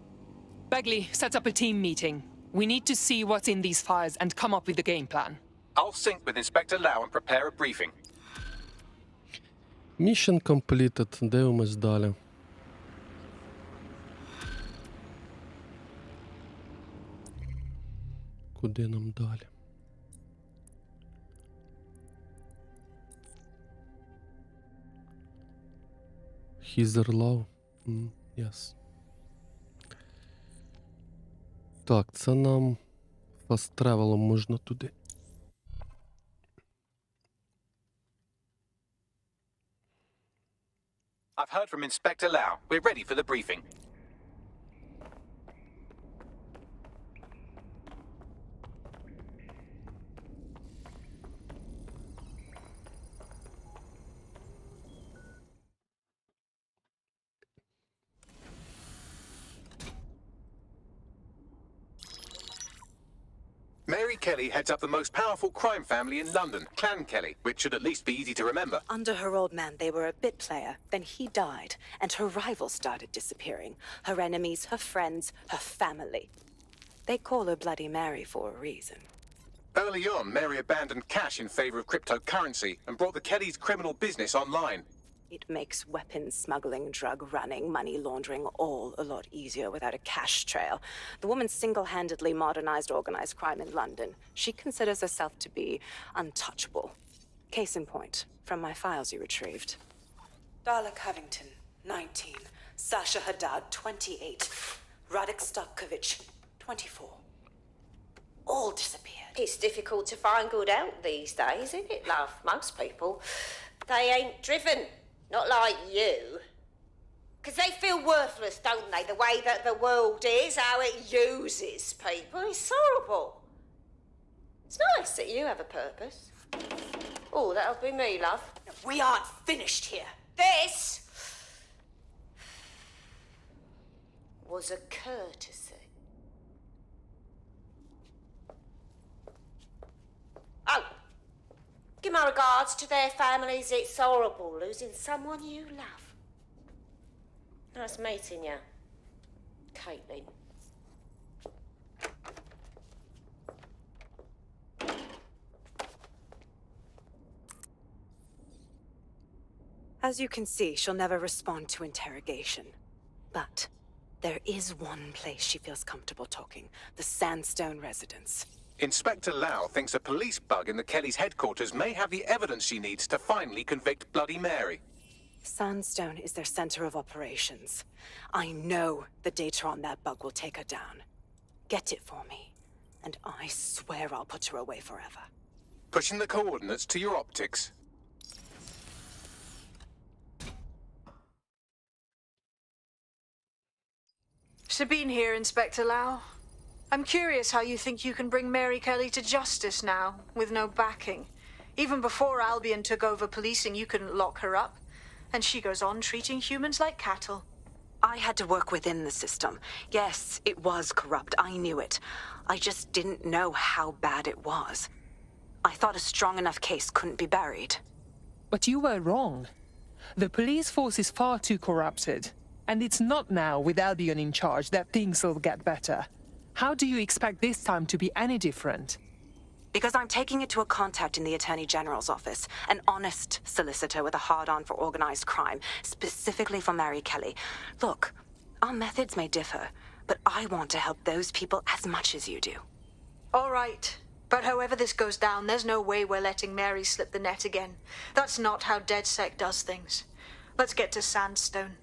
Bagley, set up a team meeting. We need to see what's in these files and come up with a game plan. I'll sync with Inspector Lau and prepare a briefing. Mission completed. Дивимось далі. Куди нам далі? Heather Lau. Yes. Так, це нам фаст-тревелом можна туди. I've heard from Inspector Lau. We're ready for the briefing. Mary Kelly heads up the most powerful crime family in London, Clan Kelly, which should at least be easy to remember. Under her old man, they were a bit player. Then he died, and her rivals started disappearing. Her enemies, her friends, her family. They call her Bloody Mary for a reason. Early on, Mary abandoned cash in favor of cryptocurrency and brought the Kellys' criminal business online. It makes weapons smuggling, drug running, money laundering all a lot easier without a cash trail. The woman single-handedly modernized organized crime in London. She considers herself to be untouchable. Case in point, from my files you retrieved. Darla Covington, 19. Sasha Haddad, 28. Radek Starkovich, 24. All disappeared. It's difficult to find good help these days, isn't it, love? Most people, they ain't driven. Not like you. Because they feel worthless, don't they? The way that the world is, how it uses people. It's horrible. It's nice that you have a purpose. Oh, that'll be me, love. We aren't finished here. This was a courtesy. Oh. Give my regards to their families. It's horrible losing someone you love. Nice meeting you, Caitlin. As you can see, she'll never respond to interrogation. But there is one place she feels comfortable talking. The Sandstone residence. Inspector Lau thinks a police bug in the Kellys' headquarters may have the evidence she needs to finally convict Bloody Mary. Sandstone is their center of operations. I know the data on that bug will take her down. Get it for me, and I swear I'll put her away forever. Pushing the coordinates to your optics. Sabine here, Inspector Lau. I'm curious how you think you can bring Mary Kelly to justice now, with no backing. Even before Albion took over policing, you couldn't lock her up. And she goes on treating humans like cattle. I had to work within the system. Yes, it was corrupt. I knew it. I just didn't know how bad it was. I thought a strong enough case couldn't be buried. But you were wrong. The police force is far too corrupted. And it's not now, with Albion in charge, that things will get better. How do you expect this time to be any different? Because I'm taking it to a contact in the Attorney General's office, an honest solicitor with a hard-on for organized crime, specifically for Mary Kelly. Look, our methods may differ, but I want to help those people as much as you do. All right. But however this goes down, there's no way we're letting Mary slip the net again. That's not how DedSec does things. Let's get to Sandstone.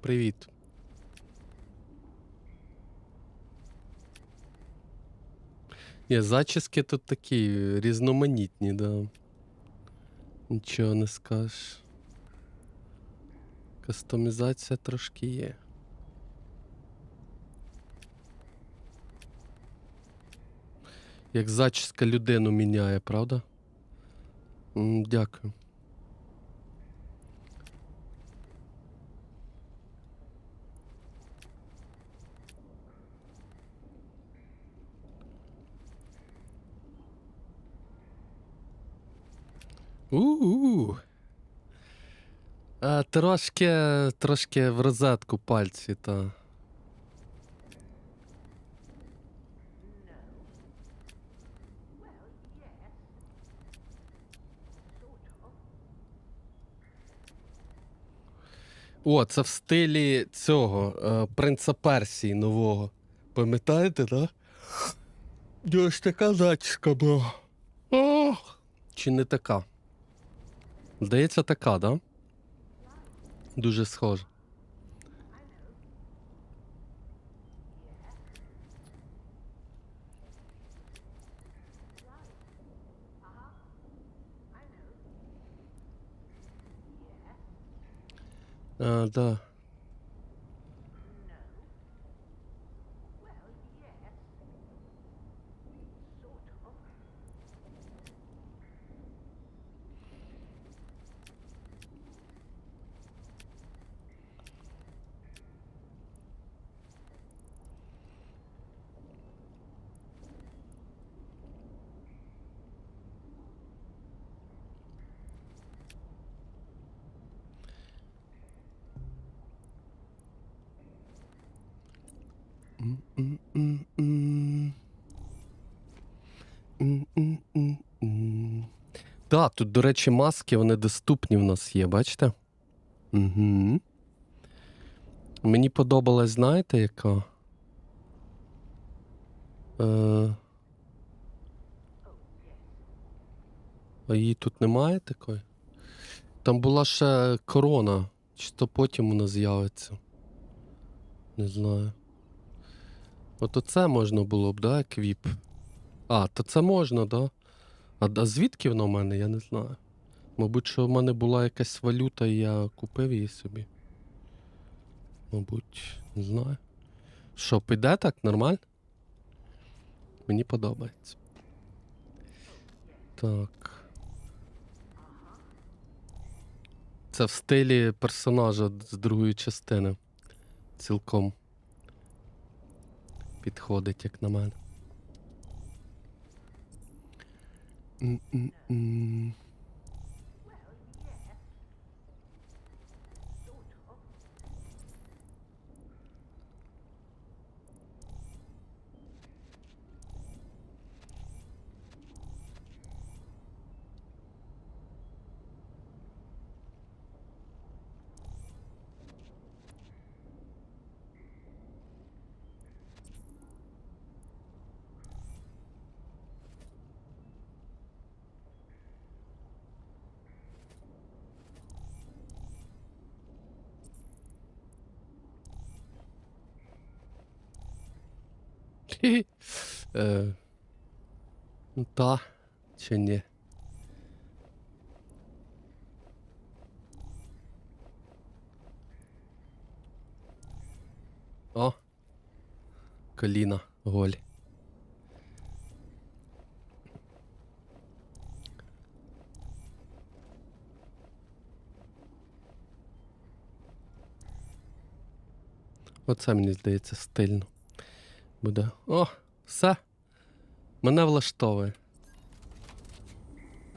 Привіт. Ні, зачіски тут такі різноманітні, да. Нічого не скажеш. Кастомізація трошки є. Як зачіска людину міняє, правда? Дякую. Трошки в розетку пальці, та. О, це в стилі цього, принца Персії нового. Пам'ятаєте, да? Ось така зачіска була. Чи не така? Здається, така, да? Дуже схоже. Да. Так, тут, до речі, маски, вони доступні в нас є, бачите? Угу. Мені подобалась, знаєте, яка? А її тут немає такої? Там була ще корона. Чи то потім вона з'явиться? Не знаю. От оце можна було б, да, еквіп? А, то це можна, да? А звідки воно в мене, я не знаю. Мабуть, що в мене була якась валюта, і я купив її собі. Мабуть, не знаю. Що, піде так, нормально? Мені подобається. Так. Це в стилі персонажа з другої частини. Цілком підходить, як на мене. Ну та, чи ні? О! Коліна, голь. Оце, мені здається, стильно буде. О, все. Мене влаштовує.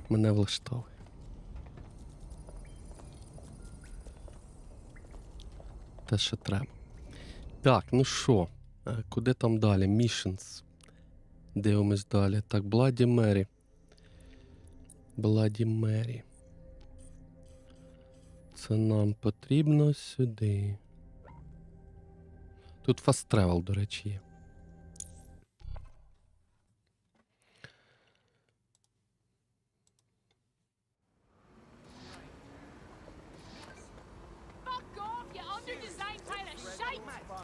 Мене влаштовує. Те, що треба. Так, ну що? Куди там далі? Missions. Дивимось далі. Так, Бладі Мері. Бладі Мері. Це нам потрібно сюди. Тут fast travel, до речі, є.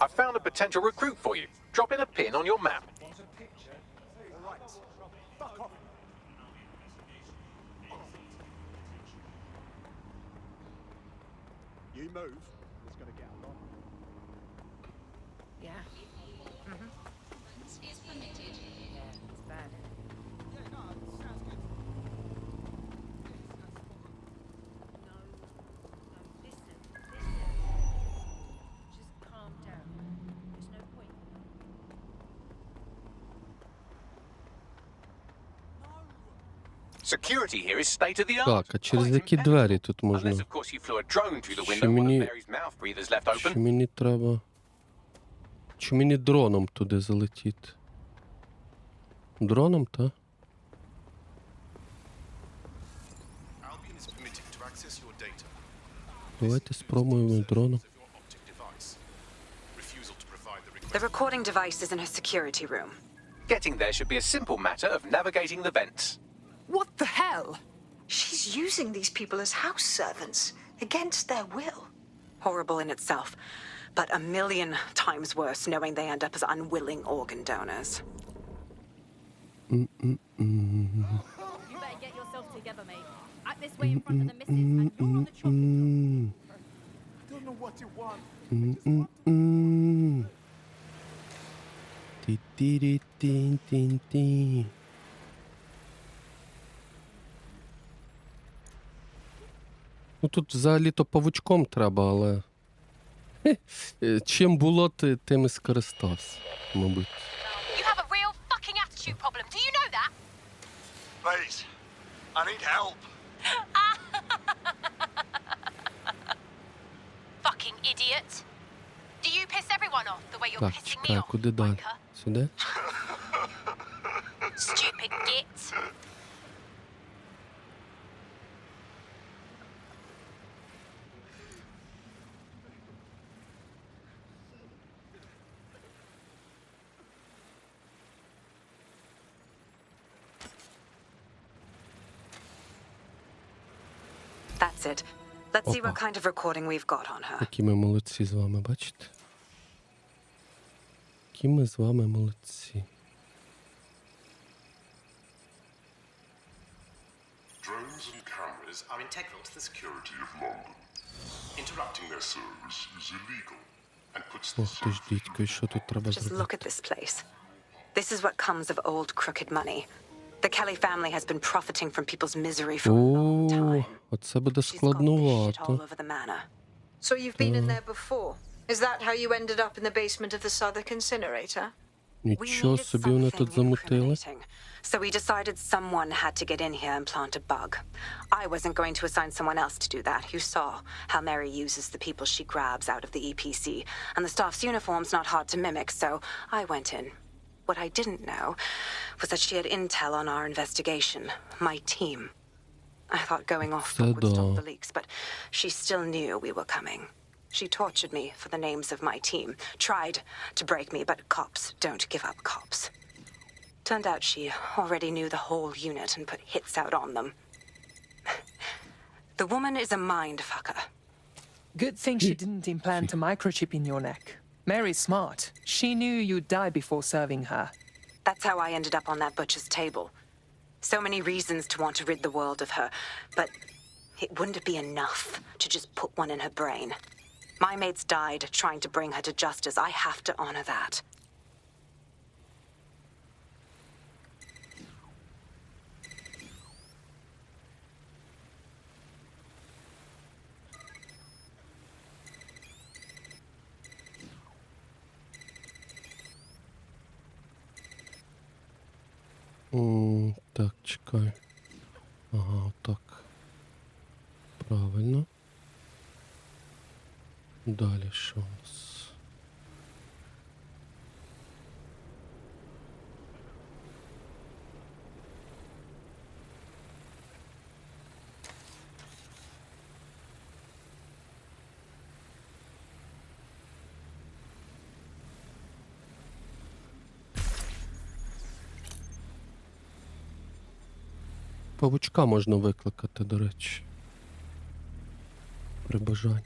I found a potential recruit for you. Drop in a pin on your map. You move, it's going to get a lot. Yeah. Is permitted. Yeah, it's bad. Yeah, no, sounds good. Listen. Just calm down. There's no point. Security here is state of the art. Так, а через які двері тут можна? Unless, of course, you flew a drone through the Чи window while мені... the Mary's mouth breathers left open. Чи мені треба... Чи мені дроном туди залетіти? Дроном, та? Давайте спробуємо дроном. The recording device is in her security room. Getting there should be a simple matter of navigating the vents. What the hell? She's using these people as house servants, against their will. Horrible in itself, but a million times worse knowing they end up as unwilling organ donors. You better get yourself together, mate. Act this way in front of the missus, and you're on the chopping block. Don't know what you want. Ті-ті-ті-ті-ті. Ну тут взагалі-то павучком треба, але... Чим було, тим і скористався, мабуть. You have a real fucking attitude problem. Do you know that? Please, I need help. Fucking idiot. Do you piss everyone off the way you're Так, pissing me чекай, off? куди далі? Сюди? Stupid git. That's it. Let's see what kind of recording we've got on her. Які ми молодці з вами, бачите? Які ми з вами молодці. Drones and cameras are integral to the security of London. Interrupting their service is illegal and puts the Ох ти ж, дідько, і що тут треба Just look зробити? at this place. This is what comes of old crooked money. The Kelly family has been profiting from people's misery for a long time. О, оце буде She's got this shit all складнувато. over the manor. So you've been in there before? Is that how you ended up in the basement of the Southwark incinerator? Нічого собі вони тут замутили. So we decided someone had to get in here and plant a bug. I wasn't going to assign someone else to do that. You saw how Mary uses the people she grabs out of the EPC, and the staff's uniform's not hard to mimic, so I went in. What I didn't know was that she had intel on our investigation, my team. I thought going off would stop the leaks, but she still knew we were coming. She tortured me for the names of my team, tried to break me, but cops don't give up cops. Turned out she already knew the whole unit and put hits out on them. The woman is a mind fucker. Good thing she didn't implant a microchip in your neck. Mary's smart. She knew you'd die before serving her. That's how I ended up on that butcher's table. So many reasons to want to rid the world of her, but it wouldn't be enough to just put one in her brain. My mates died trying to bring her to justice. I have to honor that. Так, чекай. Ага, так. Правильно. Далі що у нас? Павучка можна викликати, до речі. При бажанні.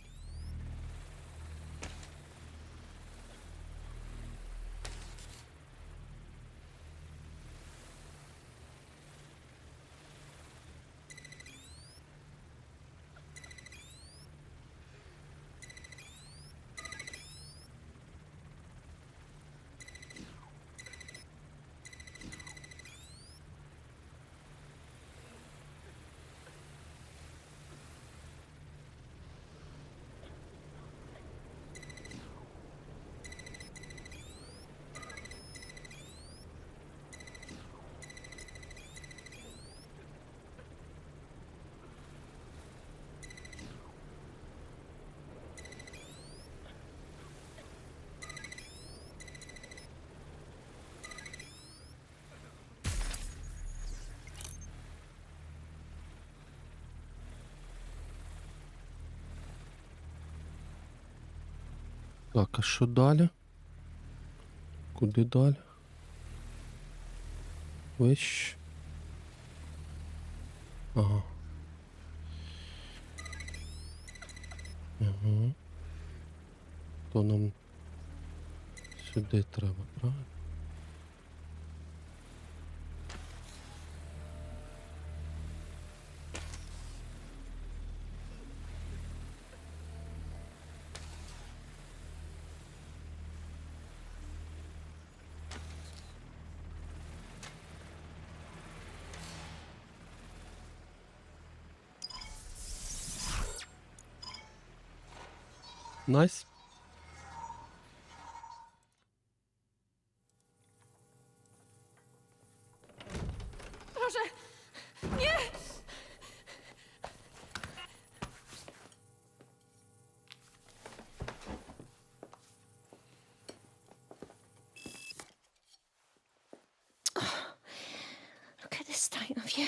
Так, а що далі? Куди далі? Вище. Ага. Угу. То нам сюди треба, правильно? Найс. Proszę! Nie! Look at the state of you.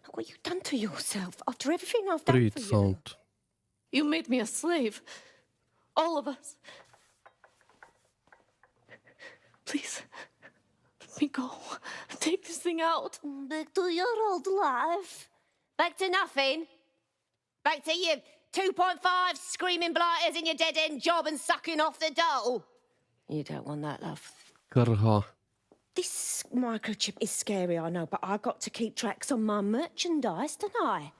Look what you've done to yourself after everything I've done Привіт, for you. Саунд. You made me a slave. All of us. Please, let me go. Take this thing out. Back to your old life. Back to nothing. Back to you 2.5 screaming blighters in your dead-end job and sucking off the dole. You don't want that, love. Карга. This microchip is scary, I know, but I got to keep tracks on my merchandise, don't I?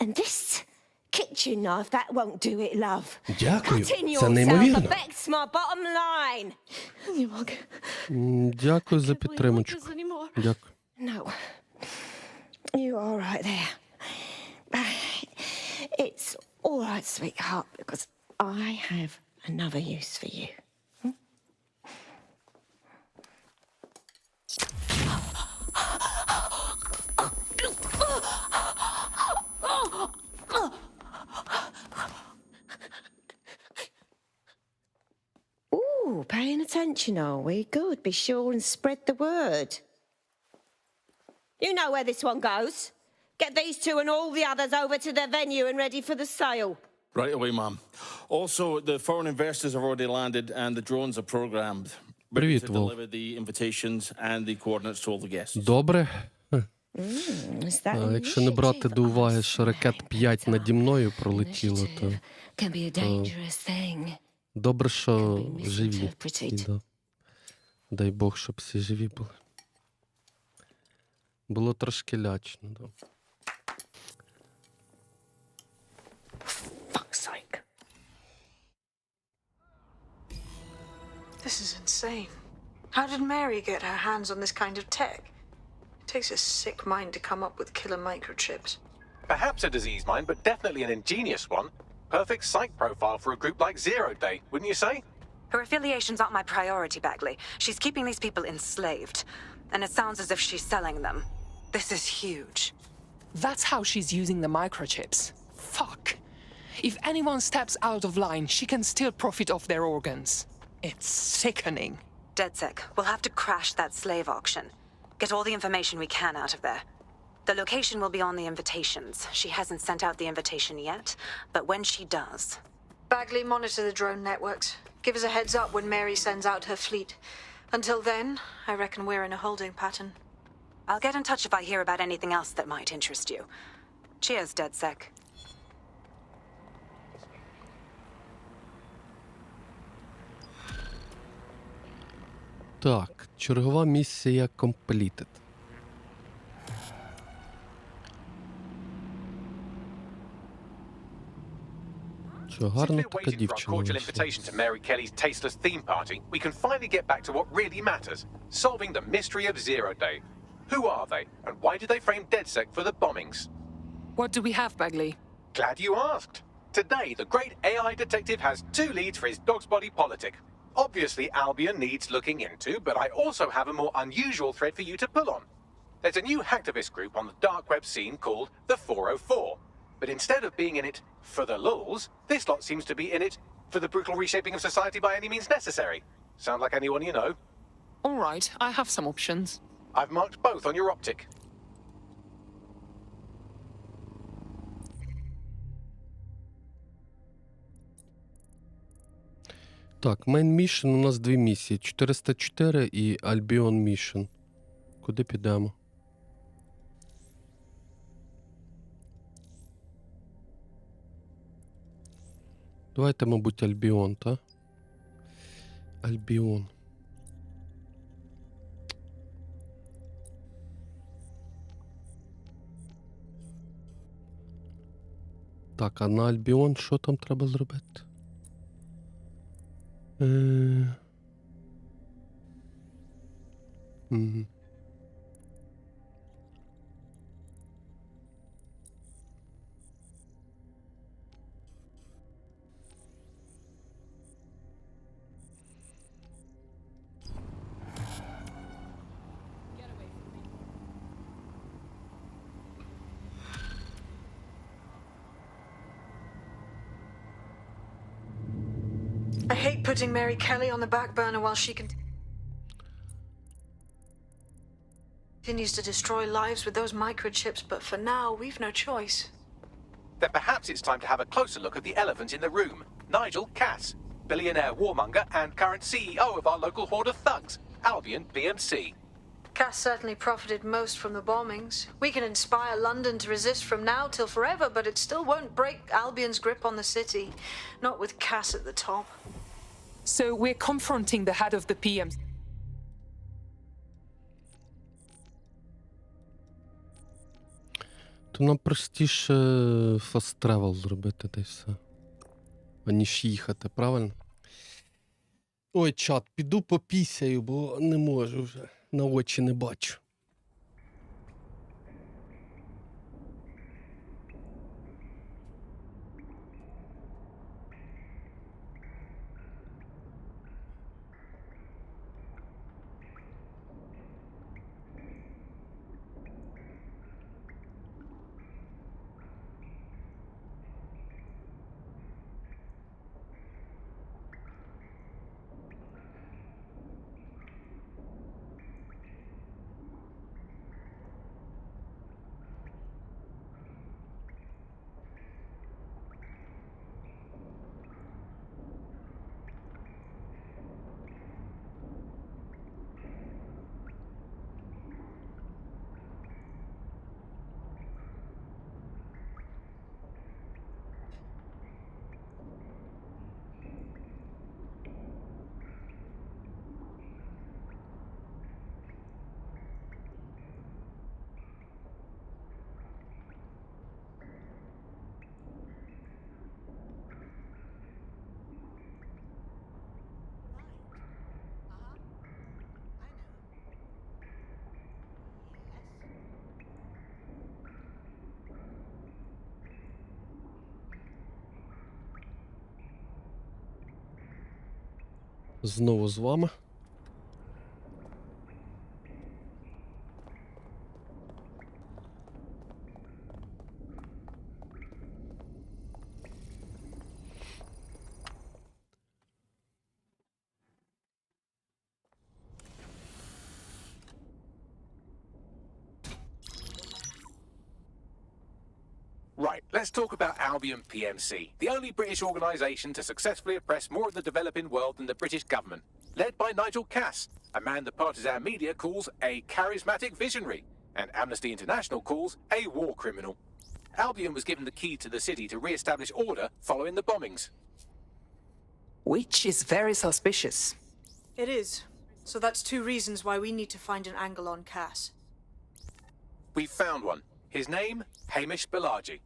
And this kitchen knife, that won't do it, love. Дякую. Cutting Це yourself неймовірно. affects my bottom line. Nie mogę. Дякую за підтримочку. This anymore. Дякую. No. You're all right there. It's all right, sweetheart, because I have another use for you. Ooh, paying attention, are we? Good. Be sure and spread the word. You know where this one goes. Get these two and all the others over to the venue and ready for the sale. Right away, ma'am. Also, the foreign investors have already landed and the drones are programmed. Ready Привіт, to Вов. deliver the invitations and the coordinates to all the guests. Добре. Is that А якщо не брати до уваги, що ракет 5 наді мною пролетіло, то... can be a dangerous thing. Добре, що живі. Да. Дай Бог, щоб всі живі були. Було трошки лячно, да. Fuck's sake. This is insane. How did Mary get her hands on this kind of tech? It takes a sick mind to come up with killer microchips. Perhaps a disease mind, but definitely an ingenious one. Perfect psych profile for a group like Zero Day, wouldn't you say? Her affiliations aren't my priority, Bagley. She's keeping these people enslaved. And it sounds as if she's selling them. This is huge. That's how she's using the microchips. Fuck. If anyone steps out of line, she can still profit off their organs. It's sickening. DedSec, we'll have to crash that slave auction. Get all the information we can out of there. The location will be on the invitations. She hasn't sent out the invitation yet, but when she does... Bagley, monitor the drone networks. Give us a heads up when Mary sends out her fleet. Until then, I reckon we're in a holding pattern. I'll get in touch if I hear about anything else that might interest you. Cheers, DedSec. Так, чергова місія completed. Що, Since гарна we're така waiting for our дівчина cordial вийшла. invitation to Mary Kelly's tasteless theme party, we can finally get back to what really matters, solving the mystery of Zero Day. Who are they, and why did they frame DedSec for the bombings? What do we have, Bagley? Glad you asked. Today, the great AI detective has 2 leads for his dog's body politic. Obviously, Albion needs looking into, but I also have a more unusual thread for you to pull on. There's a new hacktivist group on the dark web scene called the 404. But instead of being in it for the lulz, this lot seems to be in it for the brutal reshaping of society by any means necessary. Sound like anyone you know? All right, I have some options. I've marked both on your optic. Так, Main Mission у нас 2 місії. 404 і Albion Mission. Куди підемо? Давайте, мабуть, Альбіон, та? Альбіон. Так, а на Альбіон що там треба зробити? Угу. I hate putting Mary Kelly on the back burner while she continues to destroy lives with those microchips, but for now, we've no choice. Then perhaps it's time to have a closer look at the elephant in the room, Nigel Cass, billionaire warmonger and current CEO of our local horde of thugs, Albion BMC. Cass certainly profited most from the bombings. We can inspire London to resist from now till forever, but it still won't break Albion's grip on the city. Not with Cass at the top. So we're confronting the head of the PM. То нам простіше fast travel зробити, та й все. Аніж їхати, правильно? Ой, чат, піду попісяю, бо не можу вже. На очі не бачу. Знову з вами. Right, let's talk about Albion PMC, the only British organisation to successfully oppress more of the developing world than the British government. Led by Nigel Cass, a man the partisan media calls a charismatic visionary, and Amnesty International calls a war criminal. Albion was given the key to the city to re-establish order following the bombings. Which is very suspicious. It is. So that's two reasons why we need to find an angle on Cass. We've found one. His name, Hamish Balaji.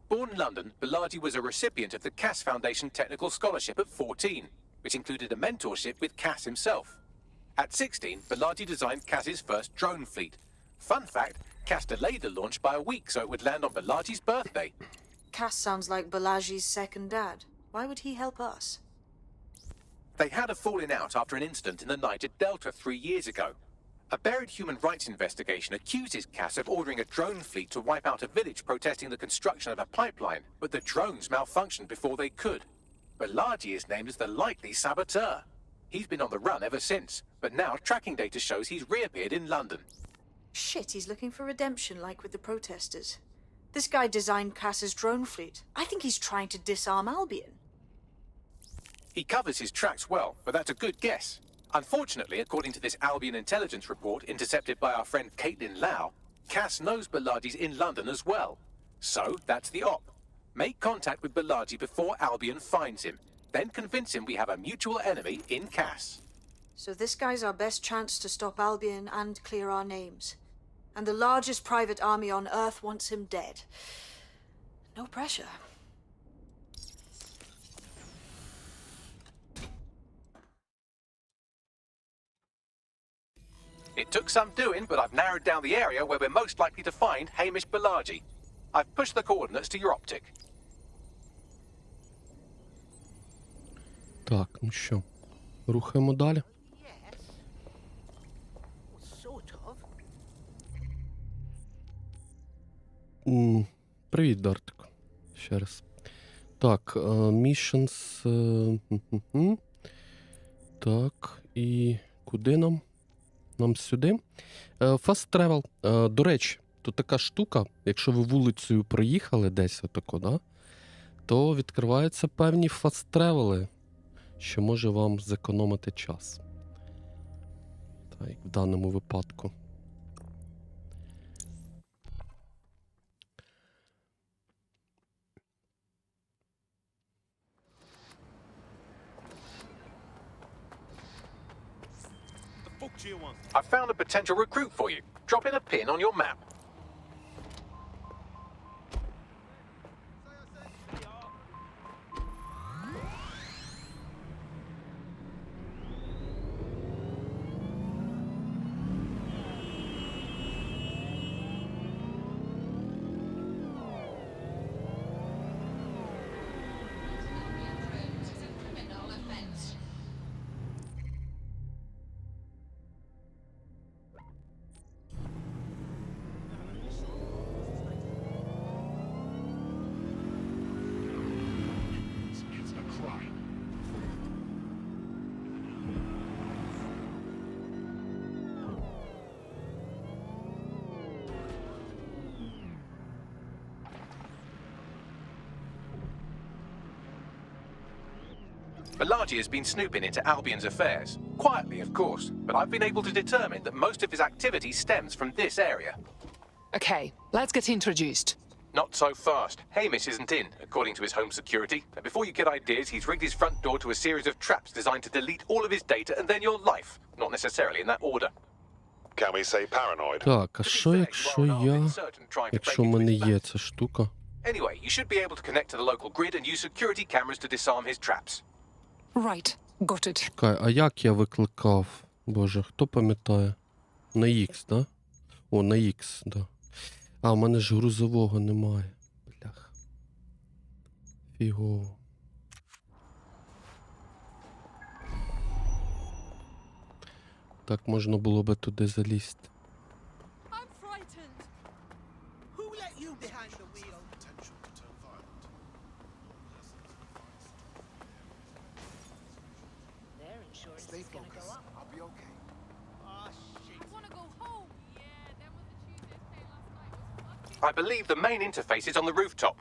Born in London, Balaji was a recipient of the Cass Foundation Technical Scholarship at 14, which included a mentorship with Cass himself. At 16, Balaji designed Cass's first drone fleet. Fun fact, Cass delayed the launch by a week so it would land on Balaji's birthday. Cass sounds like Balaji's second dad. Why would he help us? They had a falling out after an incident in the Niger Delta 3 years ago. A buried human rights investigation accuses Cass of ordering a drone fleet to wipe out a village protesting the construction of a pipeline, but the drones malfunctioned before they could. Balaji is named as the likely saboteur. He's been on the run ever since, but now tracking data shows he's reappeared in London. Shit, he's looking for redemption like with the protesters. This guy designed Cass's drone fleet. I think he's trying to disarm Albion. He covers his tracks well, but that's a good guess. Unfortunately, according to this Albion intelligence report intercepted by our friend Caitlin Lau, Cass knows Balaji's in London as well. So, that's the op. Make contact with Balaji before Albion finds him. Then convince him we have a mutual enemy in Cass. So this guy's our best chance to stop Albion and clear our names. And the largest private army on Earth wants him dead. No pressure. It took some doing, but I've narrowed down the area where we're most likely to find Hamish Balaji. I've pushed the coordinates to your optic. Так, ну що, рухаємо далі. Привіт, Дартик. Ще раз. Так, missions. Так, і куди нам? Нам сюди. Fast travel. До речі, тут така штука, якщо ви вулицею проїхали десь отако, да, то відкриваються певні fast travel, що може вам зекономити час. Так, в даному випадку. I've found a potential recruit for you. Drop in a pin on your map. Balaji has been snooping into Albion's affairs. Quietly, of course, but I've been able to determine that most of his activity stems from this area. Okay, let's get introduced. Not so fast. Hamish isn't in, according to his home security. And before you get ideas, he's rigged his front door to a series of traps designed to delete all of his data and then your life. Not necessarily in that order. Can we say paranoid? Так, а що якщо в мене є ця штука? Anyway, you should be able to connect to the local grid and use security cameras to disarm his traps. Right, got it. Чекай, а як я викликав? Боже, хто пам'ятає? На X, да? О, на X, да. А, в мене ж грузового немає. Блях. Фігово. Так можна було би туди залізти. I'm frightened. Who let you behind the wheel? Their insurance Stay is going to go focused. up. I'll be okay. Oh, shit. I want to go home. Yeah, that was a Tuesday stay last night. Was fucking I believe the main interface is on the rooftop.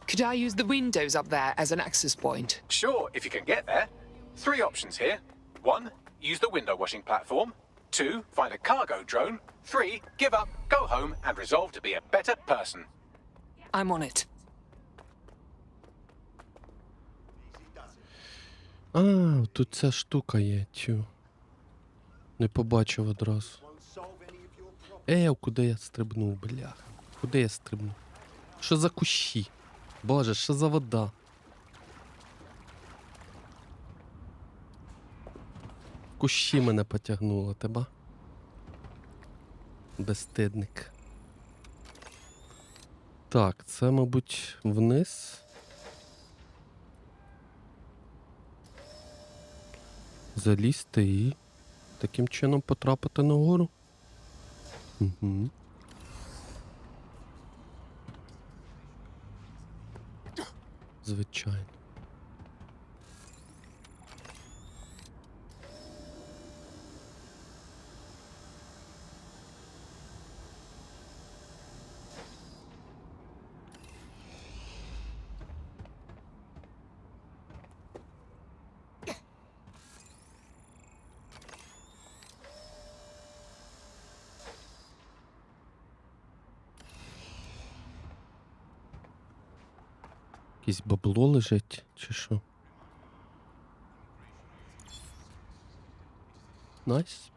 Could I use the windows up there as an access point? Sure, if you can get there. 3 options here. 1, use the window washing platform. 2, find a cargo drone. 3, give up, go home, and resolve to be a better person. I'm on it. А, тут ця штука є, тю. Не побачив одразу. Куди я стрибнув, бля? Куди я стрибнув? Що за кущі? Боже, що за вода? Кущі мене потягнуло, тебе? Безстидник. Так, це, мабуть, вниз. Залізти і таким чином потрапити нагору. Угу. Звичайно. Якесь бабло лежить, чи що? Найс.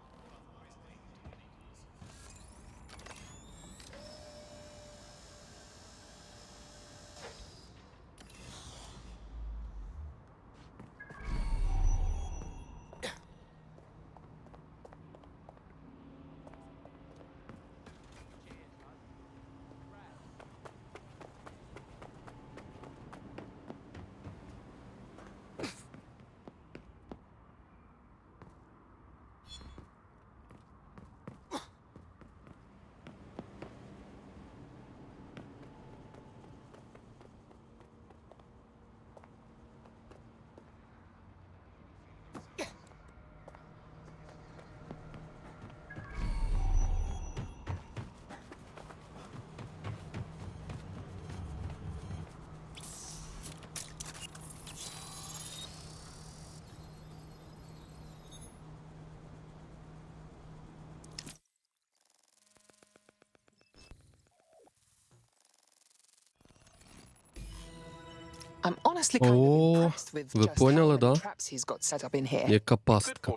I'm honestly kind of О, impressed with ви just how поняли, many да? traps he's got set up in here. Яка пастка.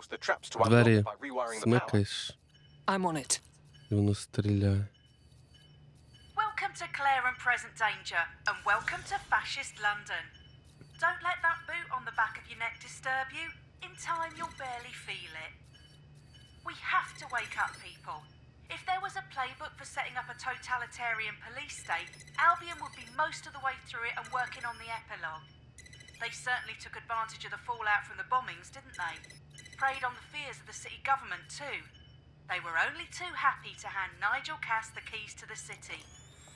Двері смикаєш, I'm on it. і воно стріляє. Welcome to clear and present danger, and welcome to fascist London. Don't let that boot on the back of your neck disturb you. In time, you'll barely feel it. We have to wake up, people. If there was a playbook for setting up a totalitarian police state, Albion would be most of the way through it and working on the epilogue. They certainly took advantage of the fallout from the bombings, didn't they? Preyed on the fears of the city government too. They were only too happy to hand Nigel Cass the keys to the city.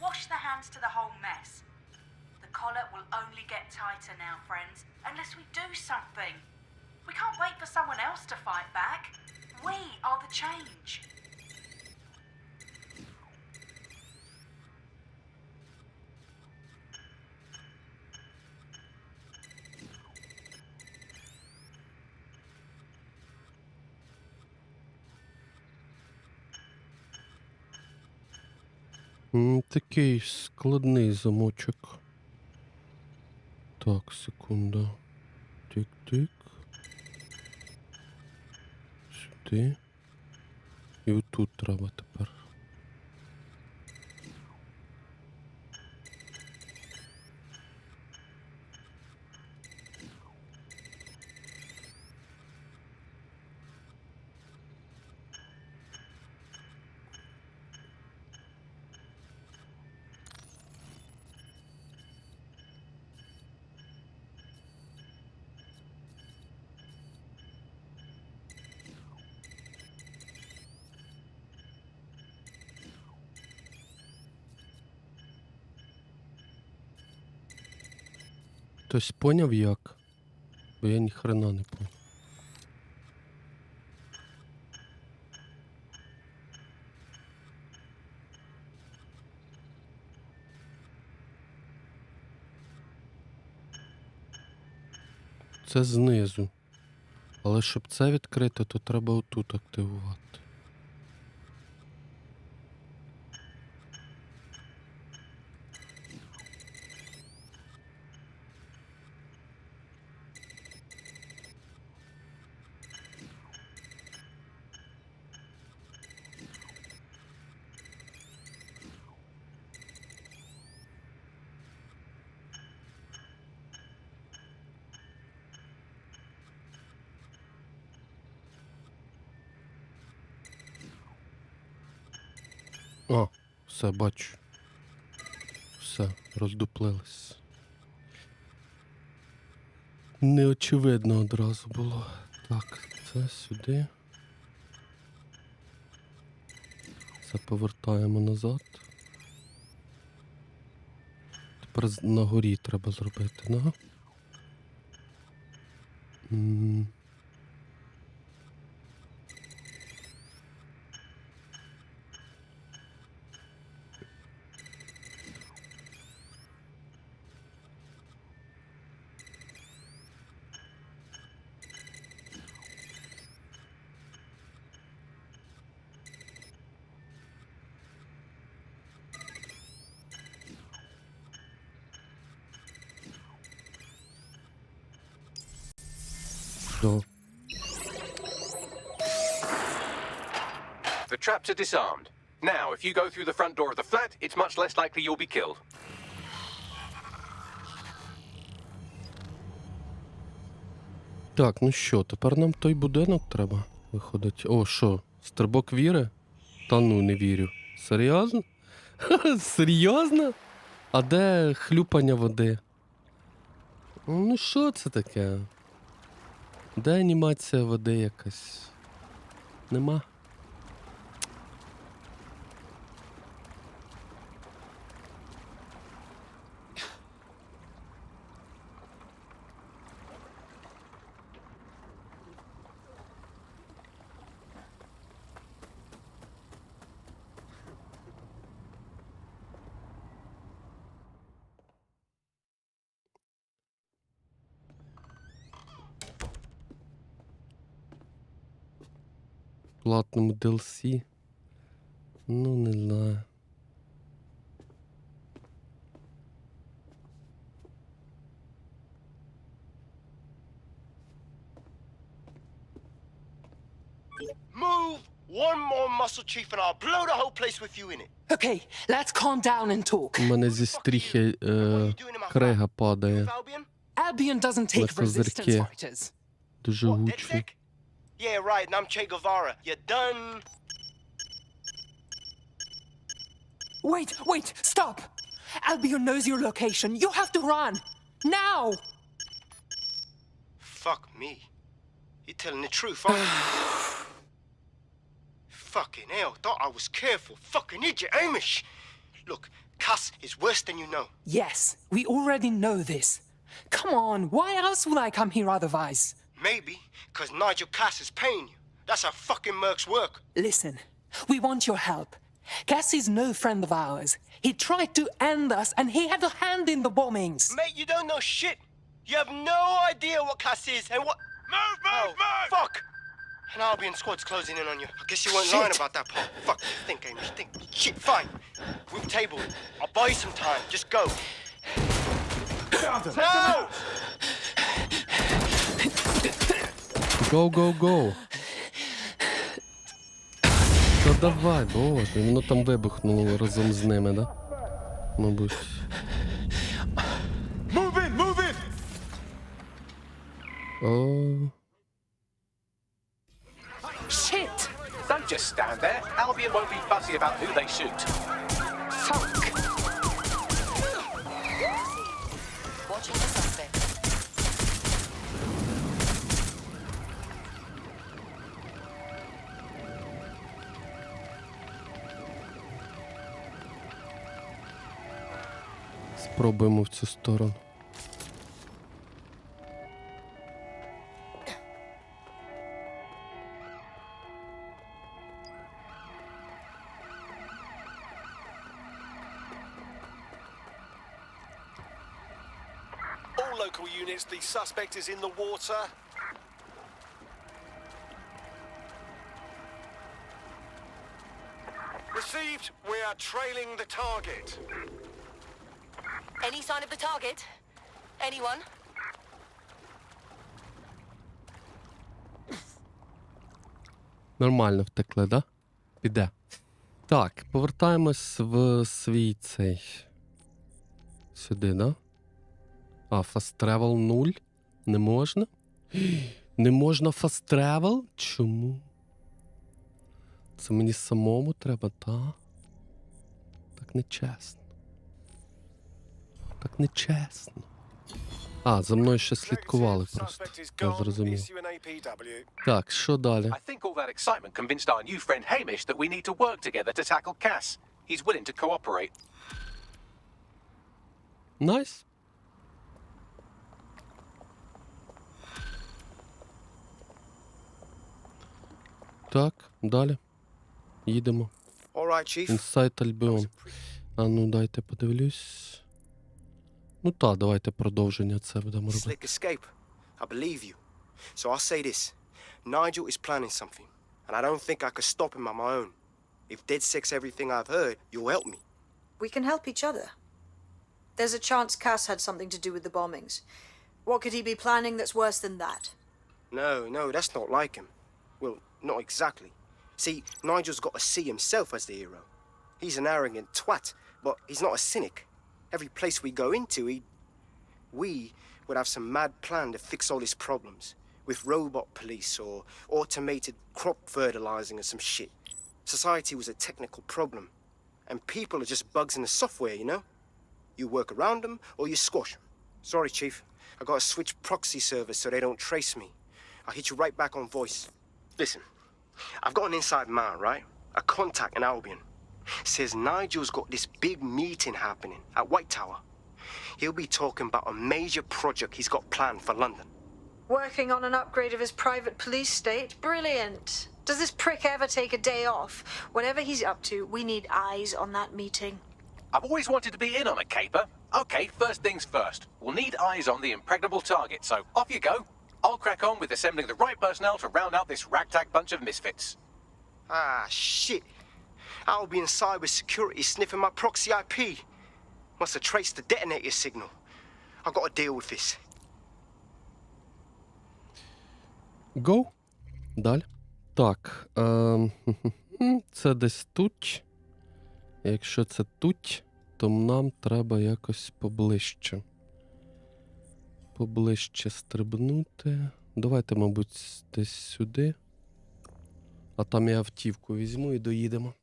Wash their hands to the whole mess. The collar will only get tighter now, friends, unless we do something. We can't wait for someone else to fight back. We are the change. Такий складний замочок. Так, секунда. Тик-тик. Сюди. І отут треба тепер. Хтось поняв як? Бо я ніхрена не поняв. Це знизу. Але щоб це відкрити, то треба отут активувати. О, все, бачу. Все, роздуплились. Неочевидно одразу було. Так, це сюди. Це повертаємо назад. Тепер на горі треба зробити, да? Все. The traps are disarmed. Now, if you go through the front door of the flat, it's much less likely you'll be killed. Так, ну що, тепер нам той будинок треба виходить. О, що, стрибок віри? Та ну, не вірю. Серйозно? Серйозно? А де хлюпання води? Ну що це таке? Де анімація води якась? Нема? Платному DLC? Ну, не знаю. Move one more muscle, Chief, and I'll blow the whole place with you in it. Okay, let's calm down and talk. У мене зі стріхи крига падає. Albion doesn't На take resistance козирки. fighters. Дуже гучно. Yeah, right, and I'm Che Guevara. You done? Wait, stop! Albion knows your location. You have to run! Now! Fuck me. You're telling the truth, aren't you? Fucking hell, thought I was careful. Fucking idiot, Amish. Look, Cass is worse than you know. Yes, we already know this. Come on, why else would I come here otherwise? Maybe, because Nigel Cass is paying you. That's how fucking mercs work. Listen, we want your help. Cass is no friend of ours. He tried to end us and he had a hand in the bombings. Mate, you don't know shit. You have no idea what Cass is and what... Move! Fuck! An Albion squad's closing in on you. I guess you weren't lying about that part. Fuck, think, Amish, think. Shit, fine. We've tabled it. I'll buy you some time. Just go. No! Go! Та давай, боже, воно там вибухнуло разом з ними, да? Мабуть. Move in! О. Shit! Don't just stand there. Albion won't be fussy about who they shoot. Fuck! Watching the suspect. Спробуємо в цю сторону. all local units. The suspect is in the water. Received. We are trailing the target. Any sign of the target? Anyone? Нормально втекли, да? Піде. Так, повертаємось в свій цей. Сюди, да? А, fast travel 0. Не можна? Не можна fast travel? Чому? Це мені самому треба, та? Так нечесно. Так нечесно. А, за мною ще слідкували просто. Я зрозумів. Так, що далі? I think all that excitement convinced our new friend Hamish that we need to work together to tackle Cass. He's willing to cooperate. Найс. Так, далі. Їдемо. Інсайт Альбіон. А ну, дайте подивлюсь. Ну та, давайте продовження це будемо робити. Slick escape. I believe you. So I'll say this. Nigel is planning something, and I don't think I could stop him on my own. If DedSec's everything I've heard, you'll help me. We can help each other. There's a chance Cass had something to do with the bombings. What could he be planning that's worse than that? No, that's not like him. Well, not exactly. See, Nigel's got to see himself as the hero. He's an arrogant twat, but he's not a cynic. Every place we go into, we would have some mad plan to fix all his problems. With robot police or automated crop fertilizing or some shit. Society was a technical problem. And people are just bugs in the software, you know? You work around them or you squash them. Sorry, Chief. I gotta switch proxy servers so they don't trace me. I'll hit you right back on voice. Listen, I've got an inside man, right? A contact in Albion. Says Nigel's got this big meeting happening at White Tower. He'll be talking about a major project he's got planned for London. Working on an upgrade of his private police state? Brilliant. Does this prick ever take a day off? Whatever he's up to, we need eyes on that meeting. I've always wanted to be in on a caper. Okay, first things first. We'll need eyes on the impregnable target, so off you go. I'll crack on with assembling the right personnel to round out this ragtag bunch of misfits. Ah, shit. I'll be in cybersecurity sniffing my proxy IP. Must have traced the detonator signal. I've got to deal with this. Go. Далі. Так. Це десь тут. Якщо це тут, то нам треба якось поближче. Поближче стрибнути. Давайте, мабуть, десь сюди. А там я автівку візьму і доїдемо.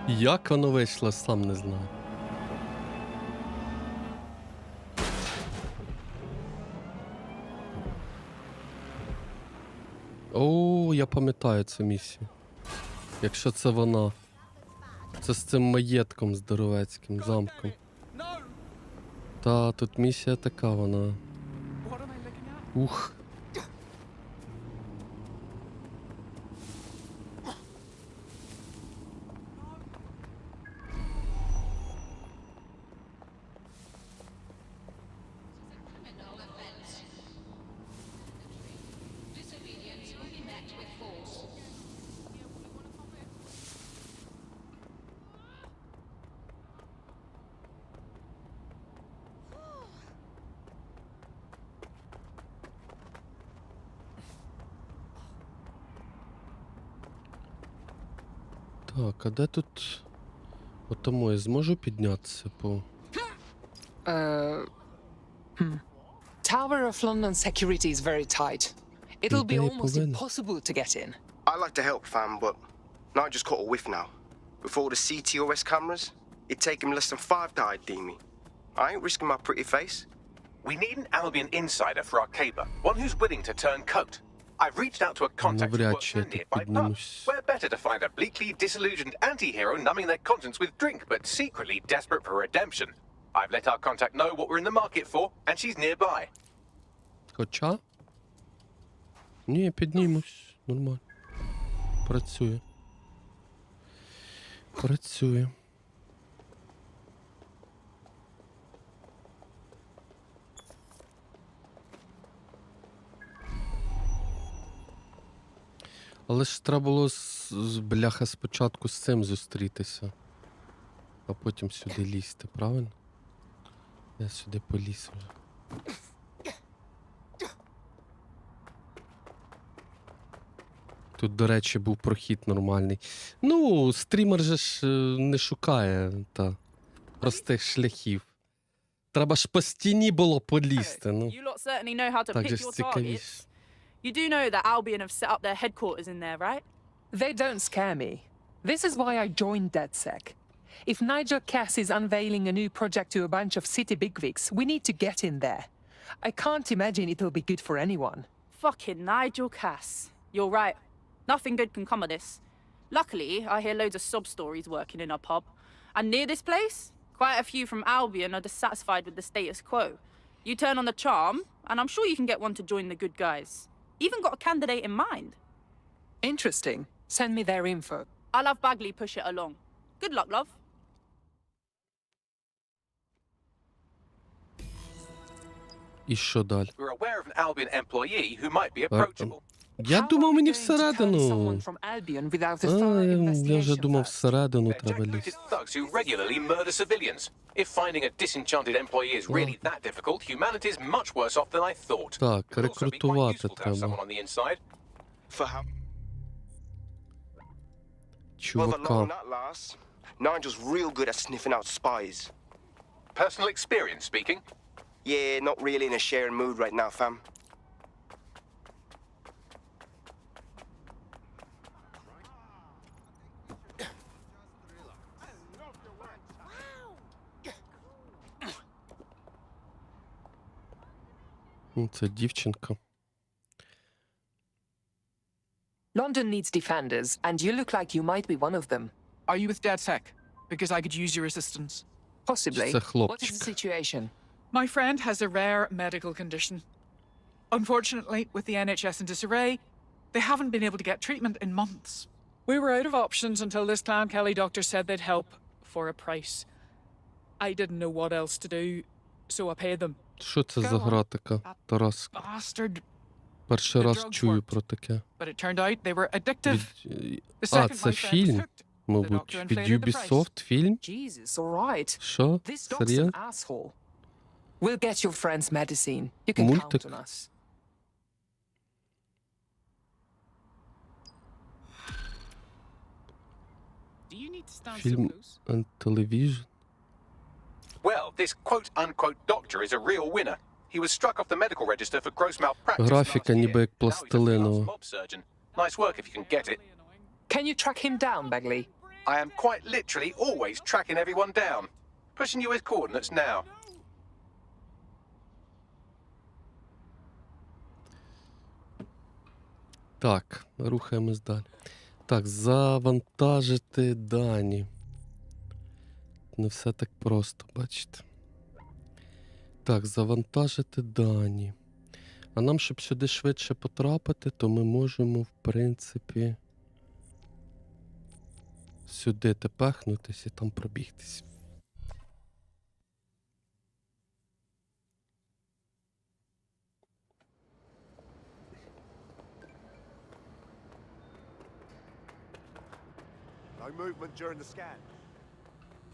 Як воно вийшло, сам не знаю. О, я пам'ятаю цю місію. Якщо це вона. Це з цим маєтком здоровецьким, замком. Та, тут місія така вона. Ух. Так, а де тут... Отому я зможу піднятися по... Tower of London security is very tight. It'll be almost impossible to get in. I'd like to help, fam, but I just caught a whiff now. With all the CTOS cameras, it'd take him less than 5 to ID me. I ain't risking my pretty face. We need an Albion insider for our caper, one who's willing to turn coat. I've reached out to a contact who works at a nearby pub. Where better to find a bleakly disillusioned anti-hero numbing their conscience with drink, but secretly desperate for redemption. I've let our contact know what we're in the market for, and she's nearby. Хоча? Ні, піднімусь. Нормально. Працює. Працює. Але ж треба було бляха спочатку з цим зустрітися. А потім сюди лізти, правильно? Я сюди поліз вже. Тут, до речі, був прохід нормальний. Ну, стрімер же ж не шукає простих шляхів. Треба ж по стіні було полізти. Ну. Так же ж цікавіше. You do know that Albion have set up their headquarters in there, right? They don't scare me. This is why I joined DedSec. If Nigel Cass is unveiling a new project to a bunch of city bigwigs, we need to get in there. I can't imagine it'll be good for anyone. Fucking Nigel Cass. You're right. Nothing good can come of this. Luckily, I hear loads of sob stories working in our pub. And near this place, quite a few from Albion are dissatisfied with the status quo. You turn on the charm, and I'm sure you can get one to join the good guys. Even got a candidate in mind. Interesting. Send me their info. I'll have Bagley push it along. Good luck, love. І що далі? We're aware of an Albion employee who might be approachable. Я думав, мені всередину. Я вже думав, всередину треба лізти. Thugs who regularly murder civilians. If finding a disenchanted employee is really that difficult, humanity's much worse off than I thought. Так, рекрутувати треба. Someone on the inside. Чувака. Nigel's real good at sniffing out spies. Personal experience speaking? Yeah, not really in a sharing mood right now, fam. Це дівчинка. London needs defenders, and you look like you might be one of them. Are you with DedSec? Because I could use your assistance. Possibly. Це хлопчик. What is the situation? My friend has a rare medical condition. Unfortunately, with the NHS in disarray, they haven't been able to get treatment in months. We were out of options until this Clan Kelly doctor said they'd help for a price. I didn't know what else to do, so I paid them. Що це за гра така, Тарас? Bastard. Перший раз чую про таке. But it turned out they were addictive. А, це фільм, мабуть. Від Ubisoft фільм? Jesus, all right. Що? This doc's an Серйозно? asshole. We'll get your friend's medicine. You can count on us. Фільм and television. Well, this quote-unquote doctor is a real winner. He was struck off the medical register for gross malpractice. Графіка ніби як пластилинова. Nice work if you can get it. Can you track him down, Bagley? I am quite literally always tracking everyone down. Pushing you his coordinates now. Так, рухаємось далі. Так, завантажити дані. Не все так просто, бачите. Так, завантажити дані. А нам, щоб сюди швидше потрапити, то ми можемо, в принципі, сюди тепехнутись і там пробігтись. No movement during the scan.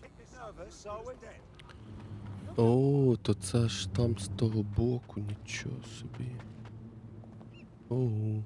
Keep me nervous, so we're dead. О, то це ж там з того боку, нічого собі. Ого.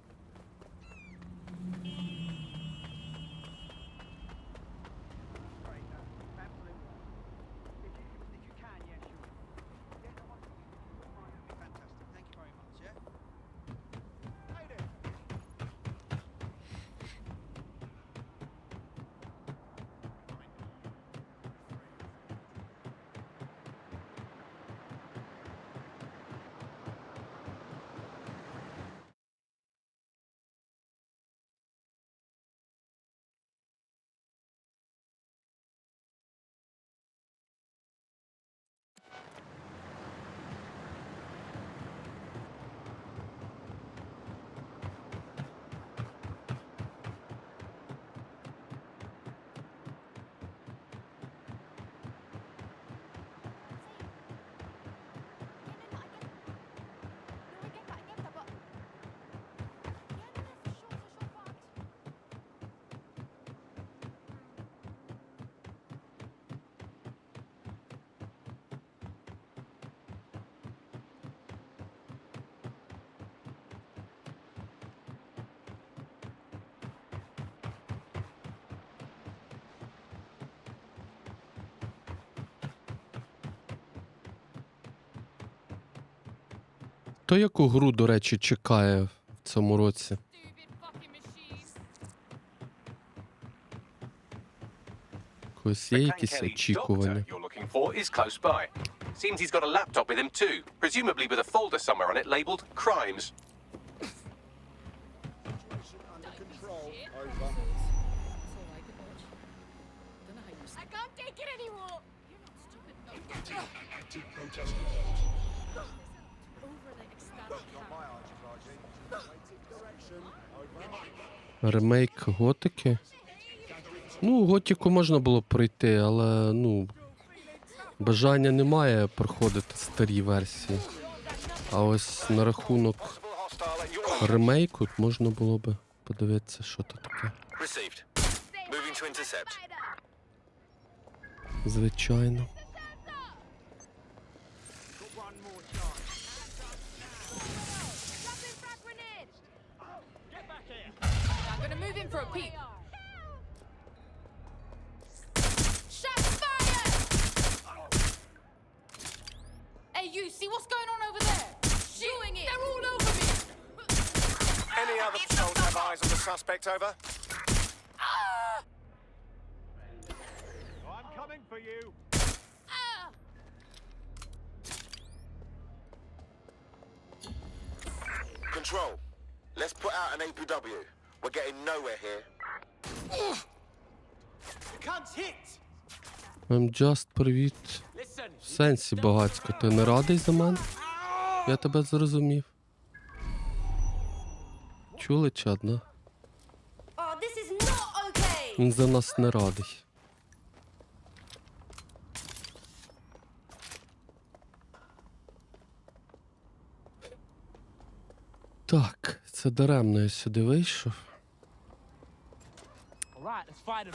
Хто яку гру, до речі, чекає в цьому році? Когось є якісь очікування? You're looking for is close by. Seems he's got a laptop with him too, presumably with a folder somewhere on it labeled crimes. I can't take it anymore. Ремейк Готики? Ну, Готику можна було пройти, але, ну, бажання немає проходити старі версії. А ось на рахунок ремейку можна було би подивитися, що то таке. Received. Moving to intercept. Звичайно. I'm gonna move in for a peek. Shots fired! Hey, you see what's going on over there? Doing it! They're all over me! Any other patrols have eyes on the suspect, over? I'm coming for you. Control. Let's put out an APW. We're getting nowhere here. Cunts hit. Just привіт. В сенсі, багацько, ти не радий за мене? Я тебе зрозумів. Чули, чадно? Oh, this is not okay. Він за нас не радий. Так, це даремно я сюди вийшов. Alright, let's fight him.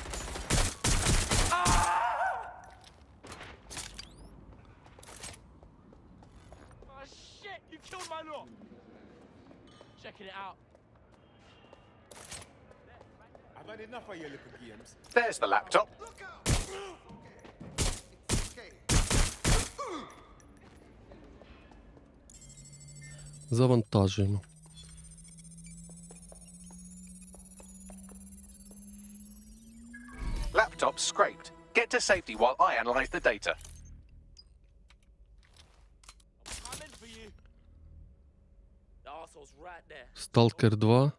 Oh shit, you killed my lot. Checking it out. I've had enough of your little games. There's the laptop. Завантажуємо. Laptop scraped. Get to safety while I analyze the data. I'm in for you. The arsehole's right there. Сталкер 2.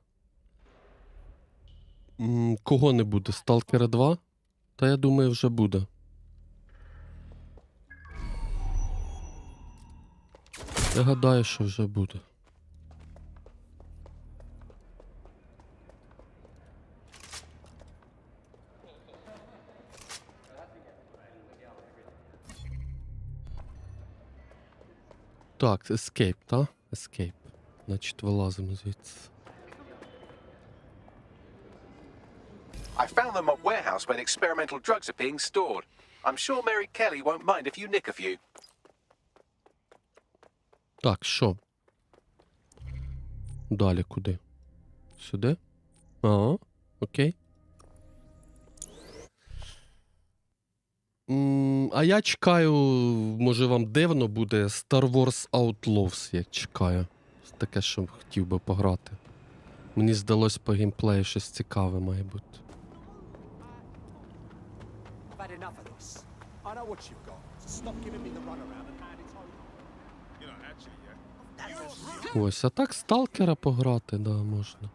Кого не буде? Сталкера 2? Та я думаю, вже буде. Я гадаю, що вже буде. Так, escape, та? Escape. Значить, вилазимо звідси. I found them at warehouse where experimental drugs are being stored. I'm sure Mary Kelly won't mind if you nick a few. Так, що? Далі куди? Сюди? Ага, окей. А я чекаю, може вам дивно буде, Star Wars Outlaws я чекаю. Таке, що хотів би пограти. Мені здалось по геймплею щось цікаве має бути. I've had enough of this. I know what you've got, so stop giving me the runaround and hand it over. You know, actually, yeah. Ось, а так сталкера пограти, да, можна.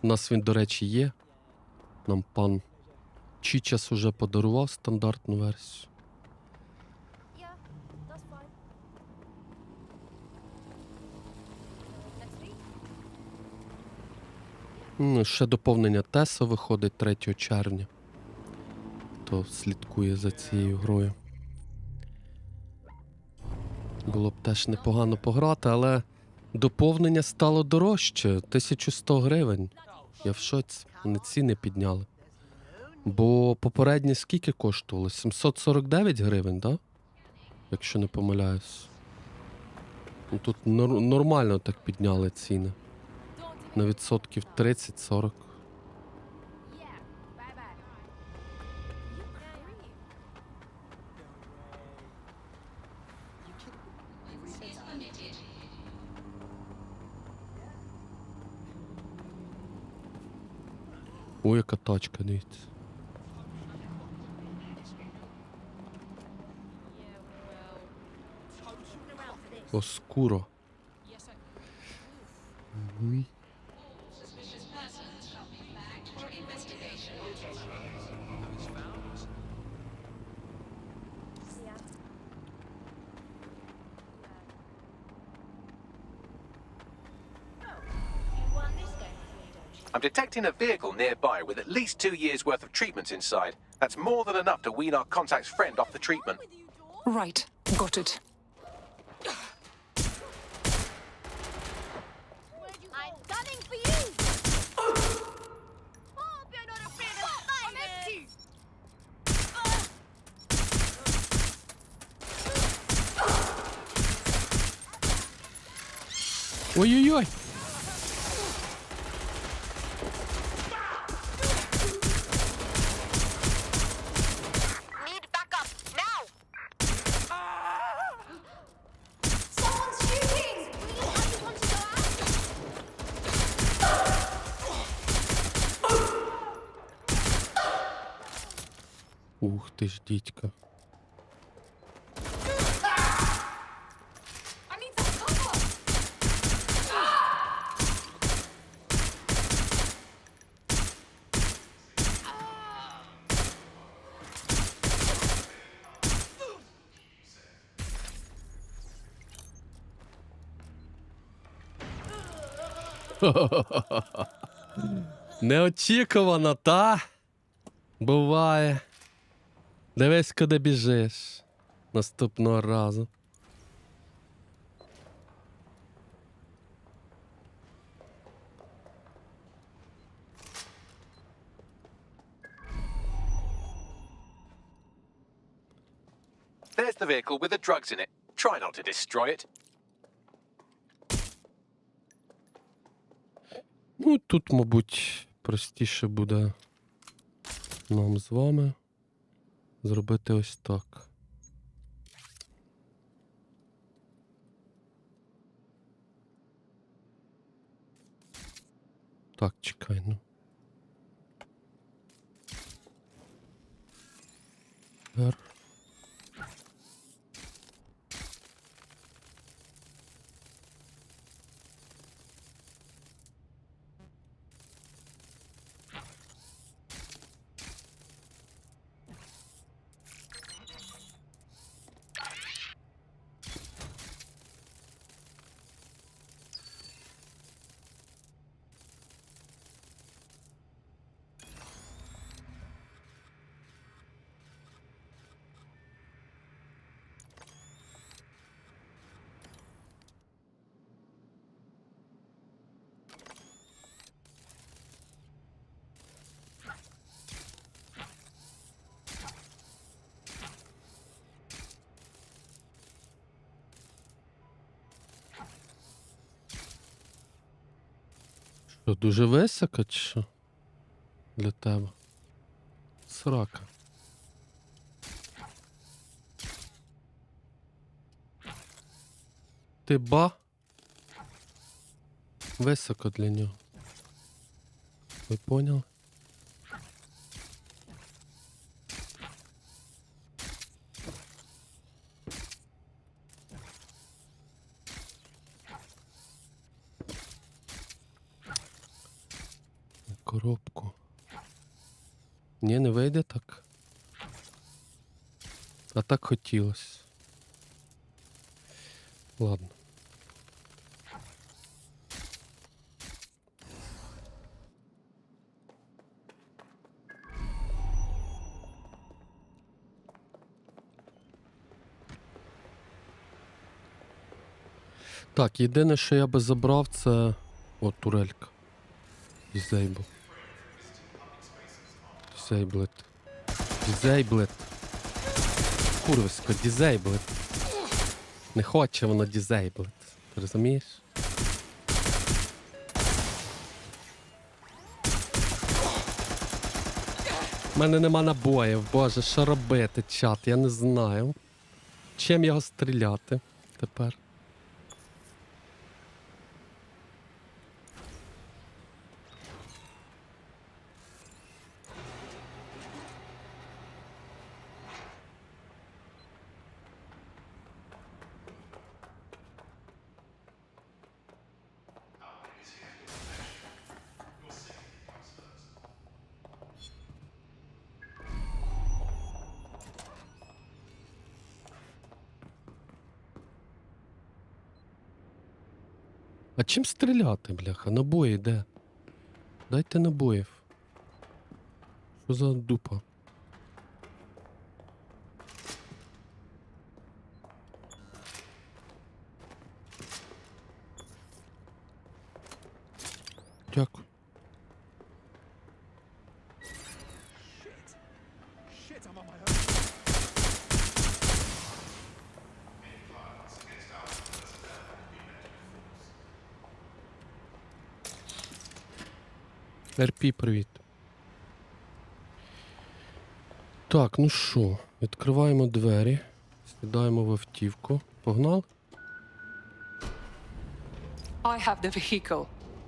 У нас він, до речі, є. Нам пан Чічас уже подарував стандартну версію. Yeah, that's fine. Next week? Ще доповнення Теса виходить 3 червня. Хто слідкує за цією грою. Було б теж непогано пограти, але доповнення стало дорожче. 1100 гривень. Я в шоці. Вони ціни підняли. Бо попереднє скільки коштувало? 749 гривень, так? Да? Якщо не помиляюсь. Ну, тут нормально так підняли ціни. На відсотків 30-40. Ой, яка тачка, дивіться. Оскуро. Угу. I'm detecting a vehicle nearby with at least 2 years' worth of treatments inside. That's more than enough to wean our contact's friend off the treatment. Right, got it. I'm gunning for you! Hope you're not afraid of fire! I'm empty! Ой-ой-ой! Need backup now. Someone's shooting! We just want to go Ух ти ж, дідька. I need some cover! Неочікувано, та? Буває. Дивись, куди біжиш. Наступного разу. There's the vehicle with the drugs in it. Try not to destroy it. Ну, тут, мабуть, простіше буде нам з вами зробити ось так. Так, чекай, ну. R. Що, дуже високо, чи що? Для тебе? Срака. Ти ба? Високо для нього. Ви поняли? Коробку. Ні, не вийде так. А так хотілося. Ладно. Так, єдине, що я би забрав, це... О, турелька. Disable. Disabled. Disabled. Курвисько, disabled. Не хоче воно disabled. Ти розумієш? У мене нема набоїв, боже, що робити, чат, я не знаю. Чим його стріляти тепер? А чим стріляти, бляха? Набої де? Дайте набоїв. Що за дупа? Дякую. Shit, I'm on my own. РП, привіт. Так, ну що, відкриваємо двері, сідаємо в автівку. Погнали? I have the vehicle.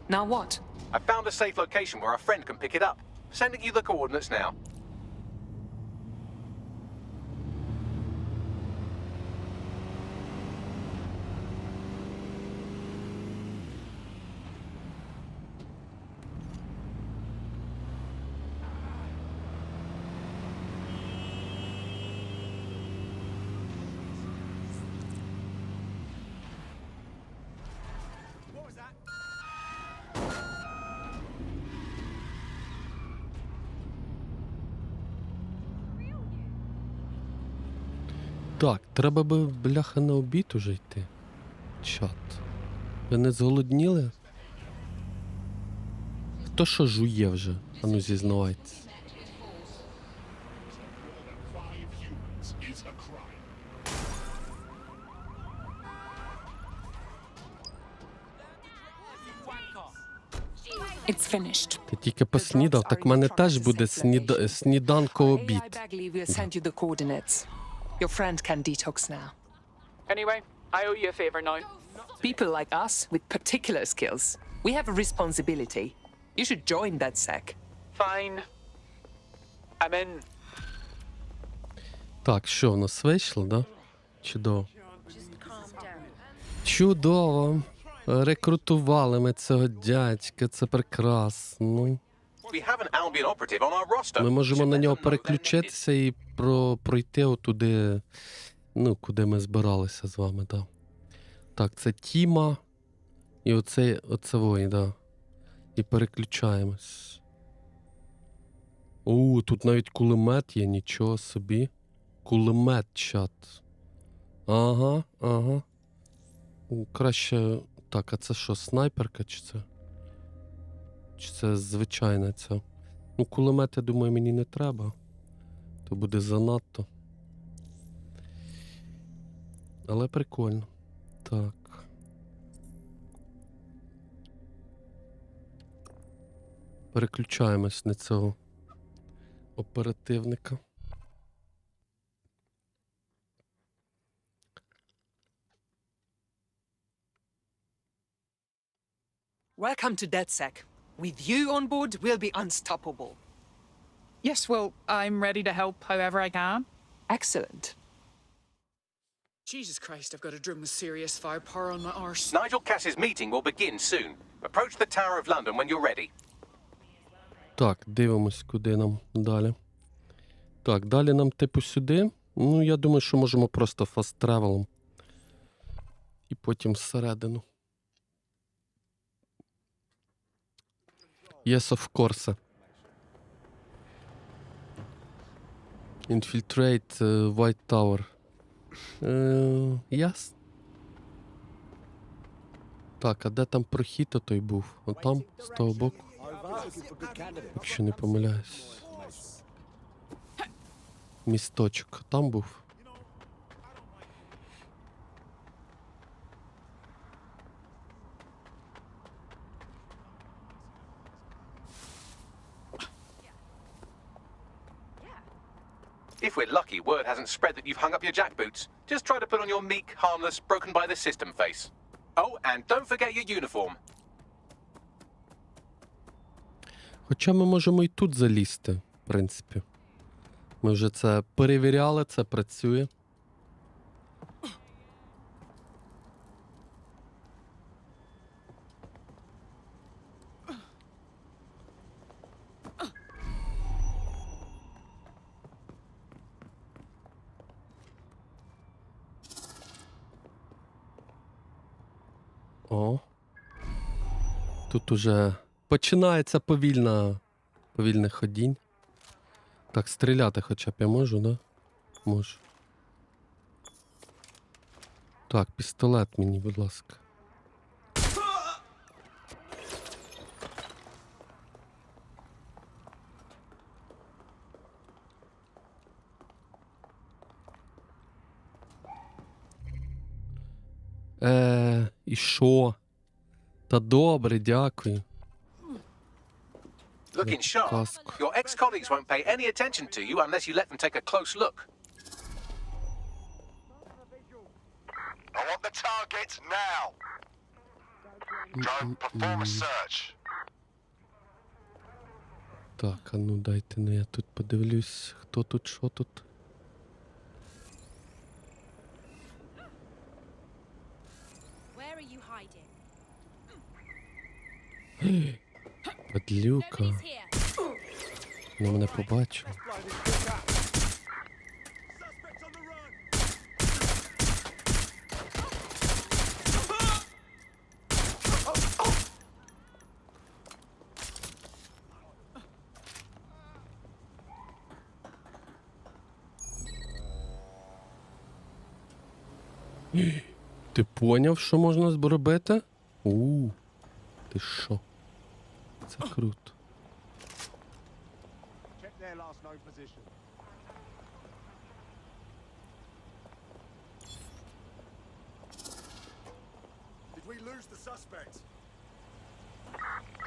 Now what? I found a safe location where our friend can pick it up. Sending you the coordinates now. Так, треба би, бляха, на обід уже йти. Чат. Ви не зголодніли? Хто що жує вже? А ну зізнавайтесь. It's finished. Ти тільки поснідав, так в мене теж буде сніданко-обід. I beg leave will send you the coordinates. Your friend can detox now. Anyway, I owe you a favor now. People like us with particular skills, we have a responsibility. You should join that sec. Fine. I'm in. Так, що в нас вийшло, да? Чудово. Чудово. Рекрутували ми цього дядька, це прекрасно. We have an Albion operative on our roster. Ми можемо на нього переключитися і пройти отуди, ну, куди ми збиралися з вами, да. Так, це Тіма. І оце воїн, да. І переключаємось. Тут навіть кулемет є, нічого собі. Кулемет, чат. Ага. Краще... Так, а це що, снайперка чи це? Чи це звичайна ця? Ну, кулемет, я думаю, мені не треба. То буде занадто. Але прикольно. Так. Переключаємось на цього оперативника. Welcome to DedSec. With you on board, we'll be unstoppable. Yes, well, I'm ready to help however I can. Excellent. Jesus Christ, I've got a drum with serious firepower on my arse. Nigel Cass's meeting will begin soon. Approach the Tower of London when you're ready. Так, дивимось, куди нам далі. Так, далі нам типу сюди. Ну, я думаю, що можемо просто фаст-тревелом. І потім всередину. Yes, of course. Infiltrate White Tower. Yes. Так, а де там прохід той був? Отам, з того боку. Якщо не помиляюсь. Місточок. Там був. If we're lucky, word hasn't spread that you've hung up your jackboots. Just try to put on your meek, harmless, broken by the system face. Oh, and don't forget your uniform. Хоча ми можемо і тут залізти, в принципі. Ми вже це перевіряли, це працює. О. Тут уже починається повільне ходінь. Так, стріляти хоча б я можу, да? Можу. Так, пістолет мені, будь ласка. І що? Та добре, дякую. Looking sharp. Your ex-colleagues won't pay any attention to you unless you let them take a close look. I want the target now. Drone, perform a search. Так, а ну дайте, ну я тут подивлюсь, хто тут, що тут. Where are you hiding? Падлюка. Вона мене побачила. Ти поняв, що можна зробити? Ти що? Це круто. Check their last known position. Did we lose the suspect?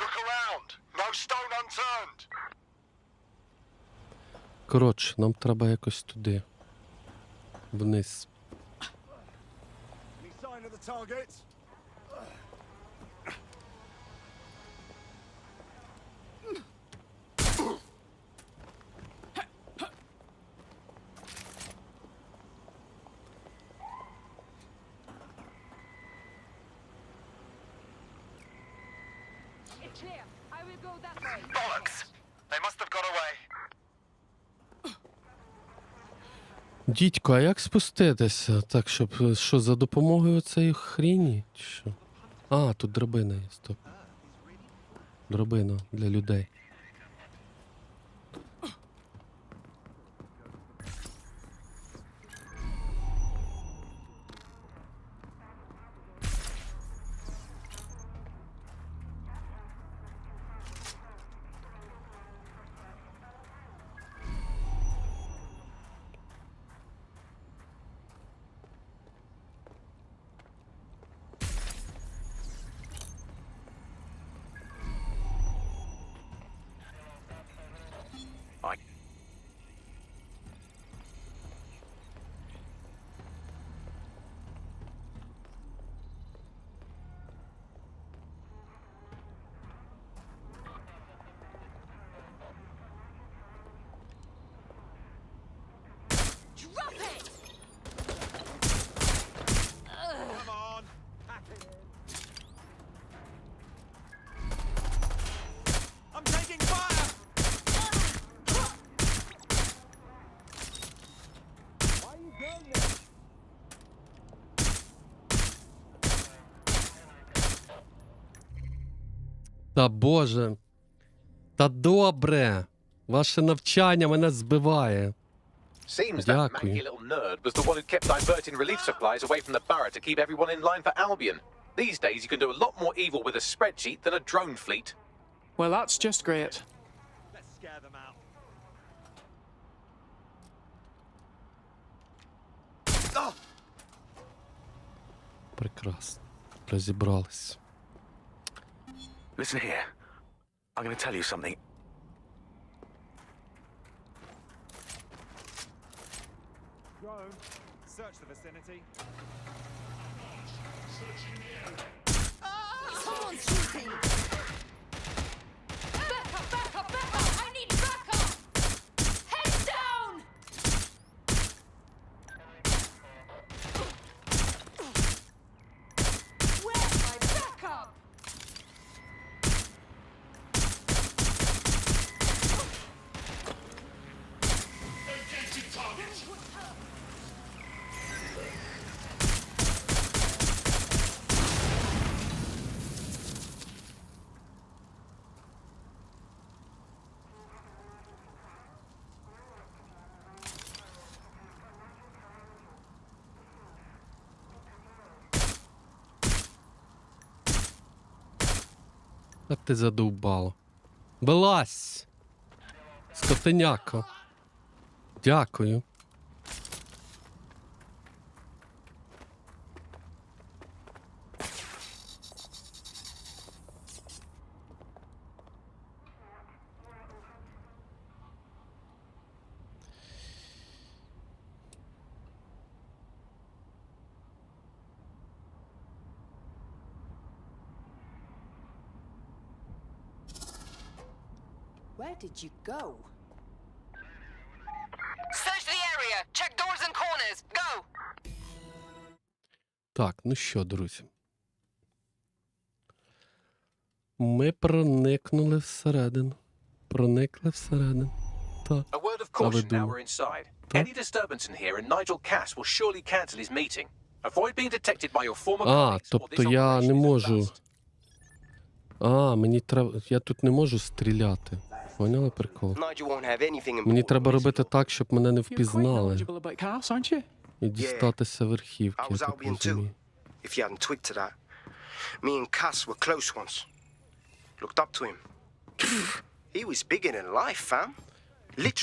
Look around. No stone unturned. Коротше, нам треба якось туди. Вниз. Any sign of the target? It's clear. I will go that way. Bollocks. They must have got away. Дідько, а як спуститися? Так, щоб що, за допомогою цієї хріні? Чи що? А, тут драбина є, стоп. Драбина для людей. Drop it! Come on, pack it in. I'm taking fire! Why are you doing this? Та боже. Та добре. Ваше навчання мене збиває. Seems that manky little nerd was the one who kept diverting relief supplies away from the borough to keep everyone in line for Albion. These days you can do a lot more evil with a spreadsheet than a drone fleet. Well, that's just great. Let's scare them out. Прекрасно. Розібрались. Listen here. I'm going to tell you something. Drone, search the vicinity. Someone's shooting! Back up, back up, back up! I need backup! Head down! Where's my backup? А ти задовбала. Вилазь! Скотиняка. Дякую. Where did you go? Search the area. Check doors and corners. Go. Так, ну що, друзі. Ми проникнули всередину. Проникли всередину. Так. A word of caution now we're inside. Any disturbance in here and Nigel Cass will surely cancel his meeting. Avoid being detected by your former colleagues. Тобто я не можу... мені треба... Я тут не можу стріляти. Поняли прикол? Мені треба робити так, щоб мене не впізнали. І дістатися верхівки, я так розумію. If you hadn't twigged to that. Me and Cass were close once. Looked up to him. He was bigger than life, fam.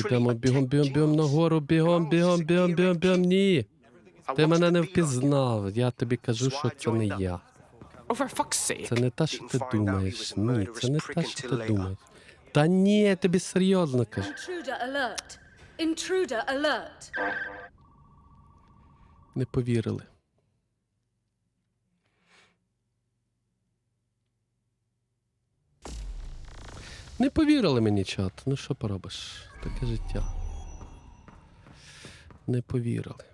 Підемо бігом нагору, бігом, ні. Ти мене не впізнав, я тобі кажу, що це не я. Це не те, що ти думаєш, ні, це не те, що ти думаєш. Та ні, я тобі серйозно кажу. Intruder alert. Intruder alert. Не повірили. Не повірили мені, чат. Ну що поробиш? Таке життя. Не повірили.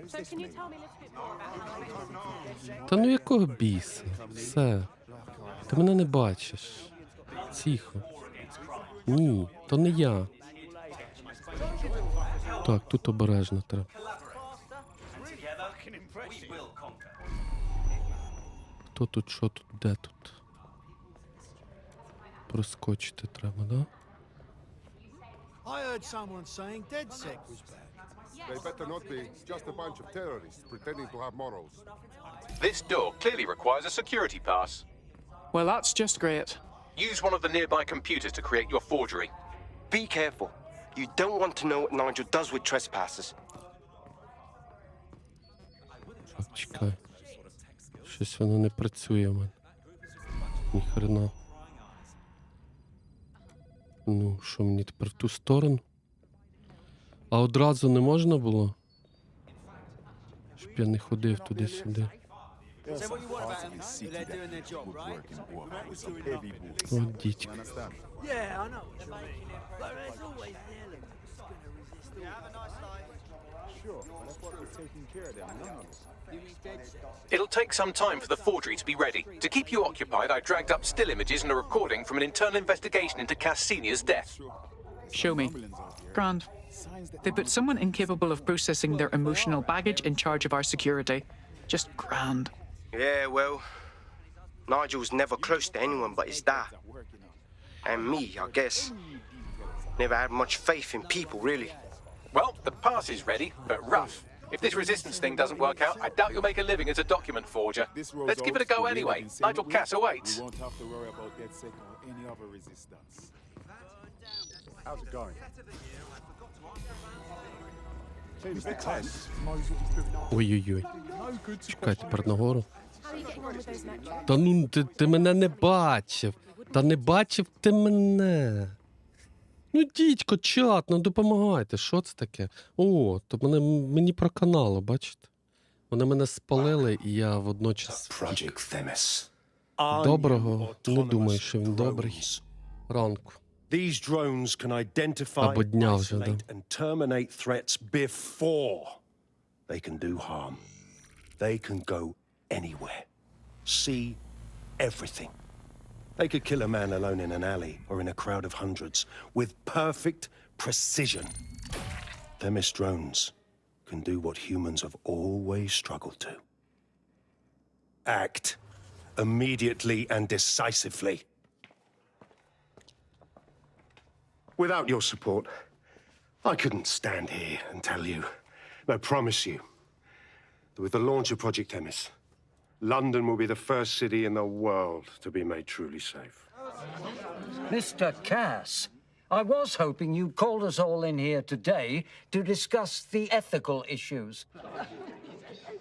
So can you tell me a little bit more about how I Та ну якого біса? Все. Ти мене не бачиш. Тихо. Ні, то не я. Так, тут обережно треба. Хто тут, що тут, де тут? Проскочити треба, да? I heard someone saying DedSec was back. They better not be. Just a bunch of terrorists pretending to have morals. This door clearly requires a security pass. Well, that's just great. Use one of the nearby computers to create your forgery. Be careful. You don't want to know what Nigel does with trespassers. Так, чекай. Щось воно не працює в мене. Ніхрена. Ну, що мені тепер в ту сторону? А одразу не можна було? Щоб я не ходив туди-сюди. О, дідько. It'll take some time for the forgery to be ready. To keep you occupied, I dragged up still images and a recording from an internal investigation into Cass Senior's death. Show me. Grand. They put someone incapable of processing their emotional baggage in charge of our security. Just grand. Yeah, well, Nigel's never close to anyone but his dad. And me, I guess. Never had much faith in people, really. Well, the pass is ready, but rough. If this resistance thing doesn't work out, I doubt you'll make a living as a document forger. Let's give it a go anyway. Nigel Cass awaits. We won't have to worry about DedSec or any other resistance. How's it going? Ой-ой-ой. Чекай, тепер нагору. Та ну, ти мене не бачив. Та не бачив ти мене. Ну, дідько, чат, ну допомагайте. Що це таке? О, то мені проканало, бачите? Вони мене спалили, і я водночас... Доброго, не думаю, що він добрий. Ранку. These drones can identify, Або дня вже, да. isolate, and terminate threats before they can do harm. They can go anywhere, see everything. They could kill a man alone in an alley or in a crowd of hundreds with perfect precision. Themis drones can do what humans have always struggled to. Act immediately and decisively. Without your support, I couldn't stand here and tell you, no, promise you, that with the launch of Project Themis, London will be the first city in the world to be made truly safe. Mr. Cass, I was hoping you'd called us all in here today to discuss the ethical issues.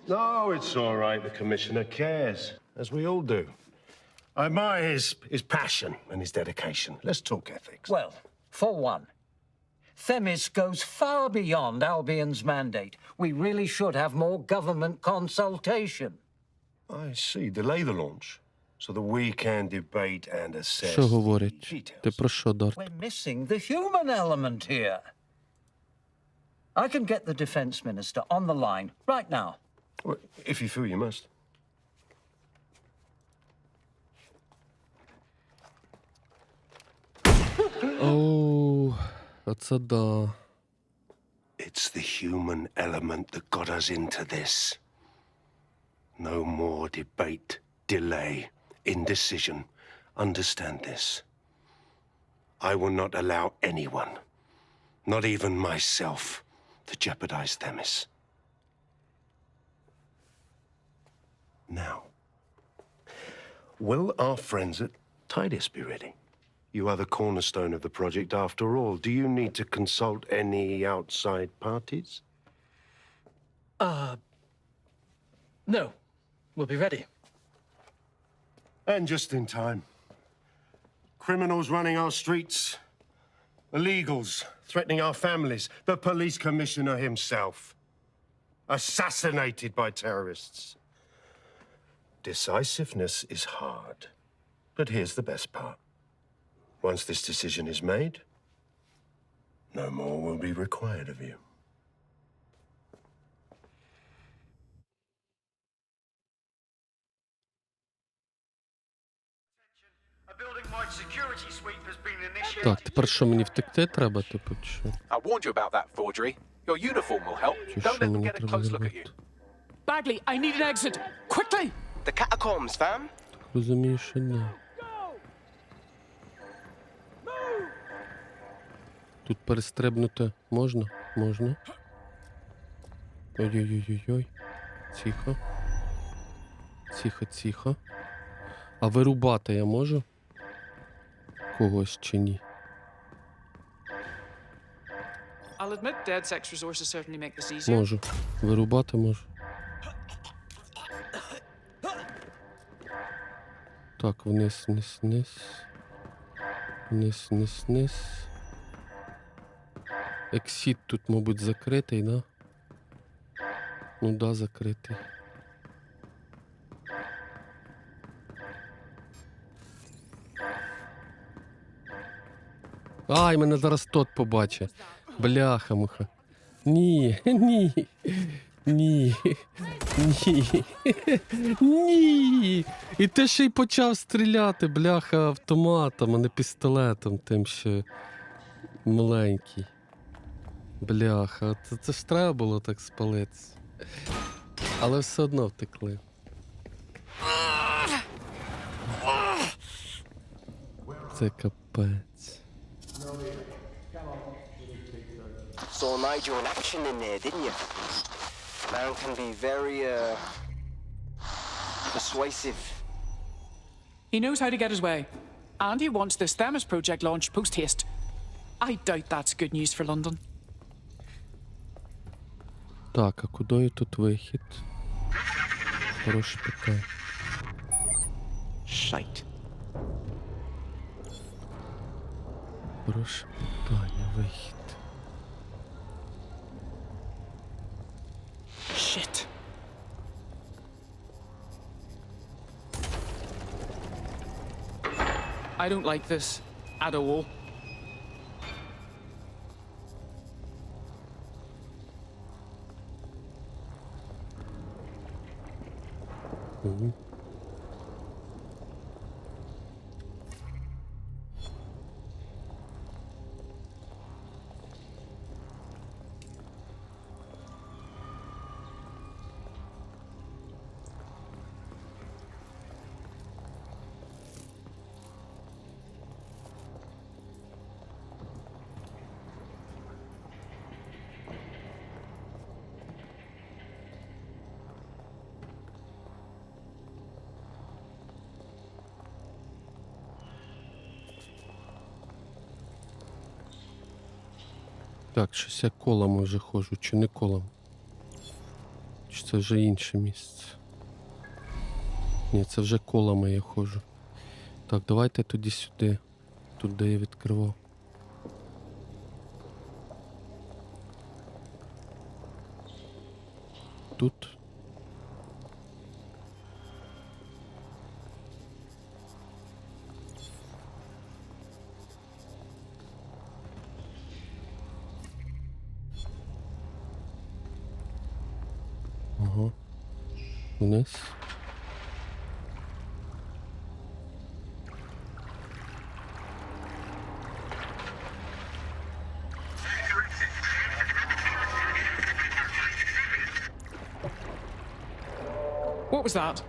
No, it's all right. The Commissioner cares, as we all do. I admire his passion and his dedication. Let's talk ethics. Well, for one, Themis goes far beyond Albion's mandate. We really should have more government consultation. I see. Delay the launch so that we can debate and assess. Що говорять? Ти про що, Дарт? We're missing the human element here. I can get the defense minister on the line right now. Well, if you feel you must. Оу, оце да. It's the human element that got us into this. No more debate, delay, indecision. Understand this. I will not allow anyone, not even myself, to jeopardize Themis. Now, will our friends at Titus be ready? You are the cornerstone of the project after all. Do you need to consult any outside parties? No. We'll be ready. And just in time. Criminals running our streets, illegals threatening our families, the police commissioner himself, assassinated by terrorists. Decisiveness is hard, but here's the best part. Once this decision is made, no more will be required of you. Так, тепер що, мені втекти треба, типу, чи? I warned you about that forgery. Your uniform will help. Чи Don't що let them мені get a треба close look at you. зробити? Bagley, I need an exit. Quickly! The catacombs, fam. Розумію, що ні. Тут перестрибнути можна? Можна. Ой-ой-ой-ой-ой. Тихо. Тихо, тихо. А вирубати я можу? Когось чи ні? I'll admit DedSec's resources certainly make this easier. Можу. Вирубати можу. Так, вниз, вниз, вниз. Вниз, вниз, вниз. Ексіт тут, мабуть, закритий, да? Ну да, закритий. Ай, мене зараз тот побачить. Бляха-муха. Ні, ні, ні, ні, ні. І ти ще й почав стріляти, бляха, автоматом, а не пістолетом, тим ще маленький. Бляха, це ж треба було так спалитися. Але все одно втекли. Це капець. Saw Nigel in action in there, didn't you? Man can be very, persuasive. He knows how to get his way. And he wants this Themis project launched post-haste. I doubt that's good news for London. Так, а куди тут вихід? Хороше питання. Shite. Хороше питання, вихід. Shit. I don't like this at all. Так, щось я колами вже ходжу, чи не колом? Чи це вже інше місце? Ні, це вже колами я ходжу. Так, давайте тоді сюди. Тут, де я відкривав. Тут. Ага. Вниз. What was that?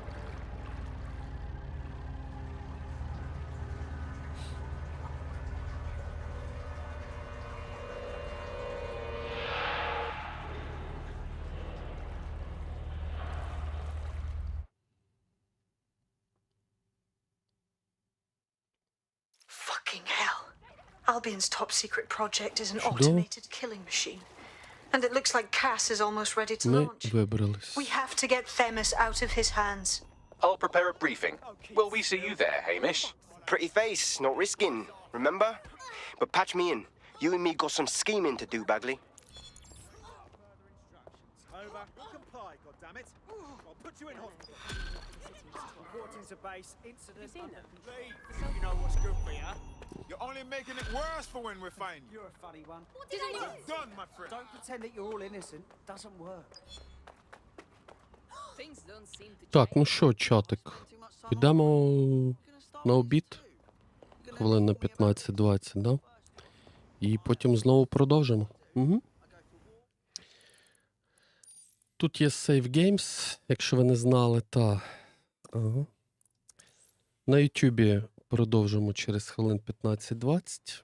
Fucking hell. Albion's top secret project is an Чудово. automated killing machine. And it looks like Cass is almost ready to Ми launch. вибрались. We have to get Themis out of his hands. I'll prepare a briefing. Will we see you there, Hamish? Pretty face, not risking, remember? But patch me in. You and me got some scheming to do, Bagley. Over. Comply, goddammit. I'll put you in hospital. Reporting to base. Incident. Leave. You know what's good for you? You're only making it worse for when we find you. You're a funny one. What did I do? Done, my friend. Don't pretend that you're all innocent. Doesn't work. Так, ну що, чатик. Підемо на обід. Хвилин на 15-20, да? І потім знову продовжимо. Угу. Тут є Save Games, якщо ви не знали, та... Ага. На YouTube продовжимо через хвилин 15-20.